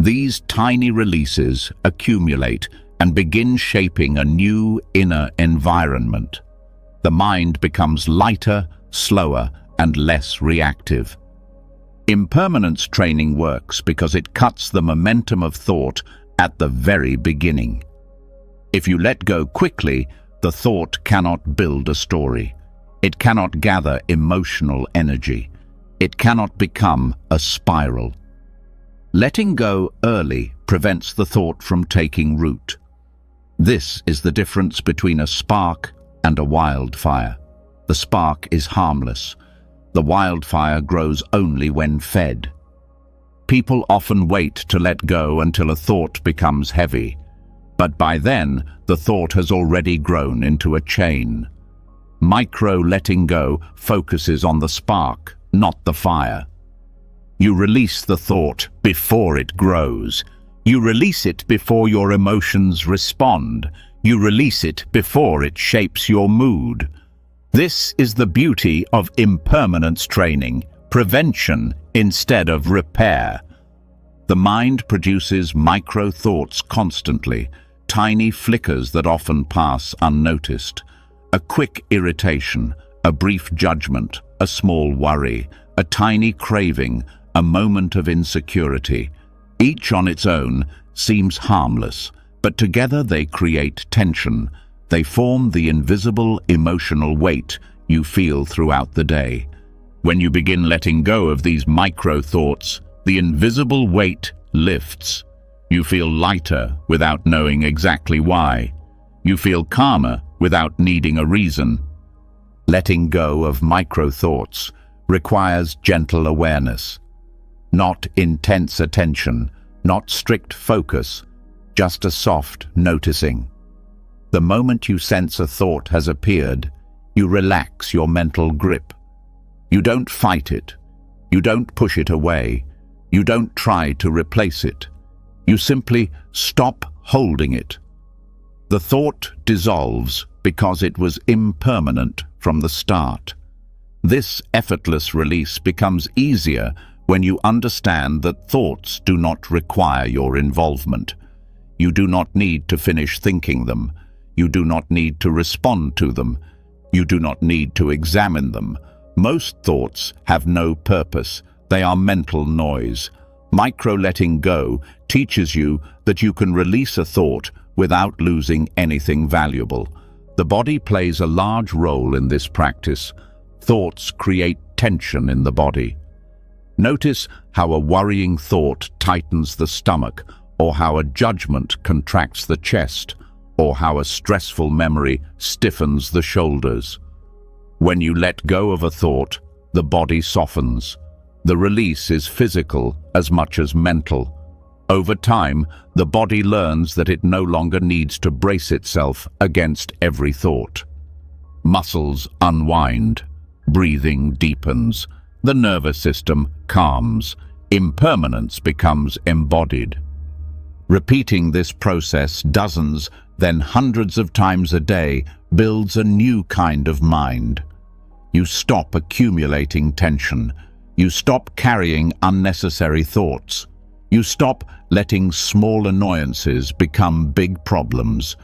These tiny releases accumulate and begin shaping a new inner environment. The mind becomes lighter, slower, and less reactive. Impermanence training works because it cuts the momentum of thought at the very beginning. If you let go quickly, the thought cannot build a story. It cannot gather emotional energy. It cannot become a spiral. Letting go early prevents the thought from taking root. This is the difference between a spark and a wildfire. The spark is harmless. The wildfire grows only when fed. People often wait to let go until a thought becomes heavy, but by then the thought has already grown into a chain. Micro-letting go focuses on the spark, not the fire. You release the thought before it grows. You release it before your emotions respond. You release it before it shapes your mood. This is the beauty of impermanence training, prevention instead of repair. The mind produces micro-thoughts constantly, tiny flickers that often pass unnoticed. A quick irritation, a brief judgment, a small worry, a tiny craving, a moment of insecurity. Each on its own seems harmless, but together they create tension. They form the invisible emotional weight you feel throughout the day. When you begin letting go of these micro-thoughts, the invisible weight lifts. You feel lighter without knowing exactly why. You feel calmer without needing a reason. Letting go of micro-thoughts requires gentle awareness. Not intense attention, not strict focus, just a soft noticing. The moment you sense a thought has appeared, you relax your mental grip. You don't fight it. You don't push it away. You don't try to replace it. You simply stop holding it. The thought dissolves because it was impermanent from the start. This effortless release becomes easier when you understand that thoughts do not require your involvement. You do not need to finish thinking them. You do not need to respond to them. You do not need to examine them. Most thoughts have no purpose. They are mental noise. Micro-letting go teaches you that you can release a thought without losing anything valuable. The body plays a large role in this practice. Thoughts create tension in the body. Notice how a worrying thought tightens the stomach, or how a judgment contracts the chest, or how a stressful memory stiffens the shoulders. When you let go of a thought, the body softens. The release is physical as much as mental. Over time, the body learns that it no longer needs to brace itself against every thought. Muscles unwind. Breathing deepens. The nervous system calms. Impermanence becomes embodied. Repeating this process dozens, then hundreds of times a day builds a new kind of mind. You stop accumulating tension. You stop carrying unnecessary thoughts. You stop letting small annoyances become big problems.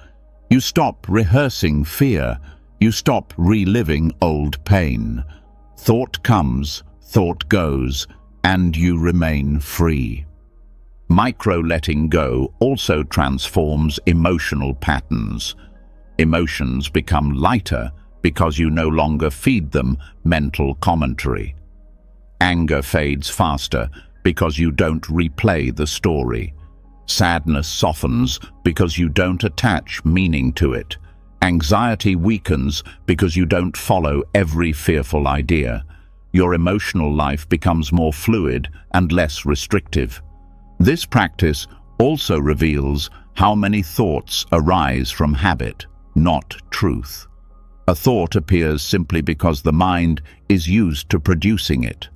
You stop rehearsing fear. You stop reliving old pain. Thought comes, thought goes, and you remain free. Micro-letting go also transforms emotional patterns. Emotions become lighter because you no longer feed them mental commentary. Anger fades faster because you don't replay the story. Sadness softens because you don't attach meaning to it. Anxiety weakens because you don't follow every fearful idea. Your emotional life becomes more fluid and less restrictive. This practice also reveals how many thoughts arise from habit, not truth. A thought appears simply because the mind is used to producing it.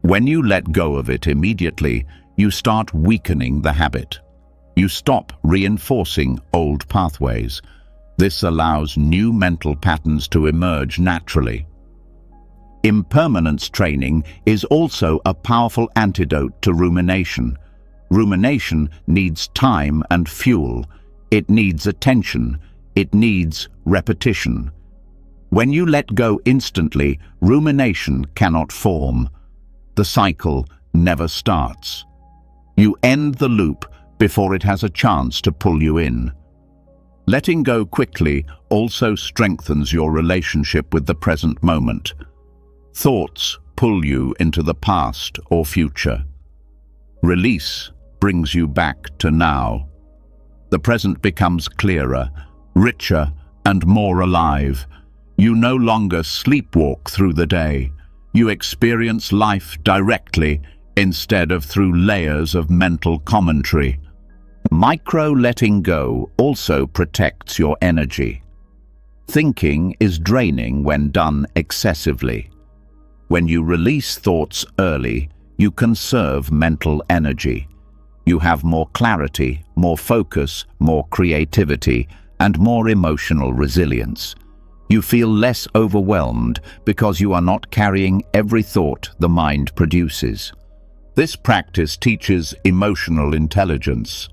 When you let go of it immediately, you start weakening the habit. You stop reinforcing old pathways. This allows new mental patterns to emerge naturally. Impermanence training is also a powerful antidote to rumination. Rumination needs time and fuel. It needs attention. It needs repetition. When you let go instantly, rumination cannot form. The cycle never starts. You end the loop before it has a chance to pull you in. Letting go quickly also strengthens your relationship with the present moment. Thoughts pull you into the past or future. Release brings you back to now. The present becomes clearer, richer, and more alive. You no longer sleepwalk through the day. You experience life directly instead of through layers of mental commentary. Micro-letting go also protects your energy. Thinking is draining when done excessively. When you release thoughts early, you conserve mental energy. You have more clarity, more focus, more creativity, and more emotional resilience. You feel less overwhelmed because you are not carrying every thought the mind produces. This practice teaches emotional intelligence.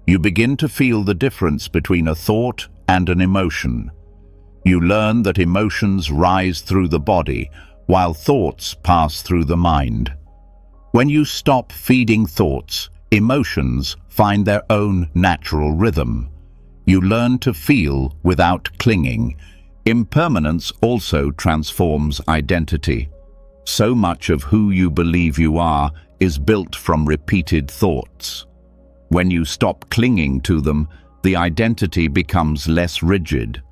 You begin to feel the difference between a thought and an emotion. You learn that emotions rise through the body, while thoughts pass through the mind. When you stop feeding thoughts, emotions find their own natural rhythm. You learn to feel without clinging. Impermanence also transforms identity. So much of who you believe you are is built from repeated thoughts. When you stop clinging to them, the identity becomes less rigid.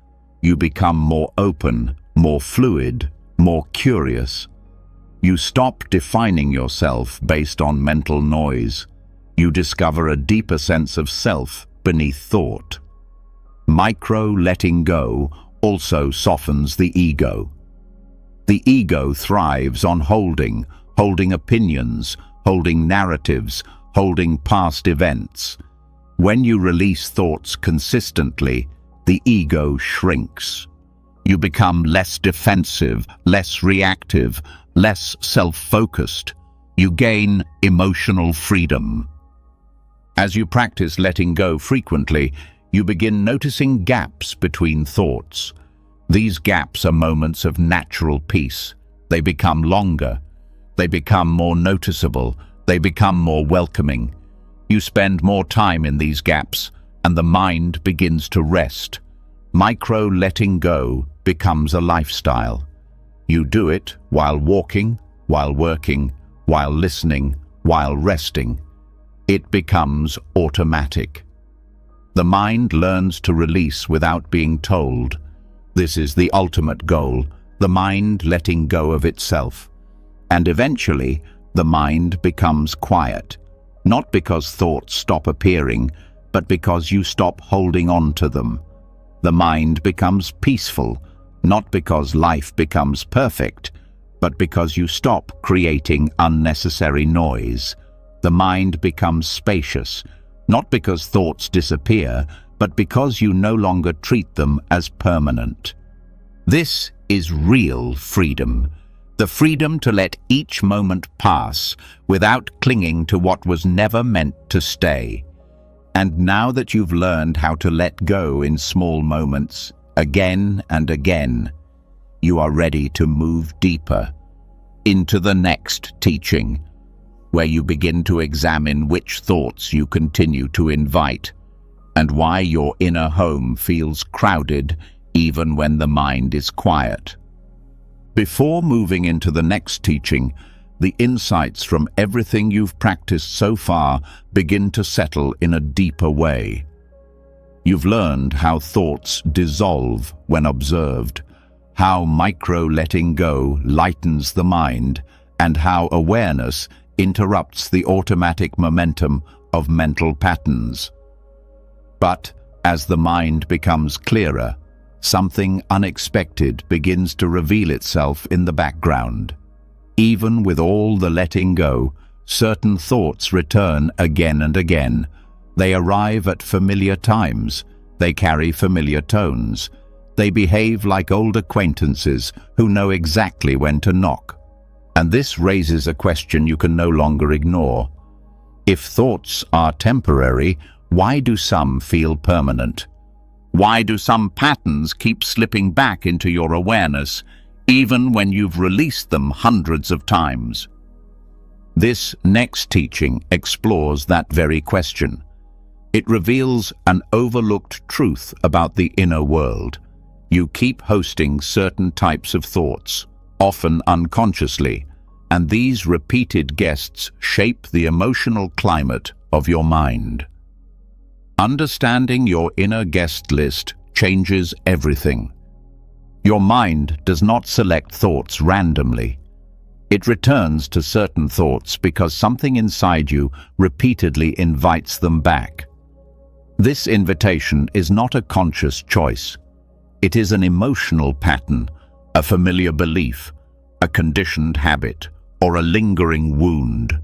You become more open, more fluid, more curious. You stop defining yourself based on mental noise. You discover a deeper sense of self beneath thought. Micro-letting go also softens the ego. The ego thrives on holding opinions, holding narratives, holding past events. When you release thoughts consistently, the ego shrinks. You become less defensive, less reactive, less self-focused. You gain emotional freedom. As you practice letting go frequently, you begin noticing gaps between thoughts. These gaps are moments of natural peace. They become longer. They become more noticeable. They become more welcoming. You spend more time in these gaps, and the mind begins to rest. Micro-letting go becomes a lifestyle. You do it while walking, while working, while listening, while resting. It becomes automatic. The mind learns to release without being told. This is the ultimate goal, the mind letting go of itself. And eventually, the mind becomes quiet, not because thoughts stop appearing, but because you stop holding on to them. The mind becomes peaceful, not because life becomes perfect, but because you stop creating unnecessary noise. The mind becomes spacious, not because thoughts disappear, but because you no longer treat them as permanent. This is real freedom. The freedom to let each moment pass without clinging to what was never meant to stay. And now that you've learned how to let go in small moments, again and again, you are ready to move deeper into the next teaching, where you begin to examine which thoughts you continue to invite and why your inner home feels crowded even when the mind is quiet. Before moving into the next teaching, the insights from everything you've practiced so far begin to settle in a deeper way. You've learned how thoughts dissolve when observed, how micro-letting go lightens the mind, and how awareness interrupts the automatic momentum of mental patterns. But as the mind becomes clearer, something unexpected begins to reveal itself in the background. Even with all the letting go, certain thoughts return again and again. They arrive at familiar times. They carry familiar tones. They behave like old acquaintances who know exactly when to knock. And this raises a question you can no longer ignore. If thoughts are temporary, why do some feel permanent? Why do some patterns keep slipping back into your awareness, even when you've released them hundreds of times? This next teaching explores that very question. It reveals an overlooked truth about the inner world. You keep hosting certain types of thoughts, often unconsciously, and these repeated guests shape the emotional climate of your mind. Understanding your inner guest list changes everything. Your mind does not select thoughts randomly. It returns to certain thoughts because something inside you repeatedly invites them back. This invitation is not a conscious choice. It is an emotional pattern, a familiar belief, a conditioned habit, or a lingering wound.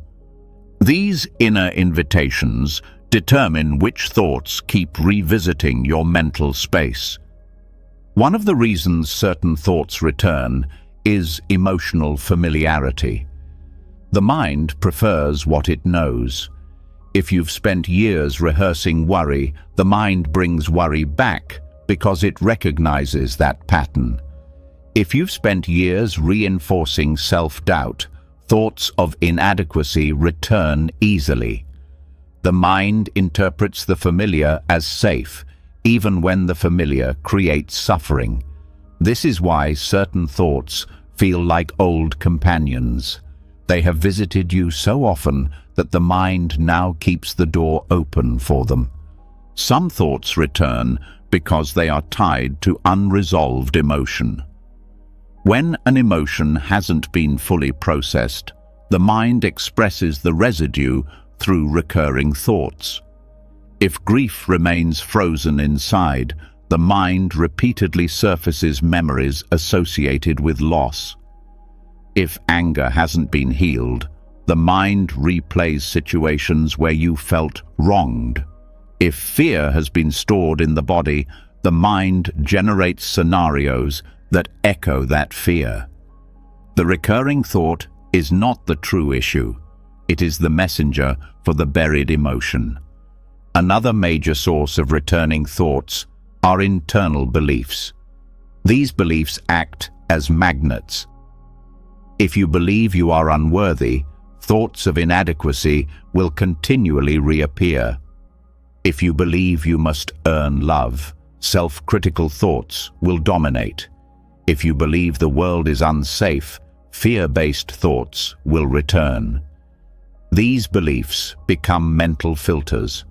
These inner invitations determine which thoughts keep revisiting your mental space. One of the reasons certain thoughts return is emotional familiarity. The mind prefers what it knows. If you've spent years rehearsing worry, the mind brings worry back because it recognizes that pattern. If you've spent years reinforcing self-doubt, thoughts of inadequacy return easily. The mind interprets the familiar as safe, even when the familiar creates suffering. This is why certain thoughts feel like old companions. They have visited you so often that the mind now keeps the door open for them. Some thoughts return because they are tied to unresolved emotion. When an emotion hasn't been fully processed, the mind expresses the residue through recurring thoughts. If grief remains frozen inside, the mind repeatedly surfaces memories associated with loss. If anger hasn't been healed, the mind replays situations where you felt wronged. If fear has been stored in the body, the mind generates scenarios that echo that fear. The recurring thought is not the true issue. It is the messenger for the buried emotion. Another major source of returning thoughts are internal beliefs. These beliefs act as magnets. If you believe you are unworthy, thoughts of inadequacy will continually reappear. If you believe you must earn love, self-critical thoughts will dominate. If you believe the world is unsafe, fear-based thoughts will return. These beliefs become mental filters.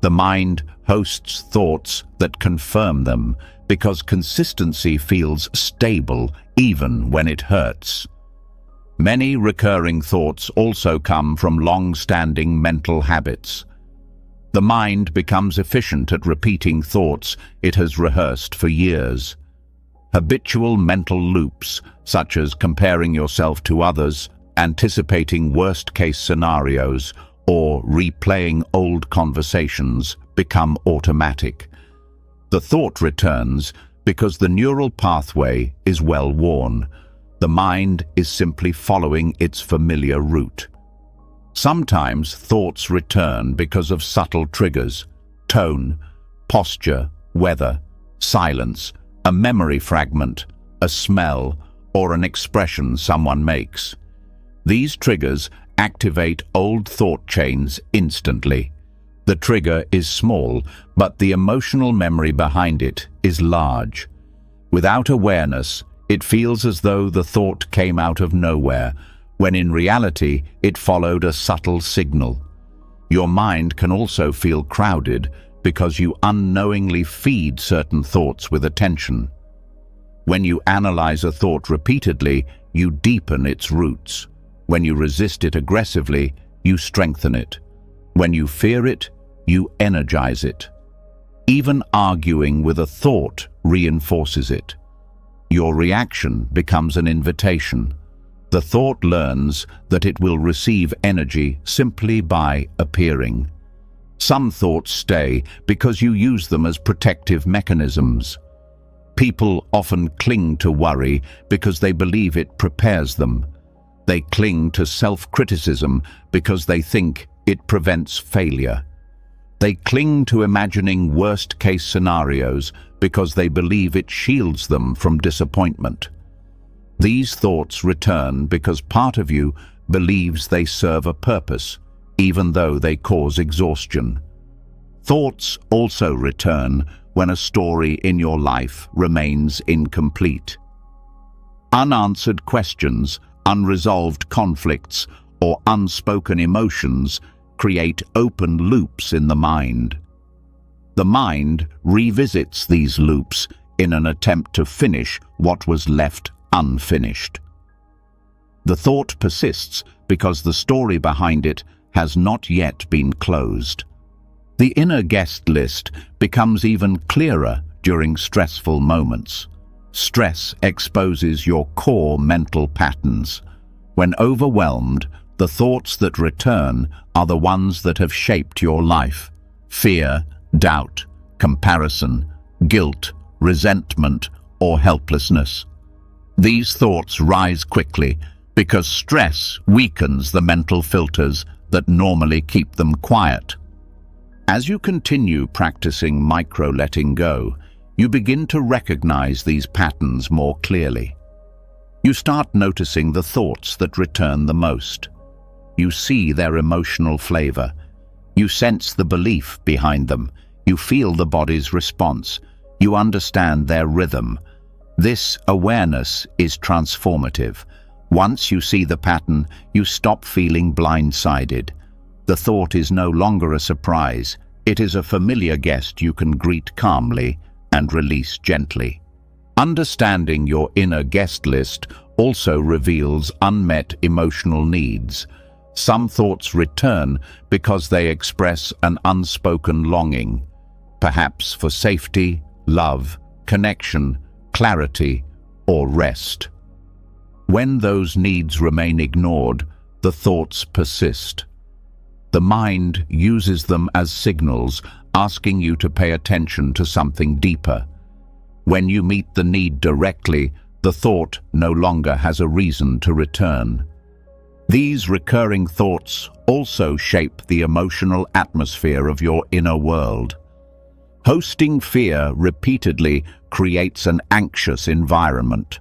The mind hosts thoughts that confirm them because consistency feels stable even when it hurts. Many recurring thoughts also come from long-standing mental habits. The mind becomes efficient at repeating thoughts it has rehearsed for years. Habitual mental loops, such as comparing yourself to others, anticipating worst-case scenarios, or replaying old conversations, become automatic. The thought returns because the neural pathway is well worn. The mind is simply following its familiar route. Sometimes thoughts return because of subtle triggers: tone, posture, weather, silence, a memory fragment, a smell, or an expression someone makes. These triggers activate old thought chains instantly. The trigger is small, but the emotional memory behind it is large. Without awareness, it feels as though the thought came out of nowhere, when in reality it followed a subtle signal. Your mind can also feel crowded because you unknowingly feed certain thoughts with attention. When you analyze a thought repeatedly, you deepen its roots. When you resist it aggressively, you strengthen it. When you fear it, you energize it. Even arguing with a thought reinforces it. Your reaction becomes an invitation. The thought learns that it will receive energy simply by appearing. Some thoughts stay because you use them as protective mechanisms. People often cling to worry because they believe it prepares them. They cling to self-criticism because they think it prevents failure. They cling to imagining worst-case scenarios because they believe it shields them from disappointment. These thoughts return because part of you believes they serve a purpose, even though they cause exhaustion. Thoughts also return when a story in your life remains incomplete. Unanswered questions unresolved conflicts, or unspoken emotions create open loops in the mind. The mind revisits these loops in an attempt to finish what was left unfinished. The thought persists because the story behind it has not yet been closed. The inner guest list becomes even clearer during stressful moments. Stress exposes your core mental patterns. When overwhelmed, the thoughts that return are the ones that have shaped your life: fear, doubt, comparison, guilt, resentment, or helplessness. These thoughts rise quickly because stress weakens the mental filters that normally keep them quiet. As you continue practicing micro-letting go, you begin to recognize these patterns more clearly. You start noticing the thoughts that return the most. You see their emotional flavor. You sense the belief behind them. You feel the body's response. You understand their rhythm. This awareness is transformative. Once you see the pattern, you stop feeling blindsided. The thought is no longer a surprise. It is a familiar guest you can greet calmly and release gently. Understanding your inner guest list also reveals unmet emotional needs. Some thoughts return because they express an unspoken longing, perhaps for safety, love, connection, clarity, or rest. When those needs remain ignored, the thoughts persist. The mind uses them as signals, asking you to pay attention to something deeper. When you meet the need directly, the thought no longer has a reason to return. These recurring thoughts also shape the emotional atmosphere of your inner world. Hosting fear repeatedly creates an anxious environment.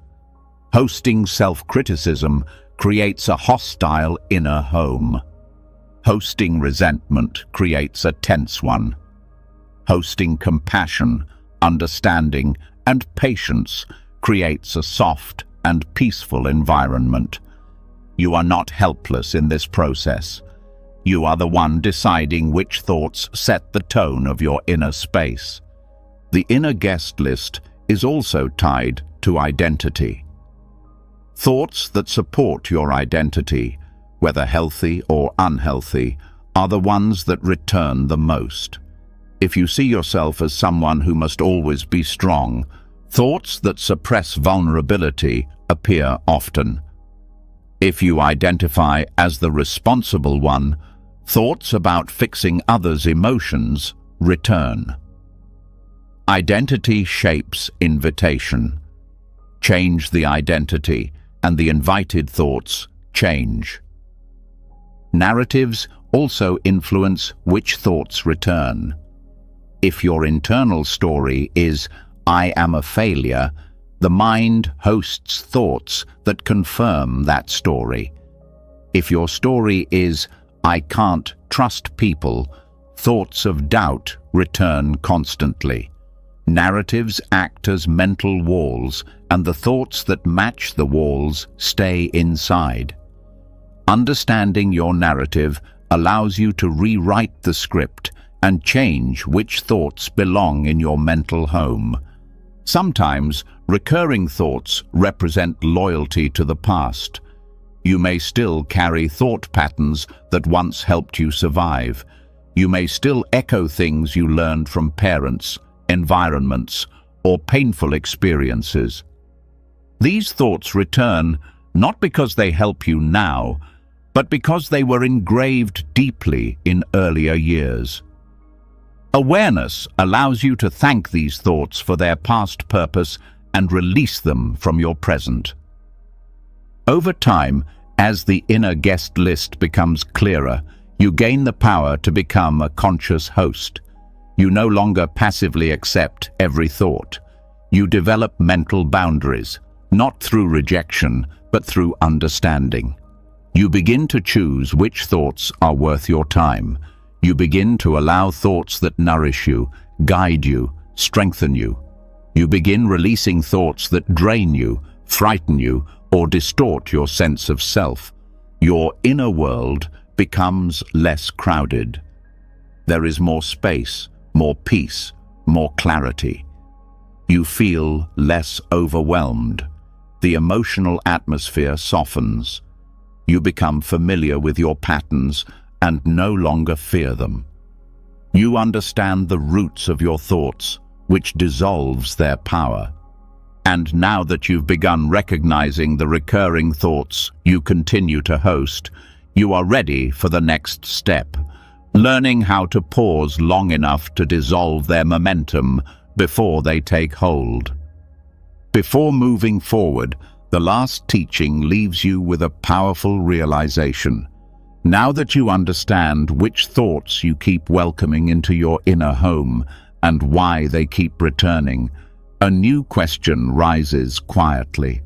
Hosting self-criticism creates a hostile inner home. Hosting resentment creates a tense one. Hosting compassion, understanding, and patience creates a soft and peaceful environment. You are not helpless in this process. You are the one deciding which thoughts set the tone of your inner space. The inner guest list is also tied to identity. Thoughts that support your identity, whether healthy or unhealthy, are the ones that return the most. If you see yourself as someone who must always be strong, thoughts that suppress vulnerability appear often. If you identify as the responsible one, thoughts about fixing others' emotions return. Identity shapes invitation. Change the identity, and the invited thoughts change. Narratives also influence which thoughts return. If your internal story is, "I am a failure," the mind hosts thoughts that confirm that story. If your story is, "I can't trust people," thoughts of doubt return constantly. Narratives act as mental walls, and the thoughts that match the walls stay inside. Understanding your narrative allows you to rewrite the script and change which thoughts belong in your mental home. Sometimes, recurring thoughts represent loyalty to the past. You may still carry thought patterns that once helped you survive. You may still echo things you learned from parents, environments, or painful experiences. These thoughts return not because they help you now, but because they were engraved deeply in earlier years. Awareness allows you to thank these thoughts for their past purpose and release them from your present. Over time, as the inner guest list becomes clearer, you gain the power to become a conscious host. You no longer passively accept every thought. You develop mental boundaries, not through rejection, but through understanding. You begin to choose which thoughts are worth your time. You begin to allow thoughts that nourish you, guide you, strengthen you. You begin releasing thoughts that drain you, frighten you, or distort your sense of self. Your inner world becomes less crowded. There is more space, more peace, more clarity. You feel less overwhelmed. The emotional atmosphere softens. You become familiar with your patterns and no longer fear them. You understand the roots of your thoughts, which dissolves their power. And now that you've begun recognizing the recurring thoughts you continue to host, you are ready for the next step, learning how to pause long enough to dissolve their momentum before they take hold. Before moving forward, the last teaching leaves you with a powerful realization. Now that you understand which thoughts you keep welcoming into your inner home and why they keep returning, a new question rises quietly,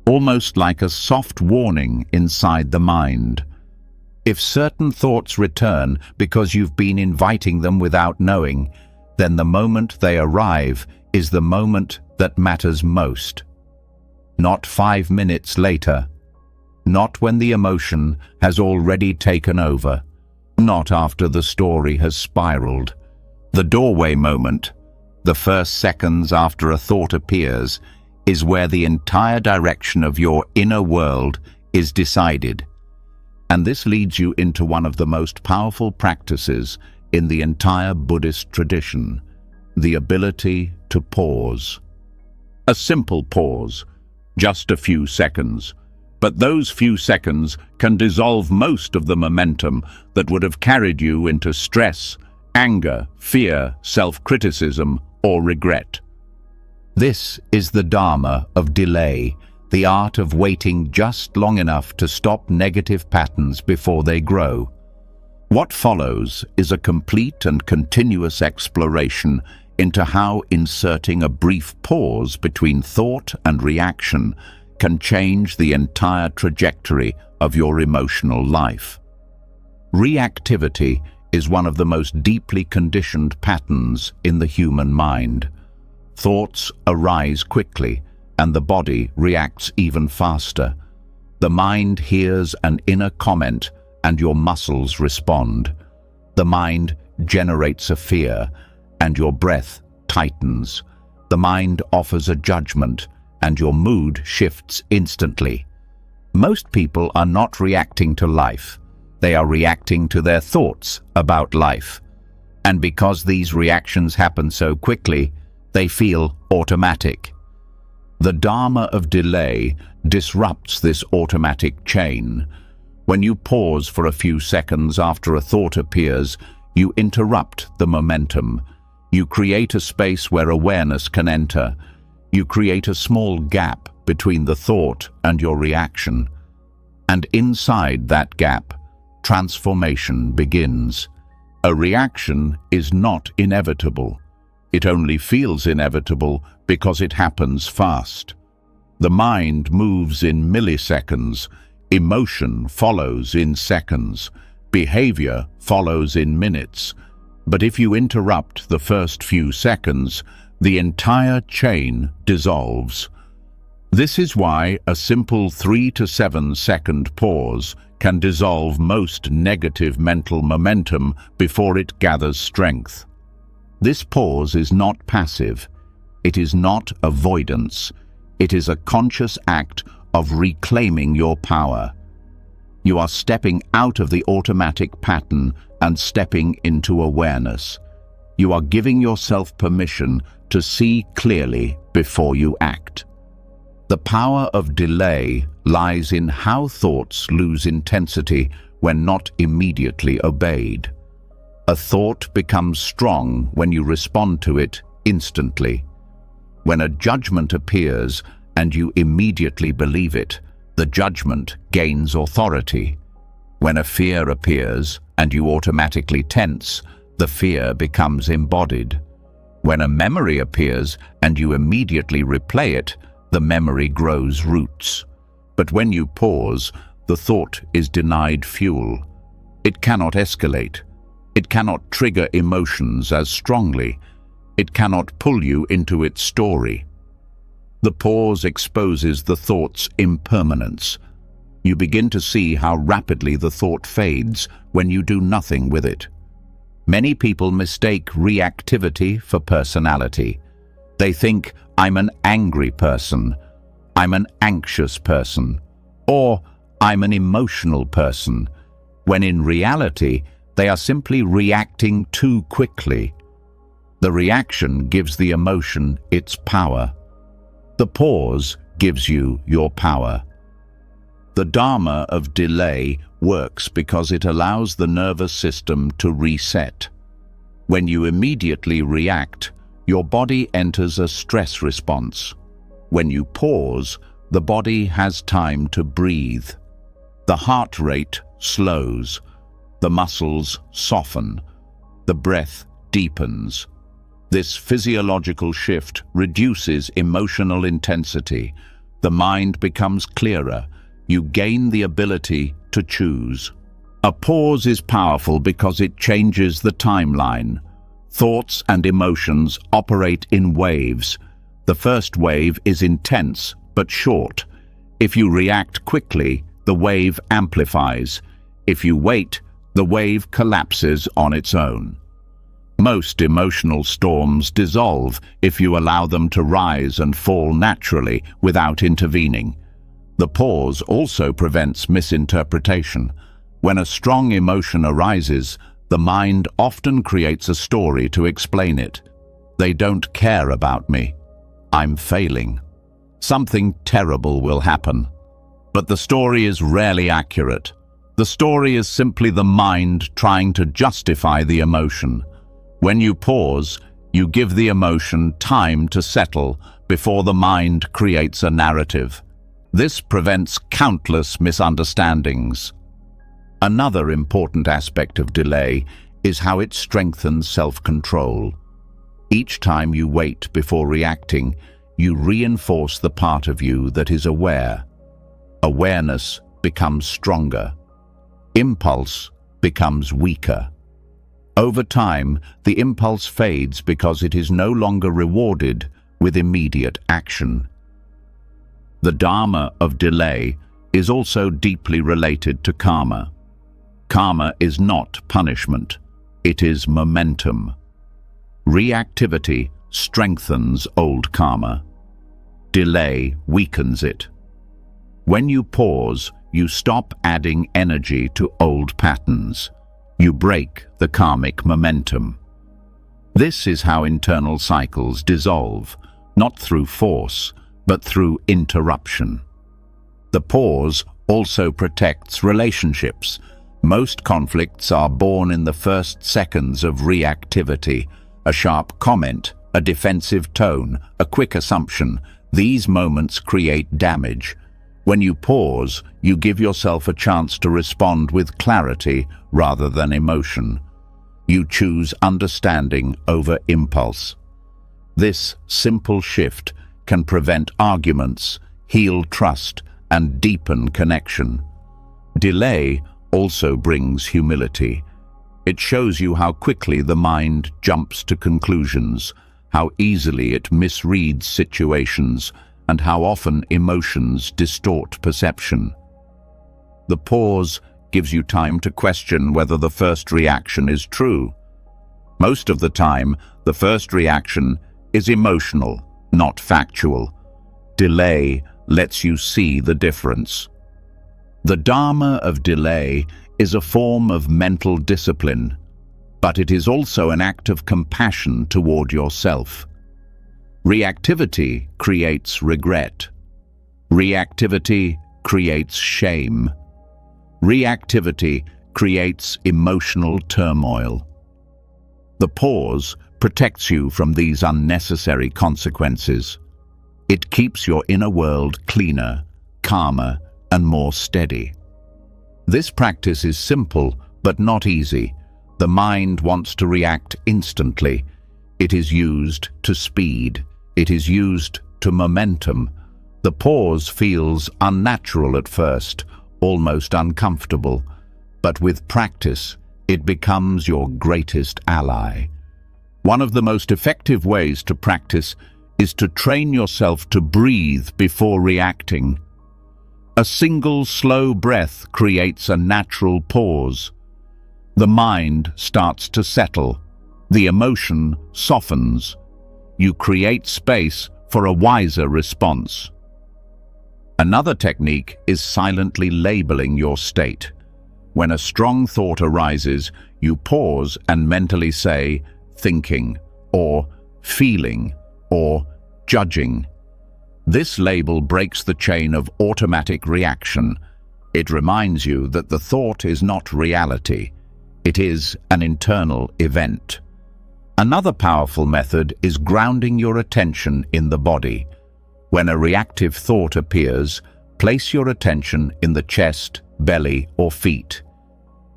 almost like a soft warning inside the mind. If certain thoughts return because you've been inviting them without knowing, then the moment they arrive is the moment that matters most. Not 5 minutes later, not when the emotion has already taken over, not after the story has spiraled. The doorway moment, the first seconds after a thought appears, is where the entire direction of your inner world is decided. And this leads you into one of the most powerful practices in the entire Buddhist tradition, the ability to pause. A simple pause, just a few seconds. But those few seconds can dissolve most of the momentum that would have carried you into stress, anger, fear, self-criticism, or regret. This is the Dharma of delay, the art of waiting just long enough to stop negative patterns before they grow. What follows is a complete and continuous exploration into how inserting a brief pause between thought and reaction can change the entire trajectory of your emotional life. Reactivity is one of the most deeply conditioned patterns in the human mind. Thoughts arise quickly, and the body reacts even faster. The mind hears an inner comment, and your muscles respond. The mind generates a fear, and your breath tightens. The mind offers a judgment, and your mood shifts instantly. Most people are not reacting to life. They are reacting to their thoughts about life. And because these reactions happen so quickly, they feel automatic. The Dharma of delay disrupts this automatic chain. When you pause for a few seconds after a thought appears, you interrupt the momentum. You create a space where awareness can enter. You create a small gap between the thought and your reaction. And inside that gap, transformation begins. A reaction is not inevitable. It only feels inevitable because it happens fast. The mind moves in milliseconds. Emotion follows in seconds. Behavior follows in minutes. But if you interrupt the first few seconds, the entire chain dissolves. This is why a simple 3 to 7 second pause can dissolve most negative mental momentum before it gathers strength. This pause is not passive. It is not avoidance. It is a conscious act of reclaiming your power. You are stepping out of the automatic pattern and stepping into awareness. You are giving yourself permission to see clearly before you act. The power of delay lies in how thoughts lose intensity when not immediately obeyed. A thought becomes strong when you respond to it instantly. When a judgment appears and you immediately believe it, the judgment gains authority. When a fear appears and you automatically tense, the fear becomes embodied. When a memory appears and you immediately replay it, the memory grows roots. But when you pause, the thought is denied fuel. It cannot escalate. It cannot trigger emotions as strongly. It cannot pull you into its story. The pause exposes the thought's impermanence. You begin to see how rapidly the thought fades when you do nothing with it. Many people mistake reactivity for personality. They think, I'm an angry person, I'm an anxious person, or I'm an emotional person, when in reality, they are simply reacting too quickly. The reaction gives the emotion its power. The pause gives you your power. The Dharma of delay works because it allows the nervous system to reset. When you immediately react, your body enters a stress response. When you pause, the body has time to breathe. The heart rate slows, the muscles soften, the breath deepens. This physiological shift reduces emotional intensity. The mind becomes clearer. You gain the ability to choose. A pause is powerful because it changes the timeline. Thoughts and emotions operate in waves. The first wave is intense but short. If you react quickly, the wave amplifies. If you wait, the wave collapses on its own. Most emotional storms dissolve if you allow them to rise and fall naturally without intervening. The pause also prevents misinterpretation. When a strong emotion arises, the mind often creates a story to explain it. They don't care about me. I'm failing. Something terrible will happen. But the story is rarely accurate. The story is simply the mind trying to justify the emotion. When you pause, you give the emotion time to settle before the mind creates a narrative. This prevents countless misunderstandings. Another important aspect of delay is how it strengthens self-control. Each time you wait before reacting, you reinforce the part of you that is aware. Awareness becomes stronger. Impulse becomes weaker. Over time, the impulse fades because it is no longer rewarded with immediate action. The Dharma of delay is also deeply related to karma. Karma is not punishment, it is momentum. Reactivity strengthens old karma. Delay weakens it. When you pause, you stop adding energy to old patterns. You break the karmic momentum. This is how internal cycles dissolve, not through force, but through interruption. The pause also protects relationships. Most conflicts are born in the first seconds of reactivity. A sharp comment, a defensive tone, a quick assumption. These moments create damage. When you pause, you give yourself a chance to respond with clarity rather than emotion. You choose understanding over impulse. This simple shift can prevent arguments, heal trust, and deepen connection. Delay also brings humility. It shows you how quickly the mind jumps to conclusions, how easily it misreads situations, and how often emotions distort perception. The pause gives you time to question whether the first reaction is true. Most of the time, the first reaction is emotional, not factual. Delay lets you see the difference. The Dharma of delay is a form of mental discipline, but it is also an act of compassion toward yourself. Reactivity creates regret. Reactivity creates shame. Reactivity creates emotional turmoil. The pause protects you from these unnecessary consequences. It keeps your inner world cleaner, calmer, and more steady. This practice is simple, but not easy. The mind wants to react instantly. It is used to speed. It is used to momentum. The pause feels unnatural at first, almost uncomfortable, but with practice, it becomes your greatest ally. One of the most effective ways to practice is to train yourself to breathe before reacting. A single slow breath creates a natural pause. The mind starts to settle. The emotion softens. You create space for a wiser response. Another technique is silently labeling your state. When a strong thought arises, you pause and mentally say, thinking, or feeling, or judging. This label breaks the chain of automatic reaction. It reminds you that the thought is not reality. It is an internal event. Another powerful method is grounding your attention in the body. When a reactive thought appears, place your attention in the chest, belly, or feet.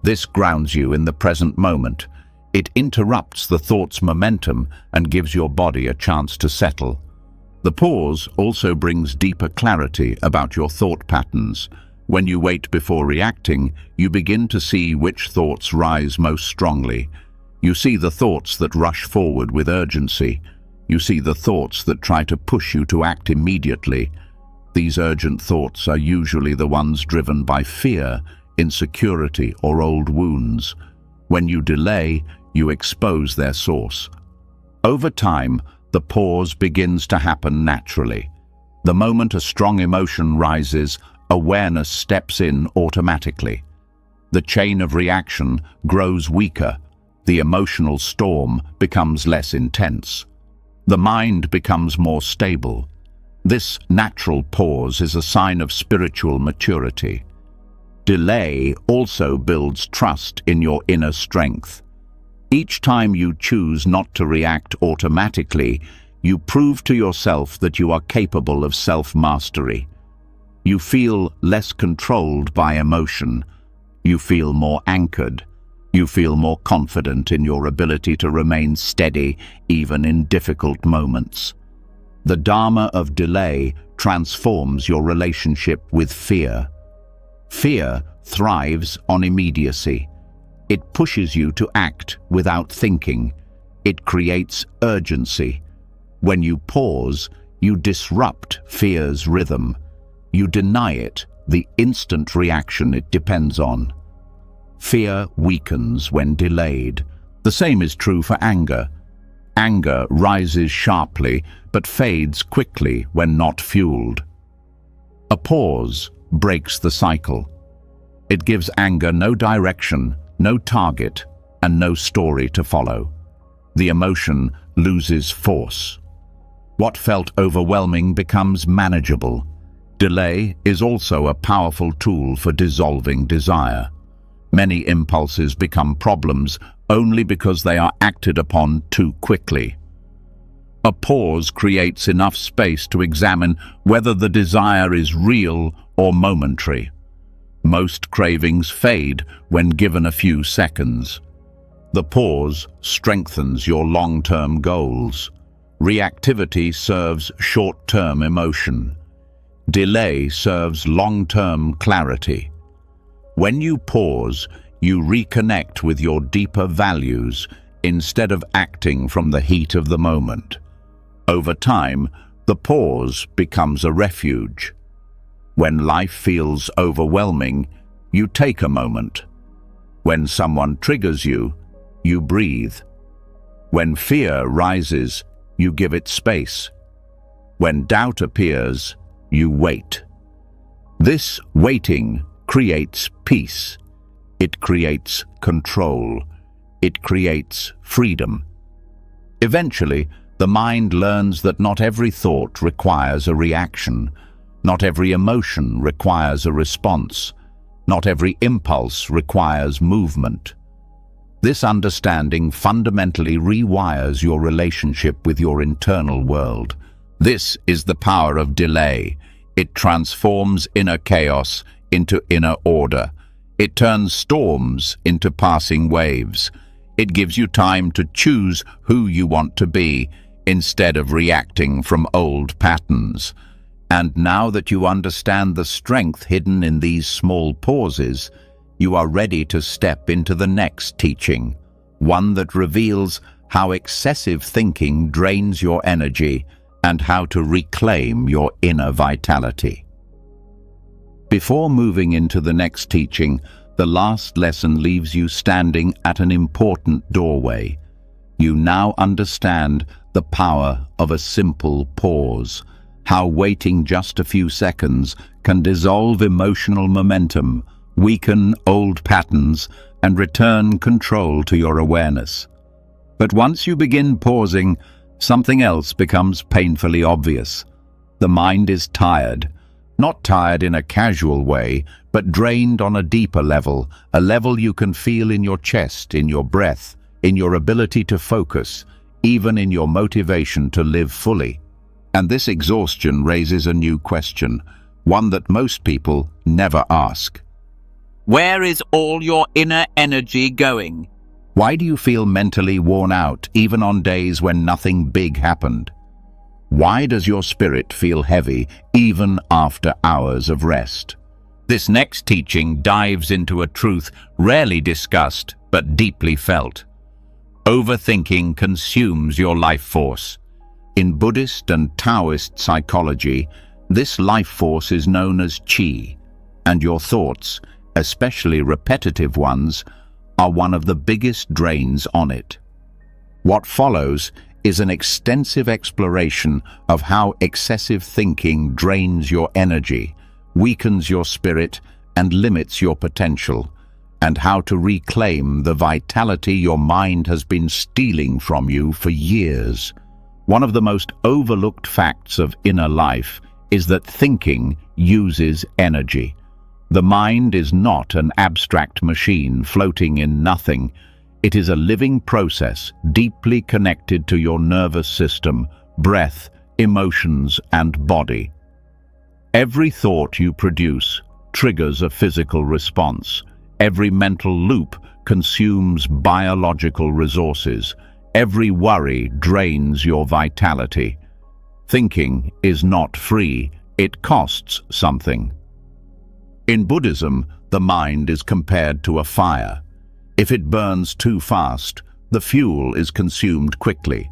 This grounds you in the present moment. It interrupts the thought's momentum and gives your body a chance to settle. The pause also brings deeper clarity about your thought patterns. When you wait before reacting, you begin to see which thoughts rise most strongly. You see the thoughts that rush forward with urgency. You see the thoughts that try to push you to act immediately. These urgent thoughts are usually the ones driven by fear, insecurity, or old wounds. When you delay, you expose their source. Over time, the pause begins to happen naturally. The moment a strong emotion rises, awareness steps in automatically. The chain of reaction grows weaker. The emotional storm becomes less intense. The mind becomes more stable. This natural pause is a sign of spiritual maturity. Delay also builds trust in your inner strength. Each time you choose not to react automatically, you prove to yourself that you are capable of self-mastery. You feel less controlled by emotion. You feel more anchored. You feel more confident in your ability to remain steady even in difficult moments. The Dharma of delay transforms your relationship with fear. Fear thrives on immediacy. It pushes you to act without thinking. It creates urgency. When you pause, you disrupt fear's rhythm. You deny it the instant reaction it depends on. Fear weakens when delayed. The same is true for anger. Anger rises sharply but fades quickly when not fueled. A pause breaks the cycle. It gives anger no direction, no target, and no story to follow. The emotion loses force. What felt overwhelming becomes manageable. Delay is also a powerful tool for dissolving desire. Many impulses become problems only because they are acted upon too quickly. A pause creates enough space to examine whether the desire is real or momentary. Most cravings fade when given a few seconds. The pause strengthens your long-term goals. Reactivity serves short-term emotion. Delay serves long-term clarity. When you pause, you reconnect with your deeper values instead of acting from the heat of the moment. Over time, the pause becomes a refuge. When life feels overwhelming, you take a moment. When someone triggers you, you breathe. When fear rises, you give it space. When doubt appears, you wait. This waiting creates peace. It creates control. It creates freedom. Eventually, the mind learns that not every thought requires a reaction. Not every emotion requires a response. Not every impulse requires movement. This understanding fundamentally rewires your relationship with your internal world. This is the power of delay. It transforms inner chaos into inner order. It turns storms into passing waves. It gives you time to choose who you want to be instead of reacting from old patterns. And now that you understand the strength hidden in these small pauses, you are ready to step into the next teaching, one that reveals how excessive thinking drains your energy and how to reclaim your inner vitality. Before moving into the next teaching, the last lesson leaves you standing at an important doorway. You now understand the power of a simple pause, how waiting just a few seconds can dissolve emotional momentum, weaken old patterns, and return control to your awareness. But once you begin pausing, something else becomes painfully obvious. The mind is tired, not tired in a casual way, but drained on a deeper level, a level you can feel in your chest, in your breath, in your ability to focus, even in your motivation to live fully. And this exhaustion raises a new question, one that most people never ask. Where is all your inner energy going? Why do you feel mentally worn out even on days when nothing big happened? Why does your spirit feel heavy even after hours of rest? This next teaching dives into a truth rarely discussed but deeply felt. Overthinking consumes your life force. In Buddhist and Taoist psychology, this life force is known as qi, and your thoughts, especially repetitive ones, are one of the biggest drains on it. What follows is an extensive exploration of how excessive thinking drains your energy, weakens your spirit, and limits your potential, and how to reclaim the vitality your mind has been stealing from you for years. One of the most overlooked facts of inner life is that thinking uses energy. The mind is not an abstract machine floating in nothing. It is a living process deeply connected to your nervous system, breath, emotions, and body. Every thought you produce triggers a physical response. Every mental loop consumes biological resources. Every worry drains your vitality. Thinking is not free, it costs something. In Buddhism, the mind is compared to a fire. If it burns too fast, the fuel is consumed quickly.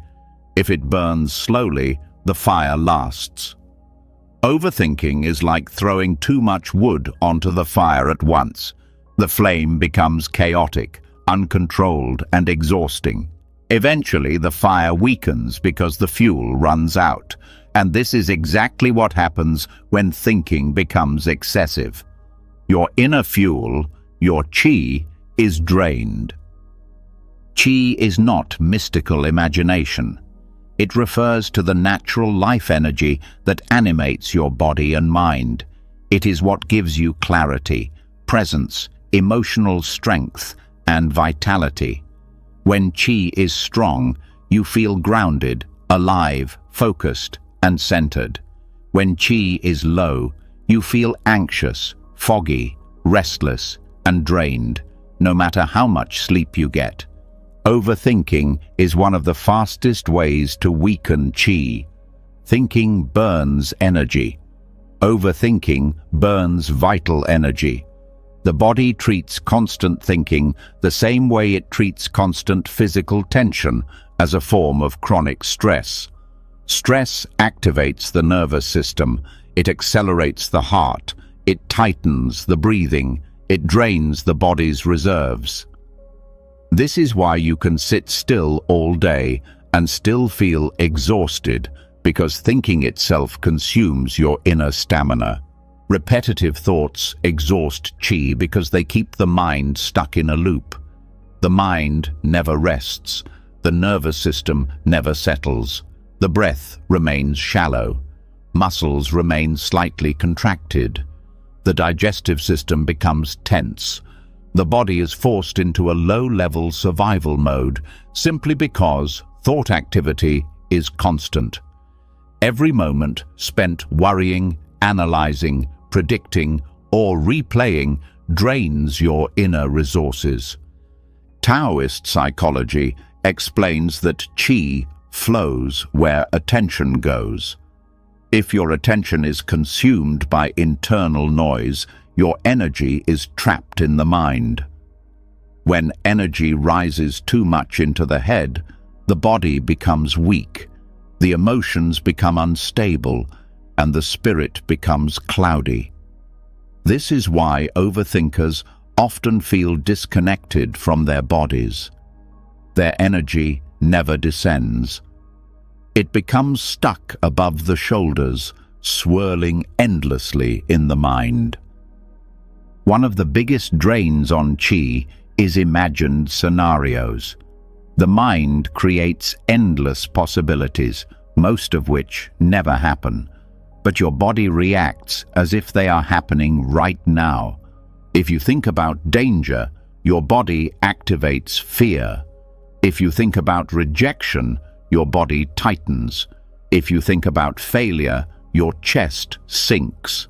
If it burns slowly, the fire lasts. Overthinking is like throwing too much wood onto the fire at once. The flame becomes chaotic, uncontrolled, and exhausting. Eventually, the fire weakens because the fuel runs out, and this is exactly what happens when thinking becomes excessive. Your inner fuel, your qi, is drained. Qi is not mystical imagination. It refers to the natural life energy that animates your body and mind. It is what gives you clarity, presence, emotional strength, and vitality. When qi is strong, you feel grounded, alive, focused, and centered. When qi is low, you feel anxious, foggy, restless, and drained, no matter how much sleep you get. Overthinking is one of the fastest ways to weaken qi. Thinking burns energy. Overthinking burns vital energy. The body treats constant thinking the same way it treats constant physical tension, as a form of chronic stress. Stress activates the nervous system, it accelerates the heart, it tightens the breathing, it drains the body's reserves. This is why you can sit still all day and still feel exhausted, because thinking itself consumes your inner stamina. Repetitive thoughts exhaust qi because they keep the mind stuck in a loop. The mind never rests, the nervous system never settles, the breath remains shallow, muscles remain slightly contracted, the digestive system becomes tense. The body is forced into a low-level survival mode simply because thought activity is constant. Every moment spent worrying, analyzing, predicting, or replaying drains your inner resources. Taoist psychology explains that qi flows where attention goes. If your attention is consumed by internal noise, your energy is trapped in the mind. When energy rises too much into the head, the body becomes weak. The emotions become unstable, and the spirit becomes cloudy. This is why overthinkers often feel disconnected from their bodies. Their energy never descends. It becomes stuck above the shoulders, swirling endlessly in the mind. One of the biggest drains on qi is imagined scenarios. The mind creates endless possibilities, most of which never happen, but your body reacts as if they are happening right now. If you think about danger, your body activates fear. If you think about rejection, your body tightens. If you think about failure, your chest sinks.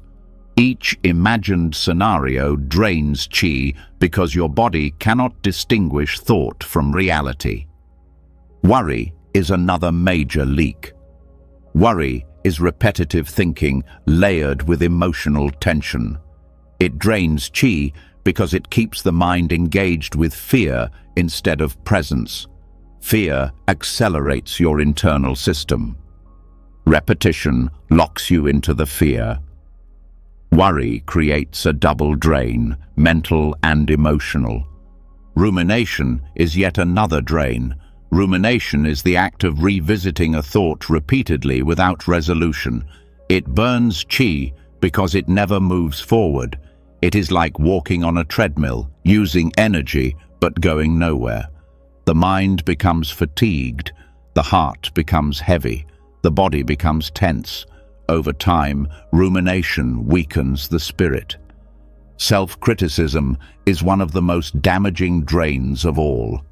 Each imagined scenario drains qi because your body cannot distinguish thought from reality. Worry is another major leak. Worry is repetitive thinking layered with emotional tension. It drains qi because it keeps the mind engaged with fear instead of presence. Fear accelerates your internal system. Repetition locks you into the fear. Worry creates a double drain, mental and emotional. Rumination is yet another drain. Rumination is the act of revisiting a thought repeatedly without resolution. It burns qi because it never moves forward. It is like walking on a treadmill, using energy but going nowhere. The mind becomes fatigued, the heart becomes heavy, the body becomes tense. Over time, rumination weakens the spirit. Self-criticism is one of the most damaging drains of all.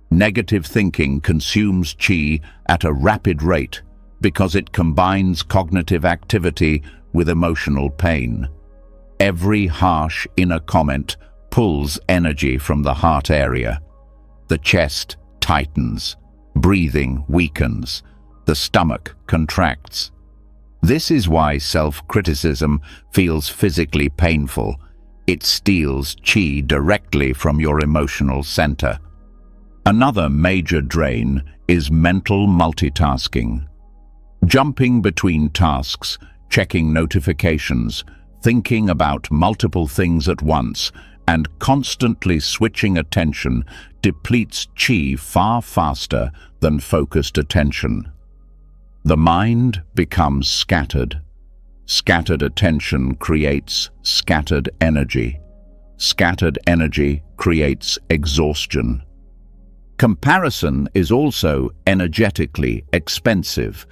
Negative thinking consumes qi at a rapid rate because it combines cognitive activity with emotional pain. Every harsh inner comment pulls energy from the heart area. The chest tightens, breathing weakens, the stomach contracts. This is why self-criticism feels physically painful. It steals qi directly from your emotional center. Another major drain is mental multitasking. Jumping between tasks, checking notifications, thinking about multiple things at once, and constantly switching attention depletes qi far faster than focused attention. The mind becomes scattered. Scattered attention creates scattered energy. Scattered energy creates exhaustion. Comparison is also energetically expensive.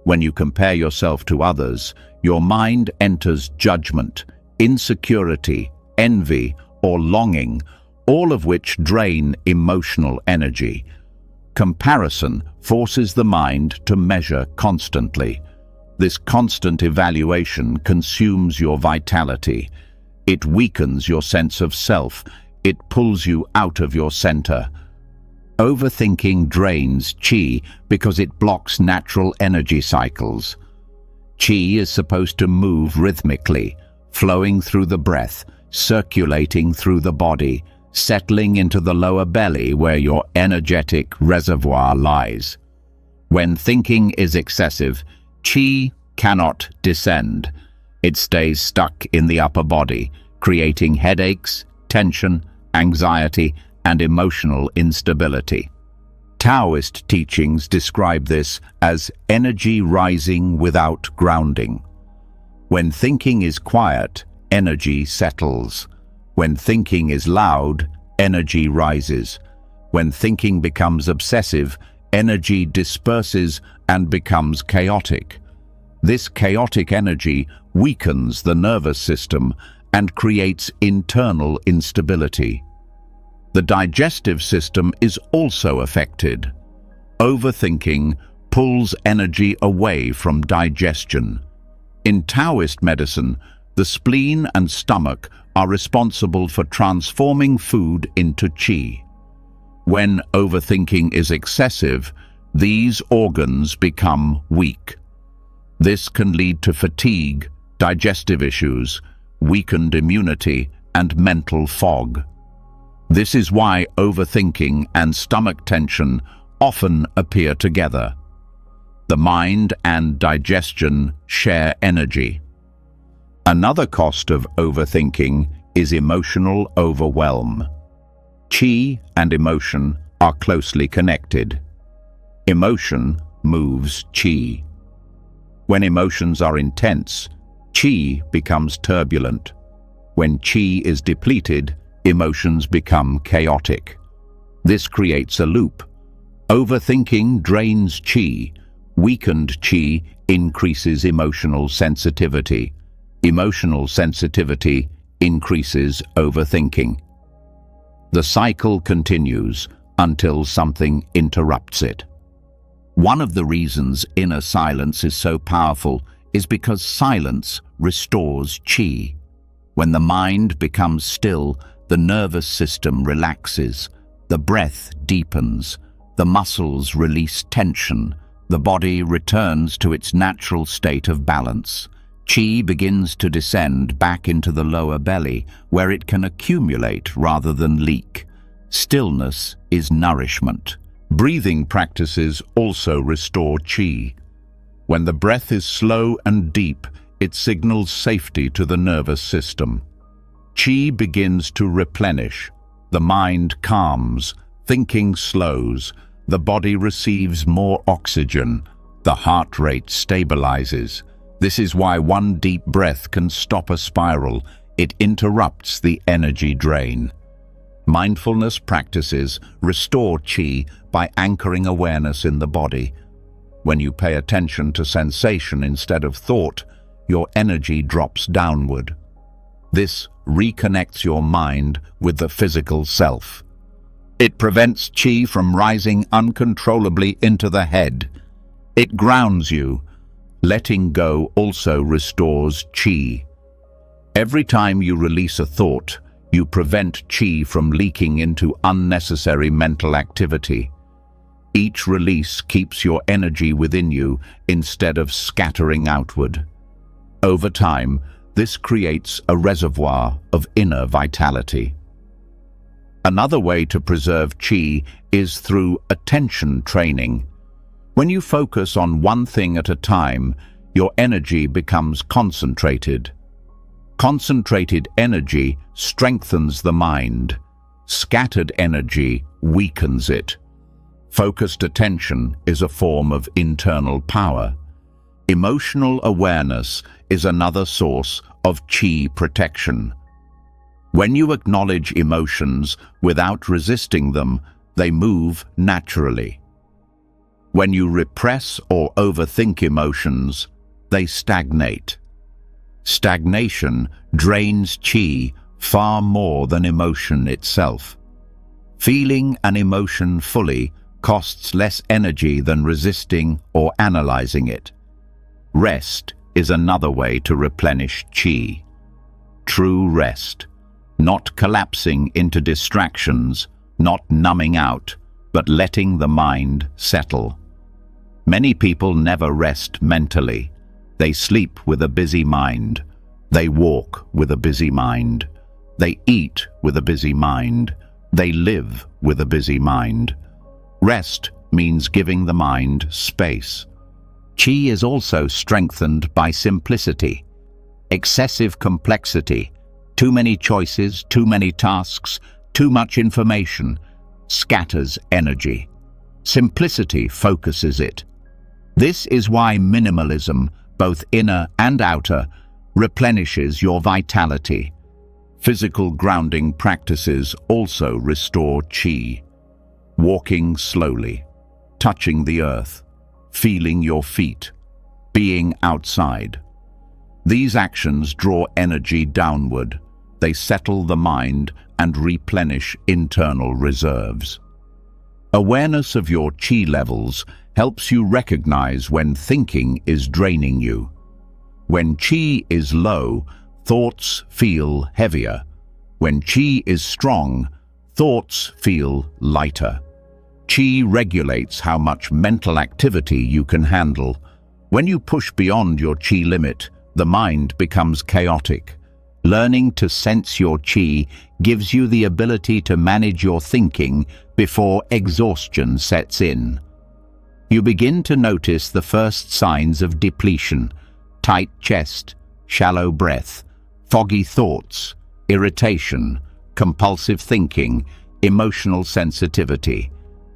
When you compare yourself to others, your mind enters judgment, insecurity, envy, or longing, all of which drain emotional energy. Comparison forces the mind to measure constantly. This constant evaluation consumes your vitality. It weakens your sense of self. It pulls you out of your center. Overthinking drains qi because it blocks natural energy cycles. Qi is supposed to move rhythmically, flowing through the breath, circulating through the body, settling into the lower belly where your energetic reservoir lies. When thinking is excessive, qi cannot descend. It stays stuck in the upper body, creating headaches, tension, anxiety, and emotional instability. Taoist teachings describe this as energy rising without grounding. When thinking is quiet, energy settles. When thinking is loud, energy rises. When thinking becomes obsessive, energy disperses and becomes chaotic. This chaotic energy weakens the nervous system and creates internal instability. The digestive system is also affected. Overthinking pulls energy away from digestion. In Taoist medicine, the spleen and stomach are responsible for transforming food into qi. When overthinking is excessive, these organs become weak. This can lead to fatigue, digestive issues, weakened immunity, and mental fog. This is why overthinking and stomach tension often appear together. The mind and digestion share energy. Another cost of overthinking is emotional overwhelm. Qi and emotion are closely connected. Emotion moves qi. When emotions are intense, qi becomes turbulent. When qi is depleted, emotions become chaotic. This creates a loop. Overthinking drains qi. Weakened qi increases emotional sensitivity. Emotional sensitivity increases overthinking. The cycle continues until something interrupts it. One of the reasons inner silence is so powerful is because silence restores qi. When the mind becomes still, the nervous system relaxes, the breath deepens, the muscles release tension, the body returns to its natural state of balance. Qi begins to descend back into the lower belly, where it can accumulate rather than leak. Stillness is nourishment. Breathing practices also restore qi. When the breath is slow and deep, it signals safety to the nervous system. Qi begins to replenish. The mind calms, thinking slows, the body receives more oxygen, the heart rate stabilizes. This is why one deep breath can stop a spiral. It interrupts the energy drain. Mindfulness practices restore qi by anchoring awareness in the body. When you pay attention to sensation instead of thought, your energy drops downward. This reconnects your mind with the physical self. It prevents qi from rising uncontrollably into the head. It grounds you. Letting go also restores qi. Every time you release a thought, you prevent qi from leaking into unnecessary mental activity. Each release keeps your energy within you instead of scattering outward. Over time, this creates a reservoir of inner vitality. Another way to preserve qi is through attention training. When you focus on one thing at a time, your energy becomes concentrated. Concentrated energy strengthens the mind. Scattered energy weakens it. Focused attention is a form of internal power. Emotional awareness is another source of qi protection. When you acknowledge emotions without resisting them, they move naturally. When you repress or overthink emotions, they stagnate. Stagnation drains qi far more than emotion itself. Feeling an emotion fully costs less energy than resisting or analyzing it. Rest is another way to replenish qi. True rest, not collapsing into distractions, not numbing out, but letting the mind settle. Many people never rest mentally. They sleep with a busy mind. They walk with a busy mind. They eat with a busy mind. They live with a busy mind. Rest means giving the mind space. Qi is also strengthened by simplicity. Excessive complexity, too many choices, too many tasks, too much information, scatters energy. Simplicity focuses it. This is why minimalism, both inner and outer, replenishes your vitality. Physical grounding practices also restore qi. Walking slowly, touching the earth, feeling your feet, being outside. These actions draw energy downward. They settle the mind and replenish internal reserves. Awareness of your qi levels helps you recognize when thinking is draining you. When qi is low, thoughts feel heavier. When qi is strong, thoughts feel lighter. Qi regulates how much mental activity you can handle. When you push beyond your qi limit, the mind becomes chaotic. Learning to sense your qi gives you the ability to manage your thinking before exhaustion sets in. you begin to notice the first signs of depletion: tight chest, shallow breath, foggy thoughts, irritation, compulsive thinking, emotional sensitivity.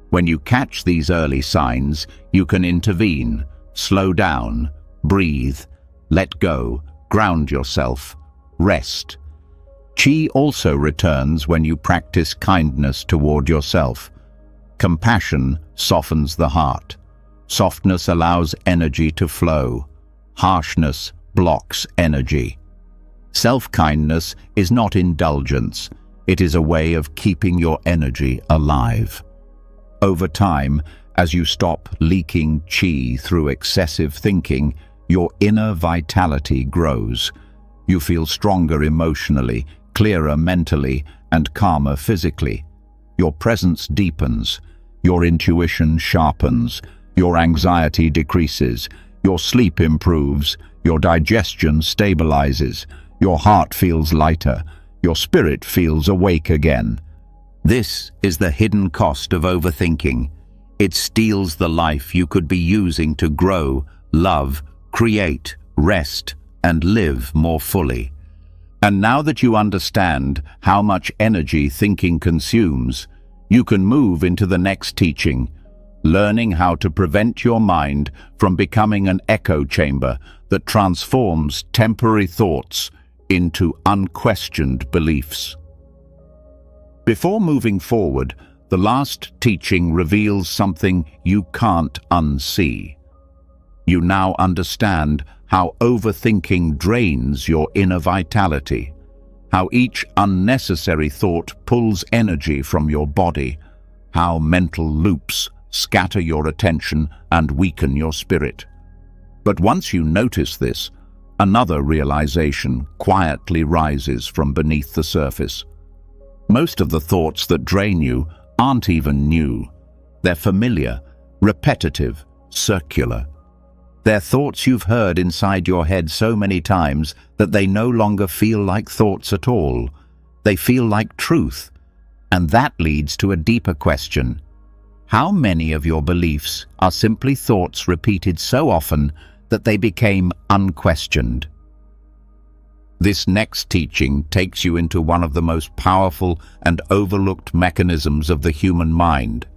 When you catch these early signs, you can intervene, slow down, breathe, let go, ground yourself, rest. Qi also returns when you practice kindness toward yourself. Compassion softens the heart. Softness allows energy to flow. Harshness blocks energy. Self-kindness is not indulgence. It is a way of keeping your energy alive. Over time, as you stop leaking qi through excessive thinking, your inner vitality grows. You feel stronger emotionally, clearer mentally, and calmer physically. Your presence deepens. Your intuition sharpens. Your anxiety decreases. Your sleep improves. Your digestion stabilizes. Your heart feels lighter. Your spirit feels awake again. This is the hidden cost of overthinking. It steals the life you could be using to grow, love, create, rest, and live more fully. And now that you understand how much energy thinking consumes, you can move into the next teaching, learning how to prevent your mind from becoming an echo chamber that transforms temporary thoughts into unquestioned beliefs. Before moving forward, the last teaching reveals something you can't unsee. You now understand how overthinking drains your inner vitality, how each unnecessary thought pulls energy from your body, how mental loops scatter your attention and weaken your spirit. But once you notice this, another realization quietly rises from beneath the surface. Most of the thoughts that drain you aren't even new. They're familiar, repetitive, circular. They're thoughts you've heard inside your head so many times that they no longer feel like thoughts at all. They feel like truth. And that leads to a deeper question. How many of your beliefs are simply thoughts repeated so often that they became unquestioned? This next teaching takes you into one of the most powerful and overlooked mechanisms of the human mind,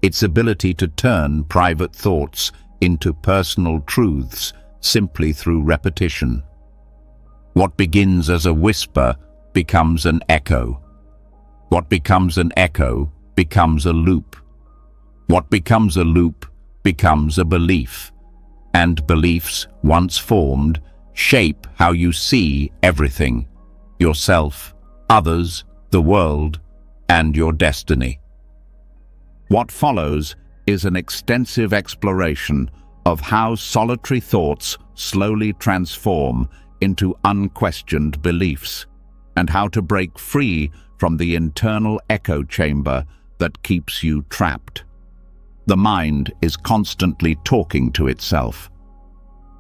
its ability to turn private thoughts into personal truths simply through repetition. What begins as a whisper becomes an echo. What becomes an echo becomes a loop. What becomes a loop becomes a belief. And beliefs, once formed, shape how you see everything: yourself, others, the world, and your destiny. What follows is an extensive exploration of how solitary thoughts slowly transform into unquestioned beliefs, and how to break free from the internal echo chamber that keeps you trapped. The mind is constantly talking to itself.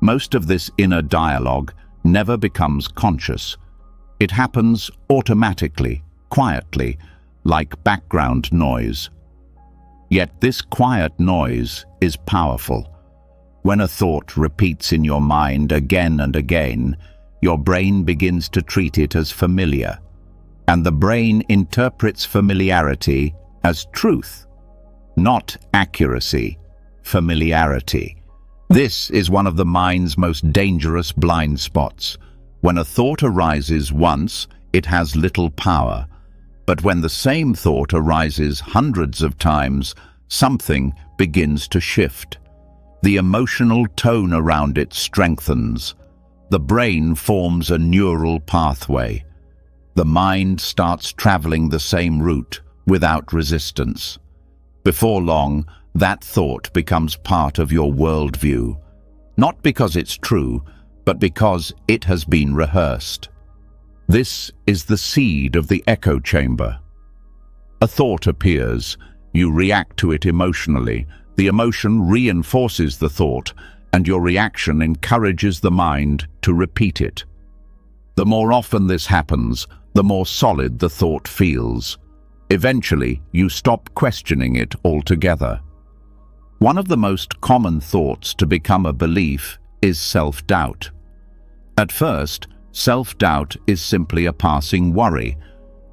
Most of this inner dialogue never becomes conscious. It happens automatically, quietly, like background noise. Yet this quiet noise is powerful. When a thought repeats in your mind again and again, your brain begins to treat it as familiar, and the brain interprets familiarity as truth, not accuracy, familiarity. This is one of the mind's most dangerous blind spots. When a thought arises once, it has little power. But when the same thought arises hundreds of times, something begins to shift. The emotional tone around it strengthens. The brain forms a neural pathway. The mind starts traveling the same route without resistance. Before long, that thought becomes part of your worldview, not because it's true, but because it has been rehearsed. This is the seed of the echo chamber. A thought appears, you react to it emotionally, the emotion reinforces the thought, and your reaction encourages the mind to repeat it. The more often this happens, the more solid the thought feels. Eventually, you stop questioning it altogether. One of the most common thoughts to become a belief is self-doubt. At first, self-doubt is simply a passing worry,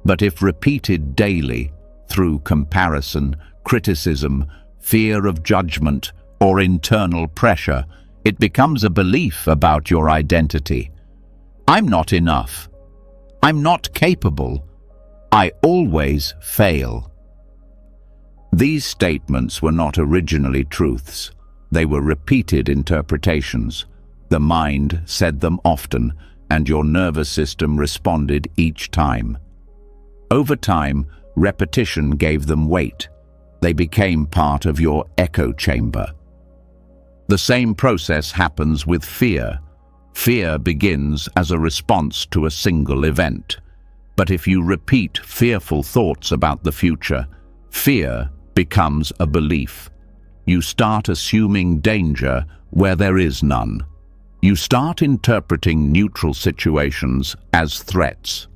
but if repeated daily through comparison, criticism, fear of judgment, or internal pressure, it becomes a belief about your identity. I'm not enough. I'm not capable. I always fail. These statements were not originally truths. They were repeated interpretations. The mind said them often, and your nervous system responded each time. Over time, repetition gave them weight. They became part of your echo chamber. The same process happens with fear. Fear begins as a response to a single event. But if you repeat fearful thoughts about the future, fear becomes a belief. You start assuming danger where there is none. You start interpreting neutral situations as threats.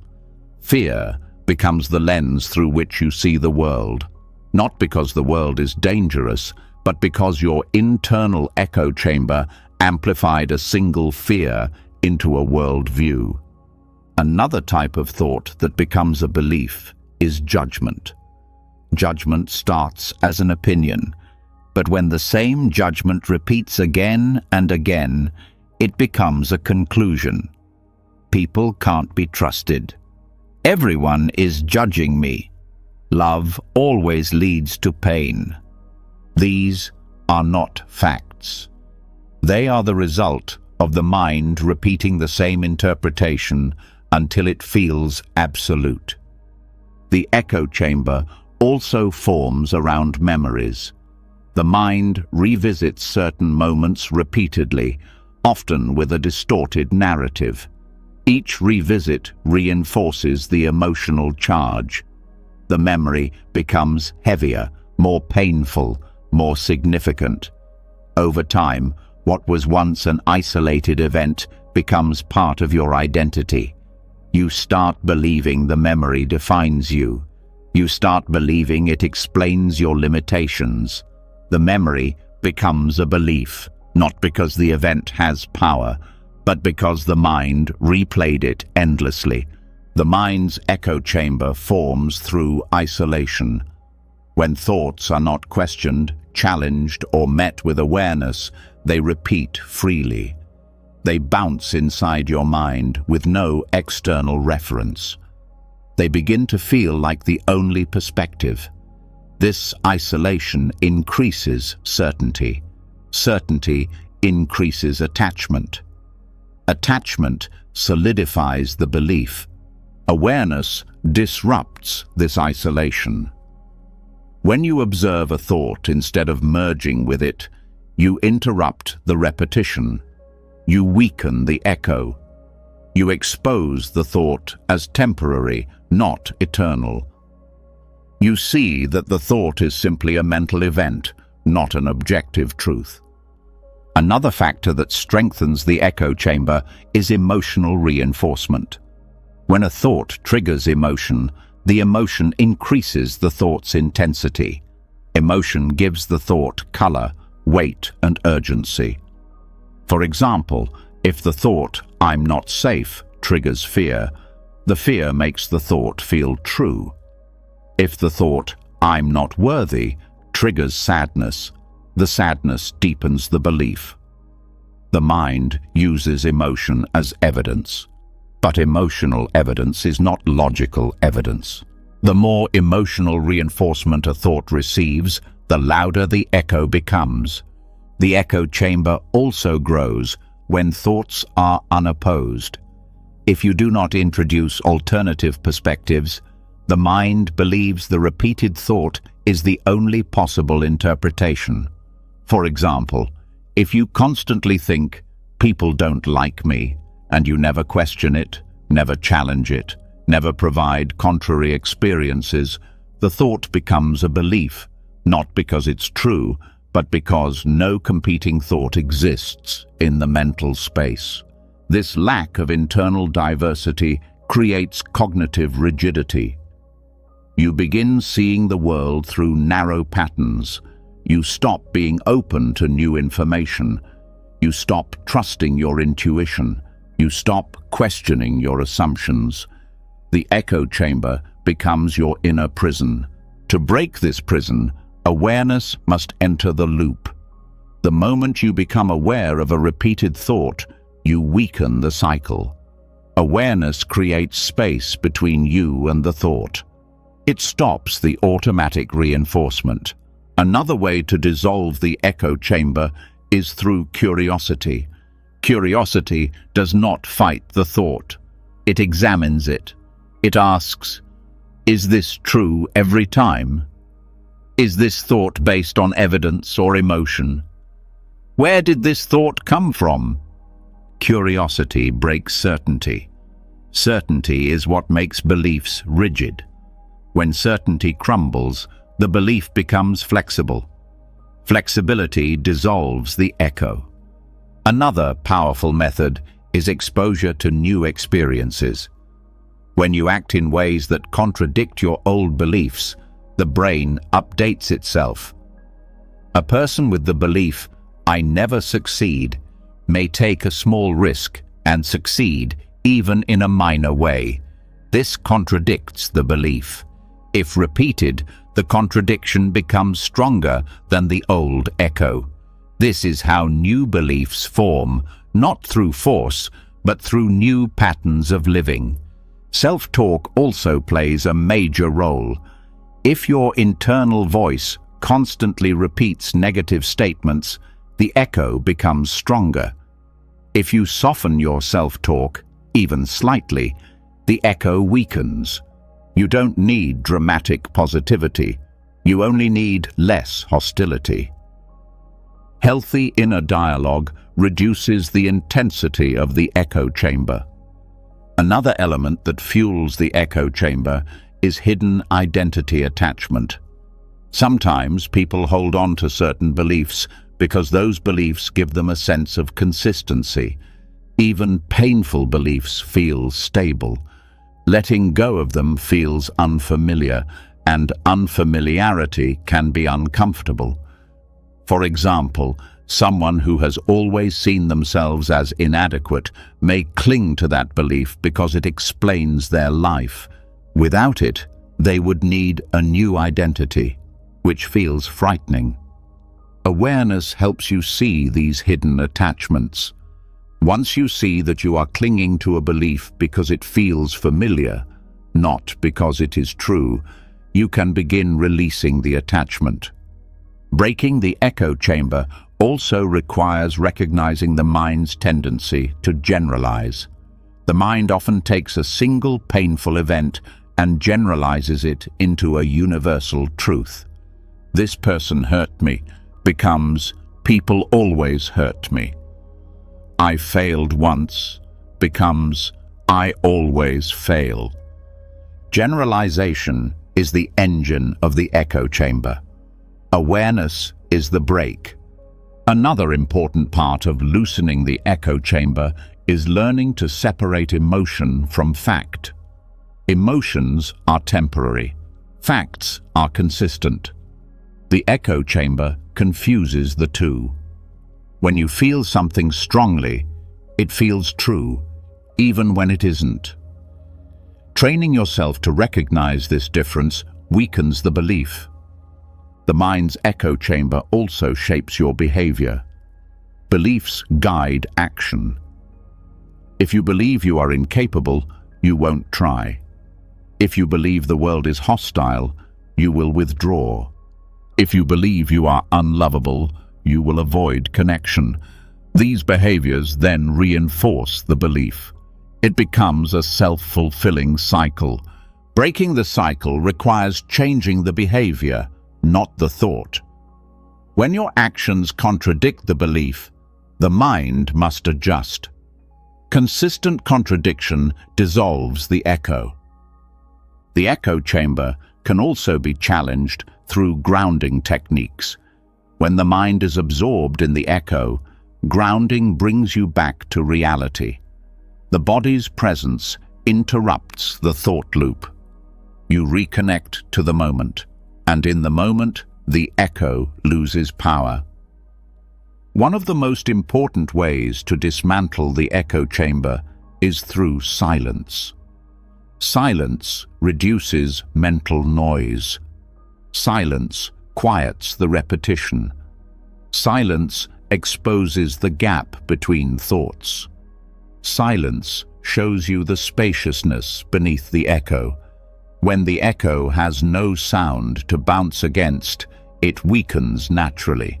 Fear becomes the lens through which you see the world, not because the world is dangerous, but because your internal echo chamber amplified a single fear into a world view. Another type of thought that becomes a belief is judgment. Judgment starts as an opinion, but when the same judgment repeats again and again, it becomes a conclusion. People can't be trusted. Everyone is judging me. Love always leads to pain. These are not facts. They are the result of the mind repeating the same interpretation until it feels absolute. The echo chamber also forms around memories. The mind revisits certain moments repeatedly, often with a distorted narrative. Each revisit reinforces the emotional charge. The memory becomes heavier, more painful, more significant. Over time, what was once an isolated event becomes part of your identity. You start believing the memory defines you. You start believing it explains your limitations. The memory becomes a belief, not because the event has power, but because the mind replayed it endlessly. The mind's echo chamber forms through isolation. When thoughts are not questioned, challenged, or met with awareness, they repeat freely. They bounce inside your mind with no external reference. They begin to feel like the only perspective. This isolation increases certainty. Certainty increases attachment. Attachment solidifies the belief. Awareness disrupts this isolation. When you observe a thought instead of merging with it, you interrupt the repetition. You weaken the echo. You expose the thought as temporary, not eternal. You see that the thought is simply a mental event, not an objective truth. Another factor that strengthens the echo chamber is emotional reinforcement. When a thought triggers emotion, the emotion increases the thought's intensity. Emotion gives the thought color, weight, and urgency. For example, if the thought, "I'm not safe," triggers fear, the fear makes the thought feel true. If the thought, "I'm not worthy," triggers sadness, the sadness deepens the belief. The mind uses emotion as evidence, but emotional evidence is not logical evidence. The more emotional reinforcement a thought receives, the louder the echo becomes. The echo chamber also grows when thoughts are unopposed. If you do not introduce alternative perspectives, the mind believes the repeated thought is the only possible interpretation. For example, if you constantly think, "People don't like me," and you never question it, never challenge it, never provide contrary experiences, the thought becomes a belief, not because it's true, but because no competing thought exists in the mental space. This lack of internal diversity creates cognitive rigidity. You begin seeing the world through narrow patterns. You stop being open to new information. You stop trusting your intuition. You stop questioning your assumptions. The echo chamber becomes your inner prison. To break this prison, awareness must enter the loop. The moment you become aware of a repeated thought, you weaken the cycle. Awareness creates space between you and the thought. It stops the automatic reinforcement. Another way to dissolve the echo chamber is through curiosity. Curiosity does not fight the thought. It examines it. It asks, is this true every time? Is this thought based on evidence or emotion? Where did this thought come from? Curiosity breaks certainty. Certainty is what makes beliefs rigid. When certainty crumbles, the belief becomes flexible. Flexibility dissolves the echo. Another powerful method is exposure to new experiences. When you act in ways that contradict your old beliefs, the brain updates itself. A person with the belief, "I never succeed," may take a small risk and succeed even in a minor way. This contradicts the belief. If repeated, the contradiction becomes stronger than the old echo. This is how new beliefs form, not through force, but through new patterns of living. Self-talk also plays a major role. If your internal voice constantly repeats negative statements, the echo becomes stronger. If you soften your self-talk, even slightly, the echo weakens. You don't need dramatic positivity. You only need less hostility. Healthy inner dialogue reduces the intensity of the echo chamber. Another element that fuels the echo chamber is hidden identity attachment. Sometimes people hold on to certain beliefs because those beliefs give them a sense of consistency. Even painful beliefs feel stable. Letting go of them feels unfamiliar, and unfamiliarity can be uncomfortable. For example, someone who has always seen themselves as inadequate may cling to that belief because it explains their life. Without it, they would need a new identity, which feels frightening. Awareness helps you see these hidden attachments. Once you see that you are clinging to a belief because it feels familiar, not because it is true, you can begin releasing the attachment. Breaking the echo chamber also requires recognizing the mind's tendency to generalize. The mind often takes a single painful event and generalizes it into a universal truth. "This person hurt me" becomes "people always hurt me." "I failed once" becomes "I always fail." Generalization is the engine of the echo chamber. Awareness is the brake. Another important part of loosening the echo chamber is learning to separate emotion from fact. Emotions are temporary. Facts are consistent. The echo chamber confuses the two. When you feel something strongly, it feels true, even when it isn't. Training yourself to recognize this difference weakens the belief. The mind's echo chamber also shapes your behavior. Beliefs guide action. If you believe you are incapable, you won't try. If you believe the world is hostile, you will withdraw. If you believe you are unlovable, you will avoid connection. These behaviors then reinforce the belief. It becomes a self-fulfilling cycle. Breaking the cycle requires changing the behavior, not the thought. When your actions contradict the belief, the mind must adjust. Consistent contradiction dissolves the echo. The echo chamber can also be challenged through grounding techniques. When the mind is absorbed in the echo, grounding brings you back to reality. The body's presence interrupts the thought loop. You reconnect to the moment, and in the moment, the echo loses power. One of the most important ways to dismantle the echo chamber is through silence. Silence reduces mental noise. Silence quiets the repetition. Silence exposes the gap between thoughts. Silence shows you the spaciousness beneath the echo. When the echo has no sound to bounce against, it weakens naturally.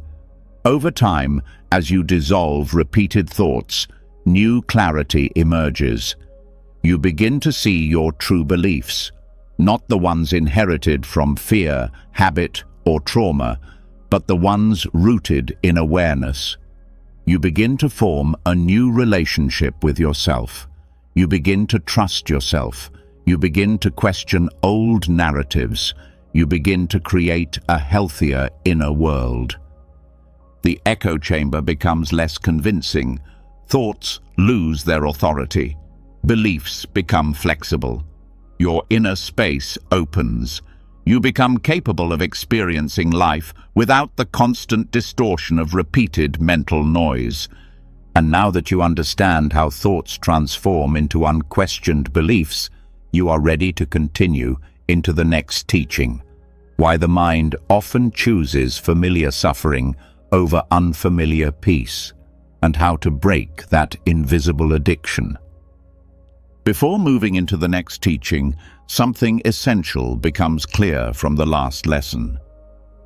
Over time, as you dissolve repeated thoughts, new clarity emerges. You begin to see your true beliefs, not the ones inherited from fear, habit, or trauma, but the ones rooted in awareness. You begin to form a new relationship with yourself. You begin to trust yourself. You begin to question old narratives. You begin to create a healthier inner world. The echo chamber becomes less convincing. Thoughts lose their authority. Beliefs become flexible. Your inner space opens. You become capable of experiencing life without the constant distortion of repeated mental noise. And now that you understand how thoughts transform into unquestioned beliefs, you are ready to continue into the next teaching. Why the mind often chooses familiar suffering over unfamiliar peace, and how to break that invisible addiction. Before moving into the next teaching, something essential becomes clear from the last lesson.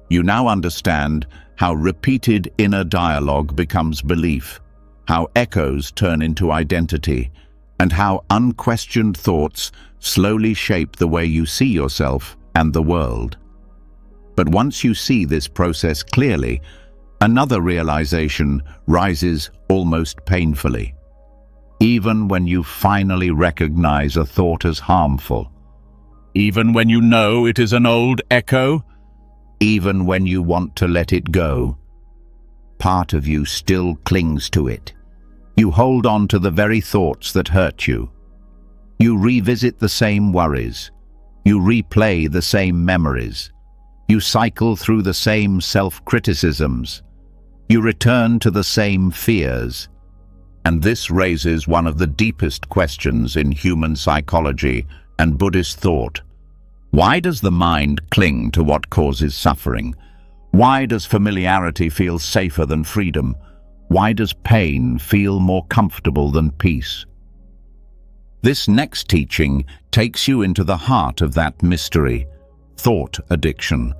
You now understand how repeated inner dialogue becomes belief, how echoes turn into identity, and how unquestioned thoughts slowly shape the way you see yourself and the world. But once you see this process clearly, another realization rises almost painfully. Even when you finally recognize a thought as harmful, even when you know it is an old echo, even when you want to let it go, part of you still clings to it. You hold on to the very thoughts that hurt you. You revisit the same worries. You replay the same memories. You cycle through the same self-criticisms. You return to the same fears. And this raises one of the deepest questions in human psychology and Buddhist thought. Why does the mind cling to what causes suffering? Why does familiarity feel safer than freedom? Why does pain feel more comfortable than peace? This next teaching takes you into the heart of that mystery, thought addiction.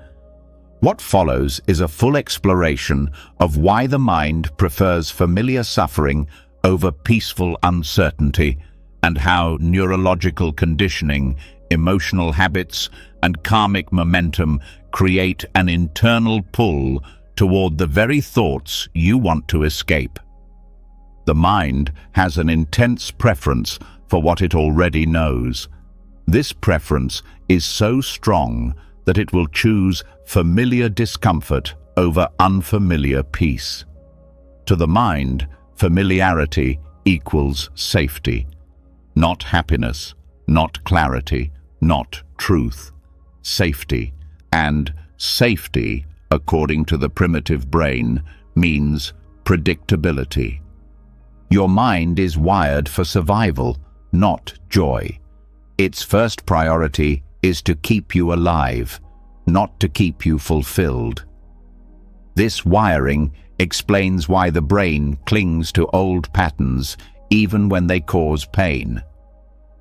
What follows is a full exploration of why the mind prefers familiar suffering over peaceful uncertainty, and how neurological conditioning, emotional habits, and karmic momentum create an internal pull toward the very thoughts you want to escape. The mind has an intense preference for what it already knows. This preference is so strong that it will choose familiar discomfort over unfamiliar peace. To the mind, familiarity equals safety, not happiness, not clarity, not truth. Safety. And safety, according to the primitive brain, means predictability. Your mind is wired for survival, not joy. Its first priority is to keep you alive, not to keep you fulfilled. This wiring explains why the brain clings to old patterns even when they cause pain.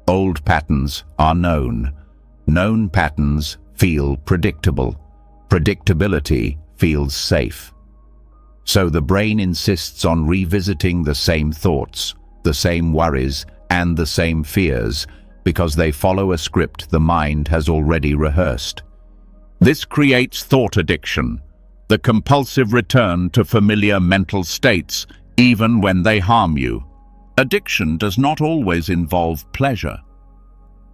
Old patterns are known. Known patterns feel predictable. Predictability feels safe. So the brain insists on revisiting the same thoughts, the same worries, and the same fears, because they follow a script the mind has already rehearsed. This creates thought addiction, the compulsive return to familiar mental states, even when they harm you. Addiction does not always involve pleasure.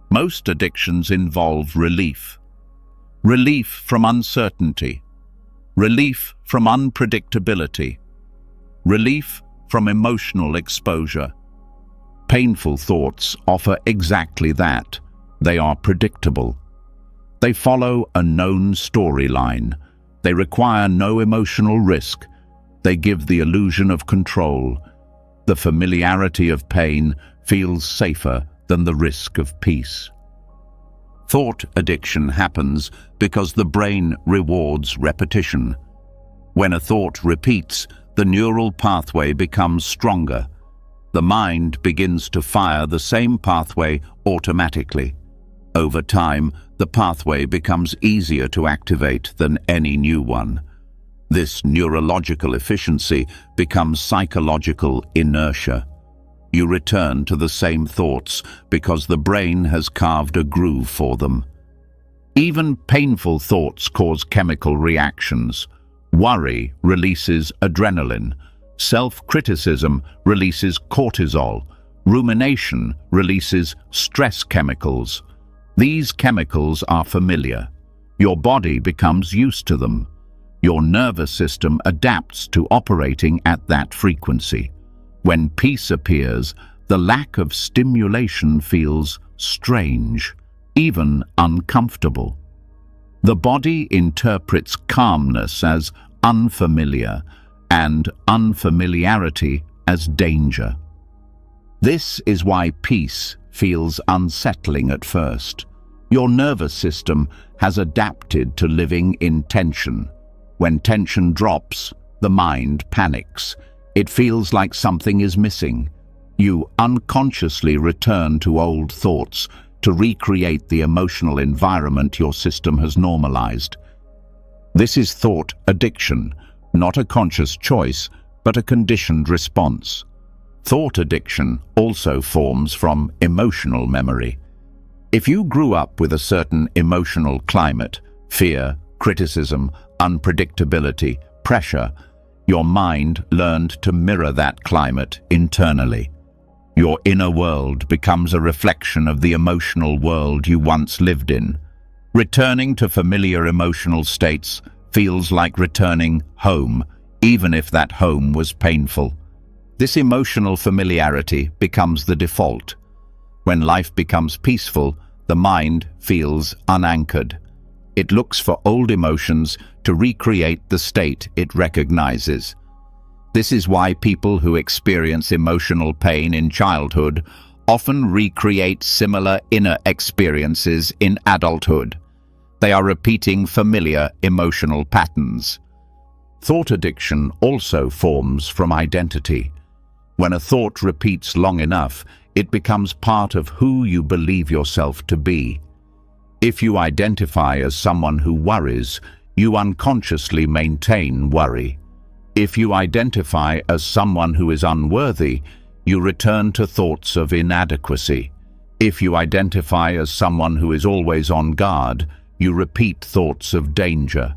Most addictions involve relief. Relief from uncertainty. Relief from unpredictability. Relief from emotional exposure. Painful thoughts offer exactly that. They are predictable. They follow a known storyline. They require no emotional risk. They give the illusion of control. The familiarity of pain feels safer than the risk of peace. Thought addiction happens because the brain rewards repetition. When a thought repeats, the neural pathway becomes stronger. The mind begins to fire the same pathway automatically. Over time, the pathway becomes easier to activate than any new one. This neurological efficiency becomes psychological inertia. You return to the same thoughts because the brain has carved a groove for them. Even painful thoughts cause chemical reactions. Worry releases adrenaline. Self-criticism releases cortisol. Rumination releases stress chemicals. These chemicals are familiar. Your body becomes used to them. Your nervous system adapts to operating at that frequency. When peace appears, the lack of stimulation feels strange, even uncomfortable. The body interprets calmness as unfamiliar and unfamiliarity as danger. This is why peace feels unsettling at first. Your nervous system has adapted to living in tension. When tension drops, the mind panics. It feels like something is missing. You unconsciously return to old thoughts to recreate the emotional environment your system has normalized. This is thought addiction, not a conscious choice, but a conditioned response. Thought addiction also forms from emotional memory. If you grew up with a certain emotional climate, fear, criticism, unpredictability, pressure, your mind learned to mirror that climate internally. Your inner world becomes a reflection of the emotional world you once lived in. Returning to familiar emotional states feels like returning home, even if that home was painful. This emotional familiarity becomes the default. When life becomes peaceful, the mind feels unanchored. It looks for old emotions to recreate the state it recognizes. This is why people who experience emotional pain in childhood often recreate similar inner experiences in adulthood. They are repeating familiar emotional patterns. Thought addiction also forms from identity. When a thought repeats long enough, it becomes part of who you believe yourself to be. If you identify as someone who worries, you unconsciously maintain worry. If you identify as someone who is unworthy, you return to thoughts of inadequacy. If you identify as someone who is always on guard, you repeat thoughts of danger.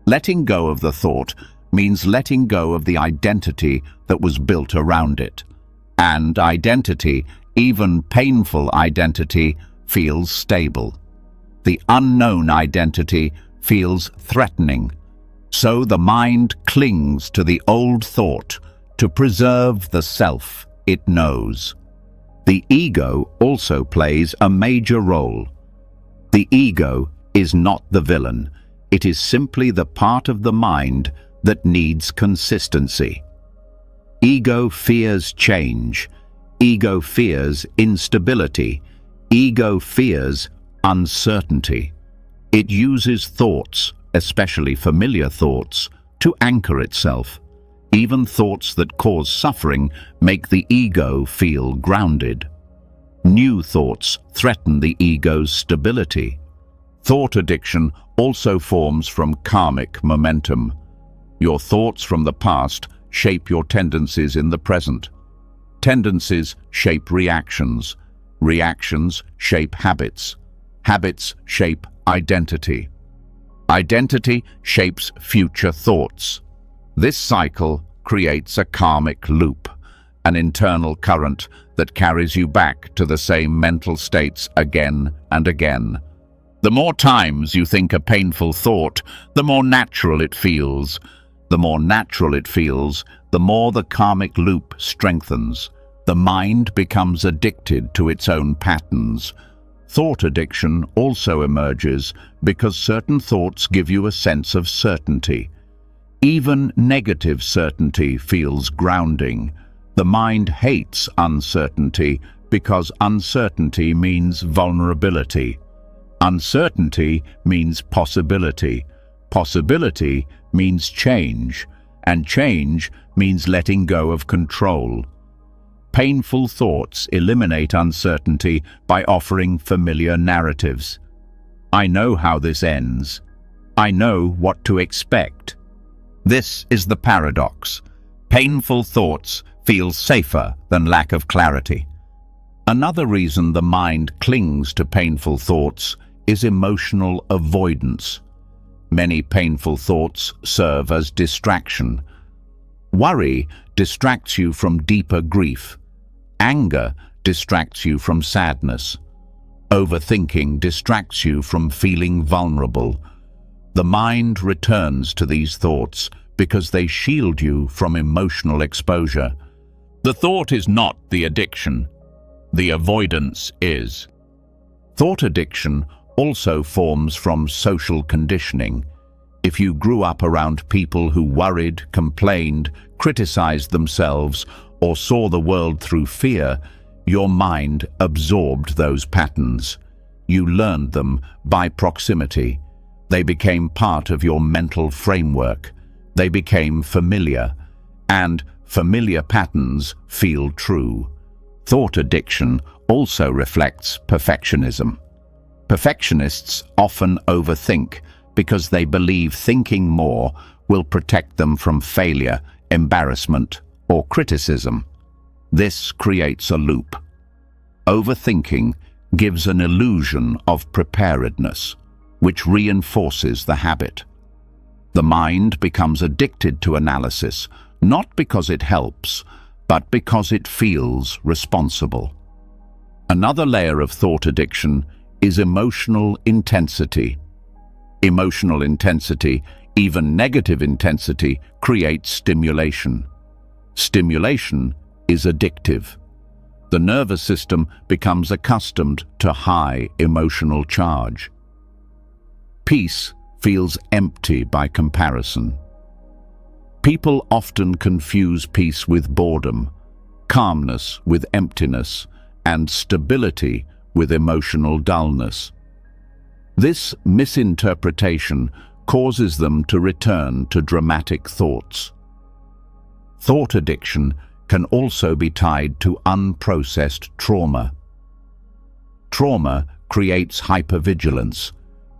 Letting go of the thought means letting go of the identity that was built around it. And identity, even painful identity, feels stable. The unknown identity feels threatening. So the mind clings to the old thought to preserve the self it knows. The ego also plays a major role. The ego is not the villain. It is simply the part of the mind that needs consistency. Ego fears change. Ego fears instability. Ego fears uncertainty. It uses thoughts, especially familiar thoughts, to anchor itself. Even thoughts that cause suffering make the ego feel grounded. New thoughts threaten the ego's stability. Thought addiction also forms from karmic momentum. Your thoughts from the past shape your tendencies in the present. Tendencies shape reactions. Reactions shape habits. Habits shape identity. Identity shapes future thoughts. This cycle creates a karmic loop, an internal current that carries you back to the same mental states again and again. The more times you think a painful thought, the more natural it feels. The more natural it feels, the more the karmic loop strengthens. The mind becomes addicted to its own patterns. Thought addiction also emerges because certain thoughts give you a sense of certainty. Even negative certainty feels grounding. The mind hates uncertainty because uncertainty means vulnerability. Uncertainty means possibility. Possibility means change, and change means letting go of control. Painful thoughts eliminate uncertainty by offering familiar narratives. I know how this ends. I know what to expect. This is the paradox. Painful thoughts feel safer than lack of clarity. Another reason the mind clings to painful thoughts is emotional avoidance. Many painful thoughts serve as distraction. Worry distracts you from deeper grief. Anger distracts you from sadness. Overthinking distracts you from feeling vulnerable. The mind returns to these thoughts because they shield you from emotional exposure. The thought is not the addiction. The avoidance is. Thought addiction also forms from social conditioning. If you grew up around people who worried, complained, criticized themselves, or saw the world through fear, your mind absorbed those patterns. You learned them by proximity. They became part of your mental framework. They became familiar, and familiar patterns feel true. Thought addiction also reflects perfectionism. Perfectionists often overthink because they believe thinking more will protect them from failure, embarrassment, or criticism. This creates a loop. Overthinking gives an illusion of preparedness, which reinforces the habit. The mind becomes addicted to analysis, not because it helps, but because it feels responsible. Another layer of thought addiction is emotional intensity. Emotional intensity, even negative intensity, creates stimulation. Stimulation is addictive. The nervous system becomes accustomed to high emotional charge. Peace feels empty by comparison. People often confuse peace with boredom, calmness with emptiness, and stability with emotional dullness. This misinterpretation causes them to return to dramatic thoughts. Thought addiction can also be tied to unprocessed trauma. Trauma creates hypervigilance,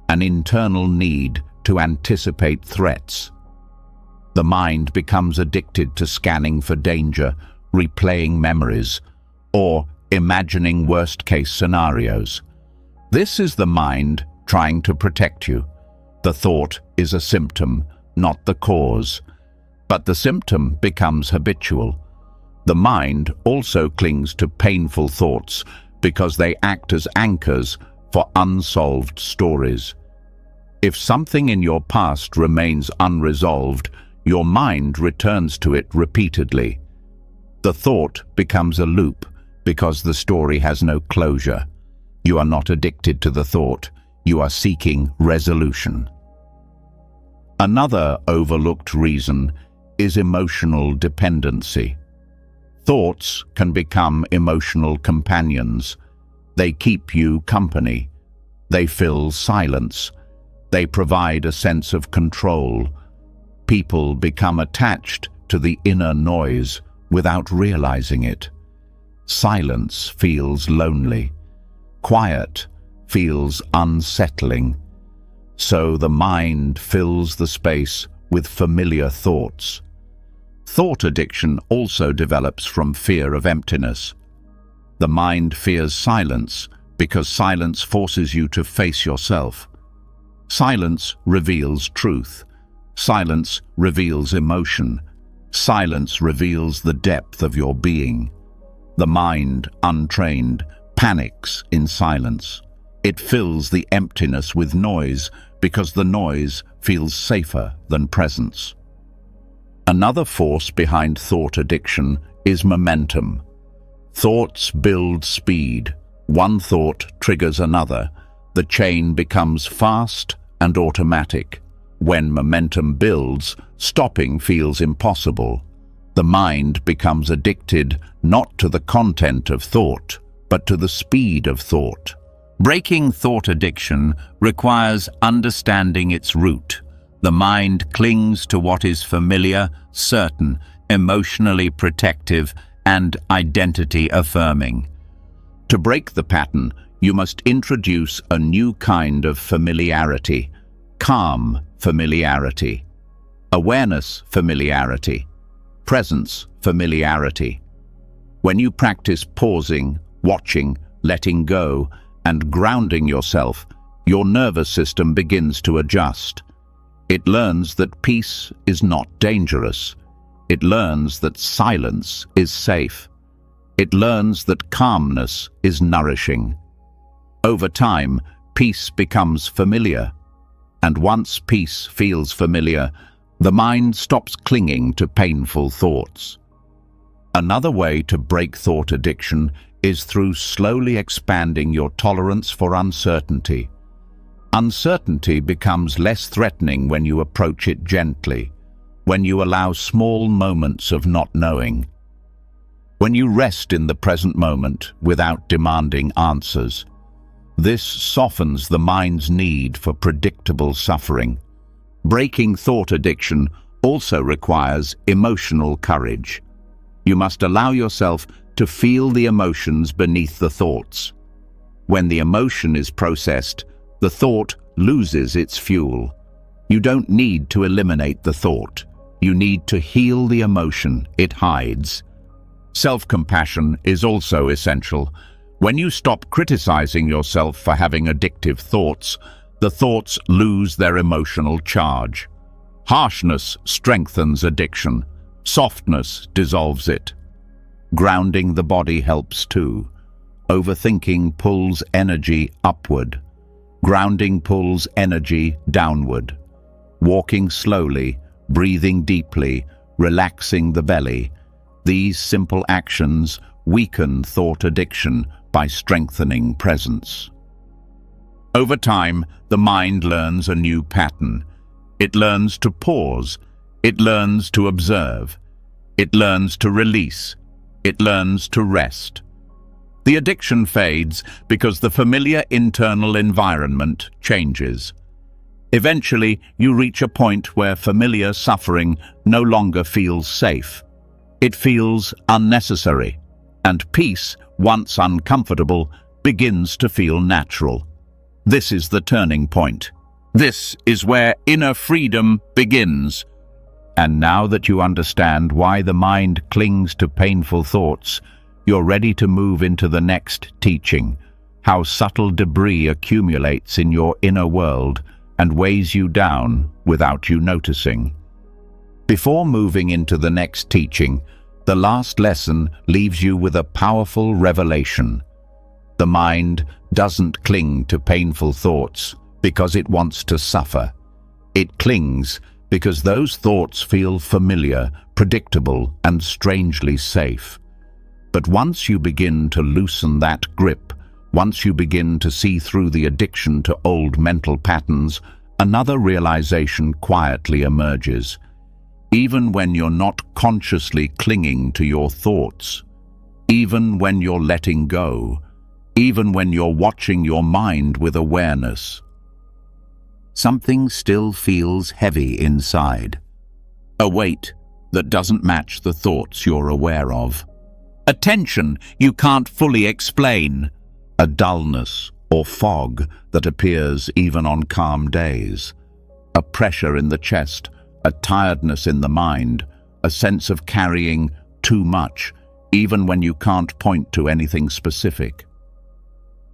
an internal need to anticipate threats. The mind becomes addicted to scanning for danger, replaying memories, or imagining worst-case scenarios. This is the mind trying to protect you. The thought is a symptom, not the cause. But the symptom becomes habitual. The mind also clings to painful thoughts because they act as anchors for unsolved stories. If something in your past remains unresolved, your mind returns to it repeatedly. The thought becomes a loop because the story has no closure. You are not addicted to the thought, you are seeking resolution. Another overlooked reason is emotional dependency. Thoughts can become emotional companions. They keep you company. They fill silence. They provide a sense of control. People become attached to the inner noise without realizing it. Silence feels lonely. Quiet feels unsettling. So the mind fills the space with familiar thoughts. Thought addiction also develops from fear of emptiness. The mind fears silence because silence forces you to face yourself. Silence reveals truth. Silence reveals emotion. Silence reveals the depth of your being. The mind, untrained, panics in silence. It fills the emptiness with noise because the noise feels safer than presence. Another force behind thought addiction is momentum. Thoughts build speed. One thought triggers another. The chain becomes fast and automatic. When momentum builds, stopping feels impossible. The mind becomes addicted not to the content of thought, but to the speed of thought. Breaking thought addiction requires understanding its root. The mind clings to what is familiar, certain, emotionally protective, and identity-affirming. To break the pattern, you must introduce a new kind of familiarity: calm familiarity, awareness familiarity, presence familiarity. When you practice pausing, watching, letting go, and grounding yourself, your nervous system begins to adjust. It learns that peace is not dangerous. It learns that silence is safe. It learns that calmness is nourishing. Over time, peace becomes familiar. And once peace feels familiar, the mind stops clinging to painful thoughts. Another way to break thought addiction is through slowly expanding your tolerance for uncertainty. Uncertainty becomes less threatening when you approach it gently, when you allow small moments of not knowing. When you rest in the present moment without demanding answers, this softens the mind's need for predictable suffering. Breaking thought addiction also requires emotional courage. You must allow yourself to feel the emotions beneath the thoughts. When the emotion is processed, the thought loses its fuel. You don't need to eliminate the thought. You need to heal the emotion it hides. Self-compassion is also essential. When you stop criticizing yourself for having addictive thoughts, the thoughts lose their emotional charge. Harshness strengthens addiction. Softness dissolves it. Grounding the body helps too. Overthinking pulls energy upward. Grounding pulls energy downward. Walking slowly, breathing deeply, relaxing the belly. These simple actions weaken thought addiction by strengthening presence. Over time, the mind learns a new pattern. It learns to pause. It learns to observe. It learns to release. It learns to rest. The addiction fades because the familiar internal environment changes. Eventually, you reach a point where familiar suffering no longer feels safe. It feels unnecessary, and peace, once uncomfortable, begins to feel natural. This is the turning point. This is where inner freedom begins. And now that you understand why the mind clings to painful thoughts, you're ready to move into the next teaching: how subtle debris accumulates in your inner world and weighs you down without you noticing. Before moving into the next teaching, the last lesson leaves you with a powerful revelation. The mind doesn't cling to painful thoughts because it wants to suffer. It clings because those thoughts feel familiar, predictable, and strangely safe. But once you begin to loosen that grip, once you begin to see through the addiction to old mental patterns, another realization quietly emerges. Even when you're not consciously clinging to your thoughts, even when you're letting go, even when you're watching your mind with awareness, something still feels heavy inside. A weight that doesn't match the thoughts you're aware of. A tension you can't fully explain. A dullness or fog that appears even on calm days. A pressure in the chest, a tiredness in the mind, a sense of carrying too much, even when you can't point to anything specific.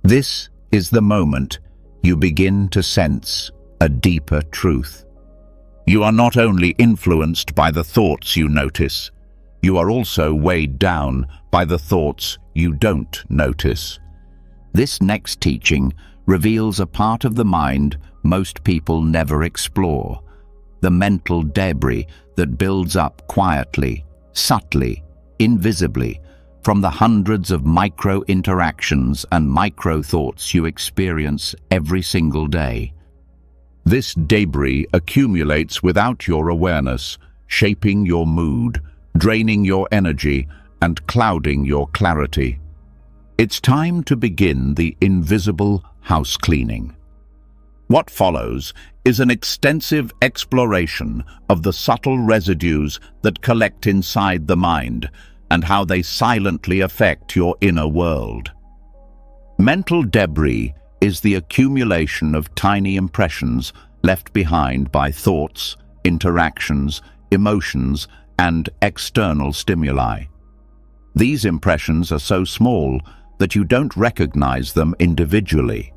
This is the moment you begin to sense a deeper truth. You are not only influenced by the thoughts you notice, you are also weighed down by the thoughts you don't notice. This next teaching reveals a part of the mind most people never explore: the mental debris that builds up quietly, subtly, invisibly, from the hundreds of micro-interactions and micro-thoughts you experience every single day. This debris accumulates without your awareness, shaping your mood, draining your energy, and clouding your clarity. It's time to begin the invisible house cleaning. What follows is an extensive exploration of the subtle residues that collect inside the mind and how they silently affect your inner world. Mental debris is the accumulation of tiny impressions left behind by thoughts, interactions, emotions, and external stimuli. These impressions are so small that you don't recognize them individually,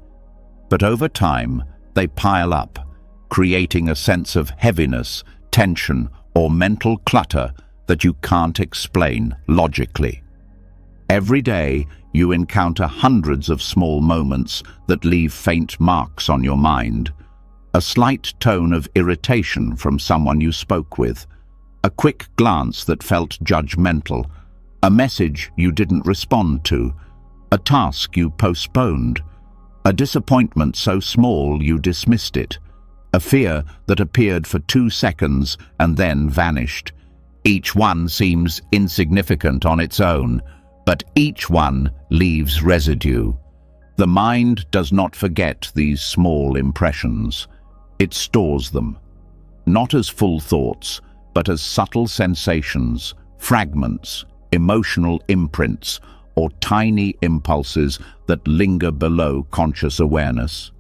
but over time they pile up, creating a sense of heaviness, tension, or mental clutter that you can't explain logically. Every day, you encounter hundreds of small moments that leave faint marks on your mind. A slight tone of irritation from someone you spoke with, a quick glance that felt judgmental, a message you didn't respond to, a task you postponed, a disappointment so small you dismissed it, a fear that appeared for 2 seconds and then vanished. Each one seems insignificant on its own, but each one leaves residue. The mind does not forget these small impressions. It stores them, not as full thoughts, but as subtle sensations, fragments, emotional imprints, or tiny impulses that linger below conscious awareness.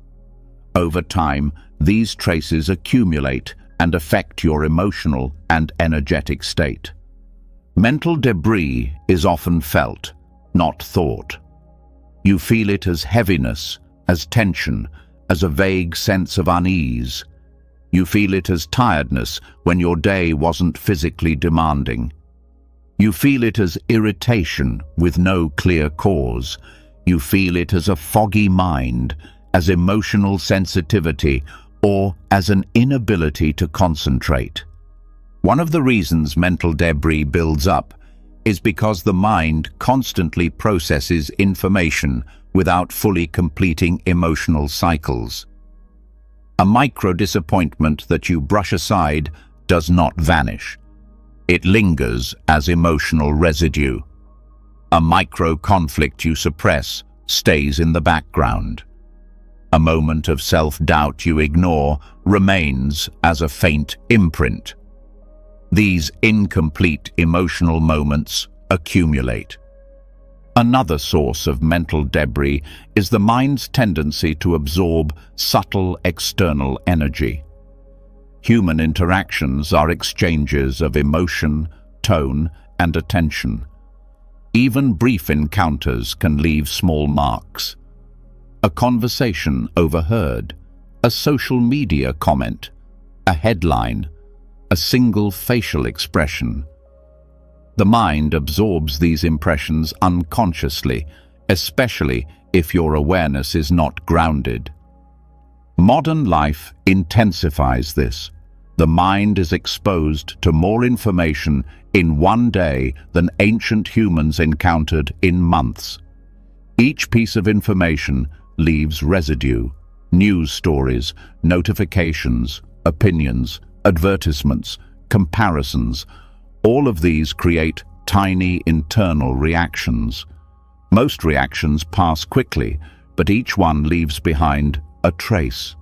Over time, these traces accumulate and affect your emotional and energetic state. Mental debris is often felt, not thought. You feel it as heaviness, as tension, as a vague sense of unease. You feel it as tiredness when your day wasn't physically demanding. You feel it as irritation with no clear cause. You feel it as a foggy mind, as emotional sensitivity, or as an inability to concentrate. One of the reasons mental debris builds up is because the mind constantly processes information without fully completing emotional cycles. A micro-disappointment that you brush aside does not vanish. It lingers as emotional residue. A micro-conflict you suppress stays in the background. A moment of self-doubt you ignore remains as a faint imprint. These incomplete emotional moments accumulate. Another source of mental debris is the mind's tendency to absorb subtle external energy. Human interactions are exchanges of emotion, tone, and attention. Even brief encounters can leave small marks. A conversation overheard, a social media comment, a headline, a single facial expression. The mind absorbs these impressions unconsciously, especially if your awareness is not grounded. Modern life intensifies this. The mind is exposed to more information in one day than ancient humans encountered in months. Each piece of information leaves residue: news stories, notifications, opinions, advertisements, comparisons. All of these create tiny internal reactions. Most reactions pass quickly, but each one leaves behind a trace.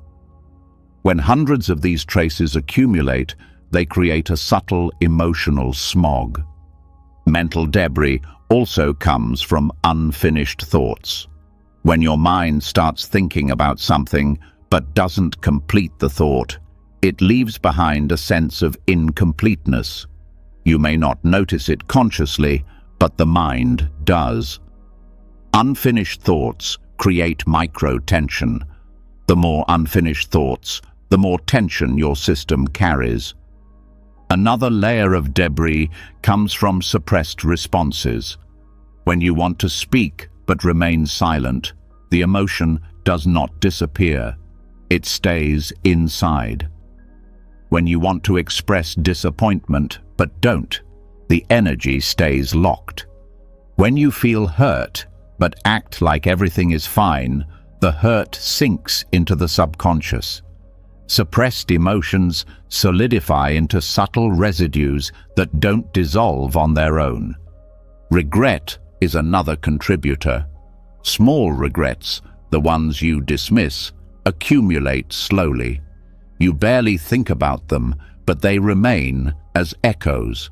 When hundreds of these traces accumulate, they create a subtle emotional smog. Mental debris also comes from unfinished thoughts. When your mind starts thinking about something but doesn't complete the thought, it leaves behind a sense of incompleteness. You may not notice it consciously, but the mind does. Unfinished thoughts create micro-tension. The more unfinished thoughts, the more tension your system carries. Another layer of debris comes from suppressed responses. When you want to speak but remain silent, the emotion does not disappear. It stays inside. When you want to express disappointment but don't, the energy stays locked. When you feel hurt, but act like everything is fine, the hurt sinks into the subconscious. Suppressed emotions solidify into subtle residues that don't dissolve on their own. Regret is another contributor. Small regrets, the ones you dismiss, accumulate slowly. You barely think about them, but they remain as echoes.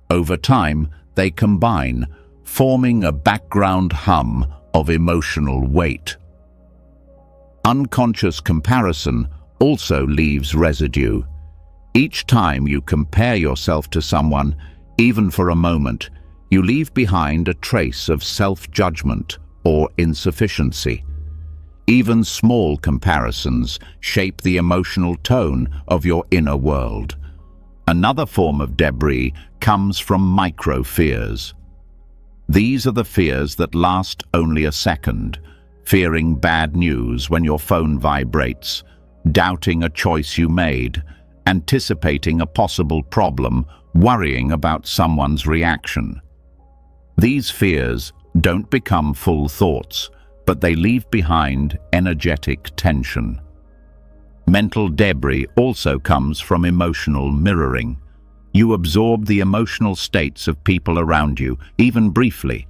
Over time, they combine, forming a background hum of emotional weight. Unconscious comparison also leaves residue. Each time you compare yourself to someone, even for a moment, you leave behind a trace of self-judgment or insufficiency. Even small comparisons shape the emotional tone of your inner world. Another form of debris comes from micro-fears. These are the fears that last only a second, fearing bad news when your phone vibrates, doubting a choice you made, anticipating a possible problem, worrying about someone's reaction. These fears don't become full thoughts, but they leave behind energetic tension. Mental debris also comes from emotional mirroring. You absorb the emotional states of people around you, even briefly.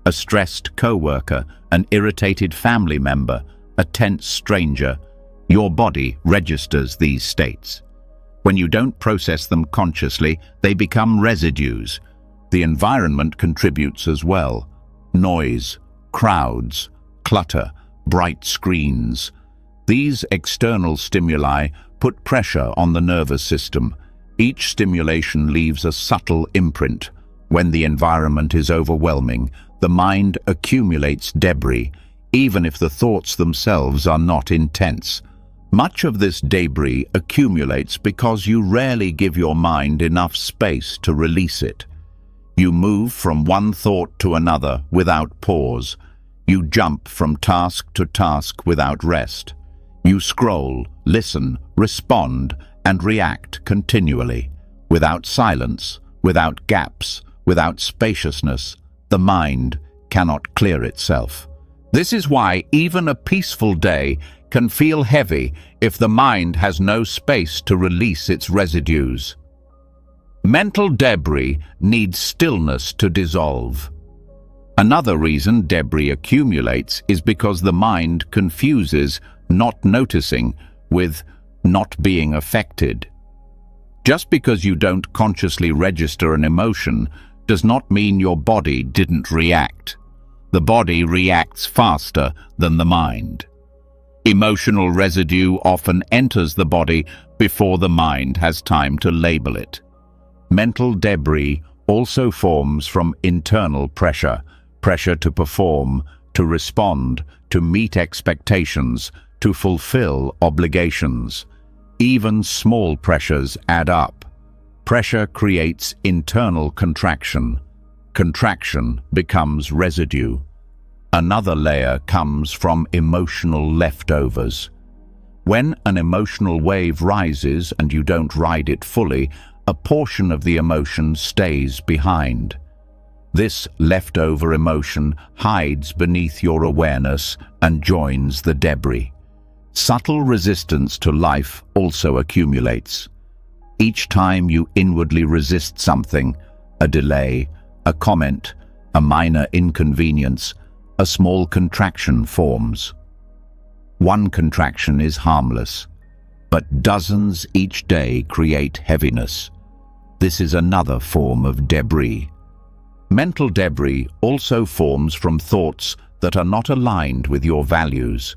A stressed coworker, an irritated family member, a tense stranger. Your body registers these states. When you don't process them consciously, they become residues. The environment contributes as well. Noise, crowds, clutter, bright screens. These external stimuli put pressure on the nervous system. Each stimulation leaves a subtle imprint. When the environment is overwhelming, the mind accumulates debris, even if the thoughts themselves are not intense. Much of this debris accumulates because you rarely give your mind enough space to release it. You move from one thought to another without pause. You jump from task to task without rest. You scroll, listen, respond, and react continually. Without silence, without gaps, without spaciousness, the mind cannot clear itself. This is why even a peaceful day can feel heavy if the mind has no space to release its residues. Mental debris needs stillness to dissolve. Another reason debris accumulates is because the mind confuses not noticing with not being affected. Just because you don't consciously register an emotion does not mean your body didn't react. The body reacts faster than the mind. Emotional residue often enters the body before the mind has time to label it. Mental debris also forms from internal pressure, pressure to perform, to respond, to meet expectations, to fulfill obligations. Even small pressures add up. Pressure creates internal contraction. Contraction becomes residue. Another layer comes from emotional leftovers. When an emotional wave rises and you don't ride it fully, a portion of the emotion stays behind. This leftover emotion hides beneath your awareness and joins the debris. Subtle resistance to life also accumulates. Each time you inwardly resist something, a delay, a comment, a minor inconvenience, a small contraction forms. One contraction is harmless, but dozens each day create heaviness. This is another form of debris. Mental debris also forms from thoughts that are not aligned with your values.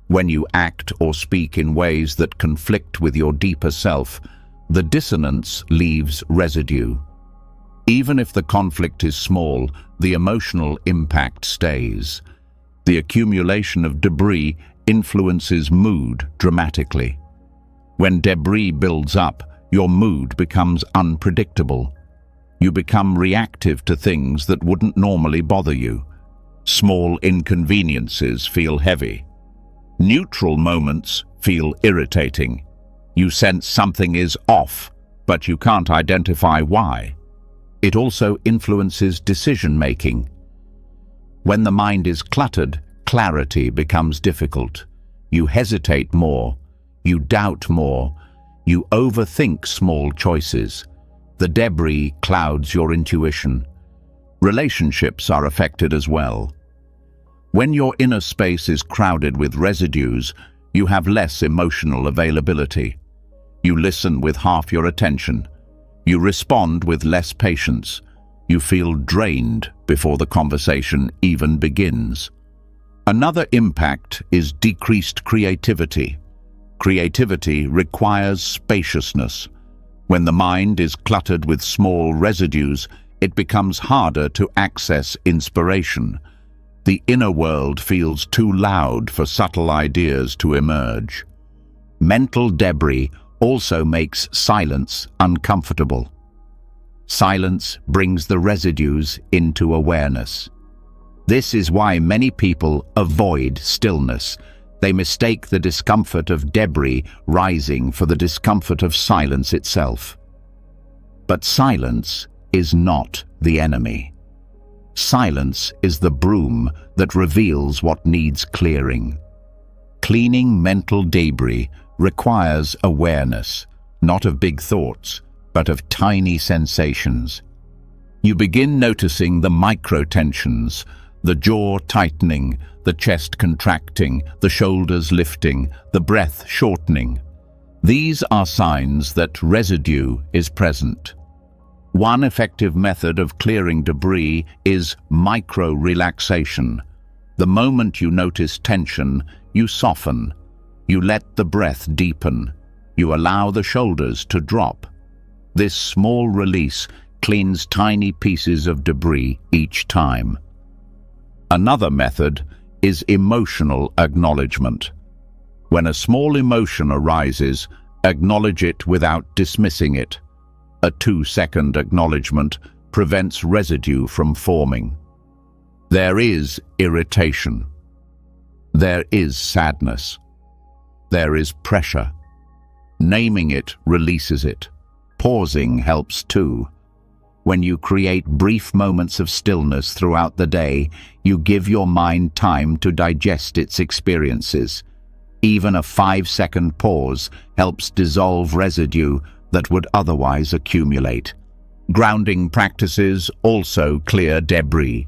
When you act or speak in ways that conflict with your deeper self, the dissonance leaves residue. Even if the conflict is small, the emotional impact stays. The accumulation of debris influences mood dramatically. When debris builds up, your mood becomes unpredictable. You become reactive to things that wouldn't normally bother you. Small inconveniences feel heavy. Neutral moments feel irritating. You sense something is off, but you can't identify why. It also influences decision-making. When the mind is cluttered, clarity becomes difficult. You hesitate more, you doubt more, you overthink small choices. The debris clouds your intuition. Relationships are affected as well. When your inner space is crowded with residues, you have less emotional availability. You listen with half your attention. You respond with less patience. You feel drained before the conversation even begins. Another impact is decreased creativity. Creativity requires spaciousness. When the mind is cluttered with small residues, it becomes harder to access inspiration. The inner world feels too loud for subtle ideas to emerge. Mental debris also makes silence uncomfortable. Silence brings the residues into awareness. This is why many people avoid stillness. They mistake the discomfort of debris rising for the discomfort of silence itself. But silence is not the enemy. Silence is the broom that reveals what needs clearing. Cleaning mental debris requires awareness, not of big thoughts, but of tiny sensations. You begin noticing the micro-tensions, the jaw tightening, the chest contracting, the shoulders lifting, the breath shortening. These are signs that residue is present. One effective method of clearing debris is micro-relaxation. The moment you notice tension, you soften. You let the breath deepen. You allow the shoulders to drop. This small release cleans tiny pieces of debris each time. Another method is emotional acknowledgement. When a small emotion arises, acknowledge it without dismissing it. A 2-second acknowledgement prevents residue from forming. There is irritation. There is sadness. There is pressure. Naming it releases it. Pausing helps too. When you create brief moments of stillness throughout the day, you give your mind time to digest its experiences. Even a 5-second pause helps dissolve residue that would otherwise accumulate. Grounding practices also clear debris.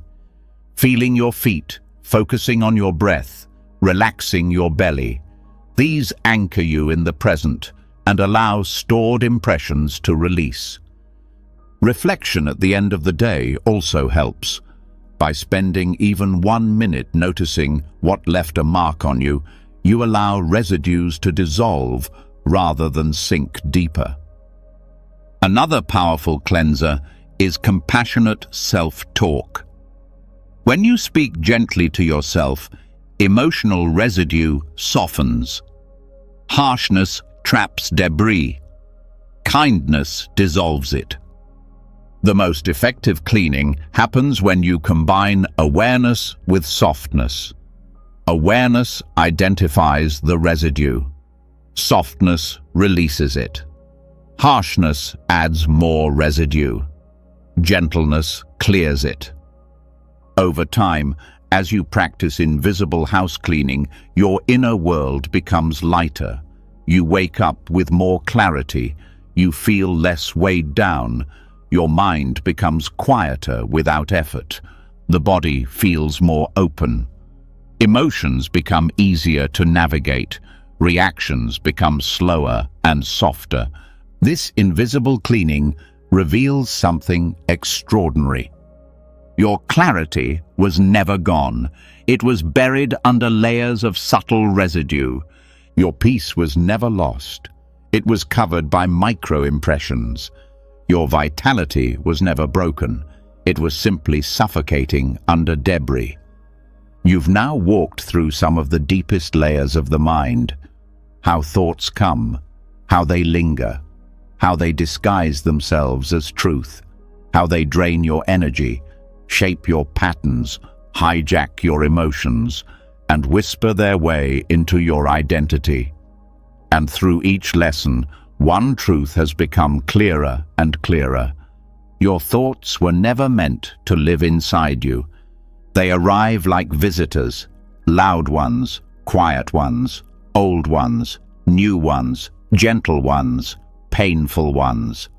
Feeling your feet, focusing on your breath, relaxing your belly. These anchor you in the present and allow stored impressions to release. Reflection at the end of the day also helps. By spending even 1 minute noticing what left a mark on you, you allow residues to dissolve rather than sink deeper. Another powerful cleanser is compassionate self-talk. When you speak gently to yourself, emotional residue softens. Harshness traps debris. Kindness dissolves it. The most effective cleaning happens when you combine awareness with softness. Awareness identifies the residue. Softness releases it. Harshness adds more residue. Gentleness clears it. Over time, as you practice invisible house cleaning, your inner world becomes lighter. You wake up with more clarity. You feel less weighed down. Your mind becomes quieter without effort. The body feels more open. Emotions become easier to navigate. Reactions become slower and softer. This invisible cleaning reveals something extraordinary. Your clarity was never gone. It was buried under layers of subtle residue. Your peace was never lost. It was covered by micro-impressions. Your vitality was never broken. It was simply suffocating under debris. You've now walked through some of the deepest layers of the mind. How thoughts come, how they linger, how they disguise themselves as truth, how they drain your energy, shape your patterns, hijack your emotions, and whisper their way into your identity. And through each lesson, one truth has become clearer and clearer. Your thoughts were never meant to live inside you. They arrive like visitors, loud ones, quiet ones, old ones, new ones, gentle ones, painful ones.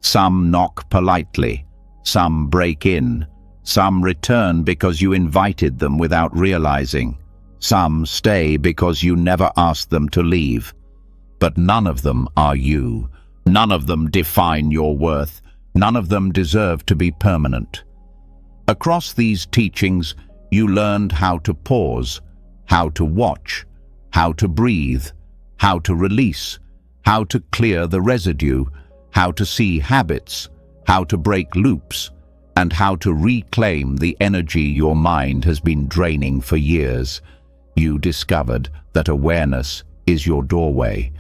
Some knock politely, some break in, some return because you invited them without realizing, some stay because you never asked them to leave. But none of them are you. None of them define your worth. None of them deserve to be permanent. Across these teachings, you learned how to pause, how to watch, how to breathe, how to release, how to clear the residue, how to see habits, how to break loops, and how to reclaim the energy your mind has been draining for years. You discovered that awareness is your doorway,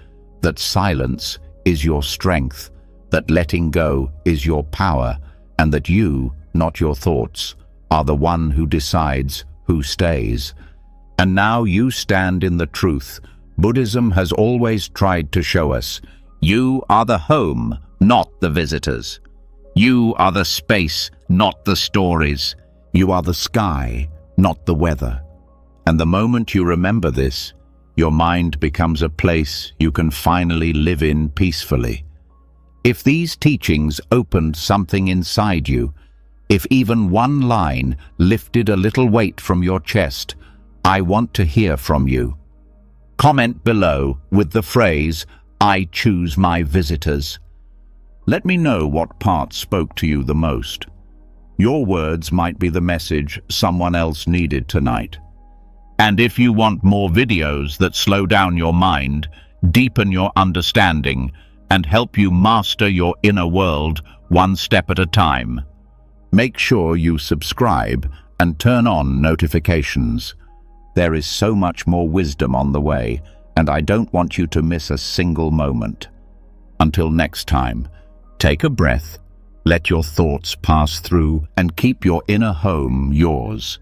that silence is your strength, that letting go is your power, and that you, not your thoughts, are the one who decides who stays. And now you stand in the truth Buddhism has always tried to show us. You are the home, not the visitors. You are the space, not the stories. You are the sky, not the weather. And the moment you remember this, your mind becomes a place you can finally live in peacefully. If these teachings opened something inside you, if even one line lifted a little weight from your chest, I want to hear from you. Comment below with the phrase, "I choose my visitors." Let me know what part spoke to you the most. Your words might be the message someone else needed tonight. And if you want more videos that slow down your mind, deepen your understanding, and help you master your inner world one step at a time, make sure you subscribe and turn on notifications. There is so much more wisdom on the way, and I don't want you to miss a single moment. Until next time, take a breath, let your thoughts pass through, and keep your inner home yours.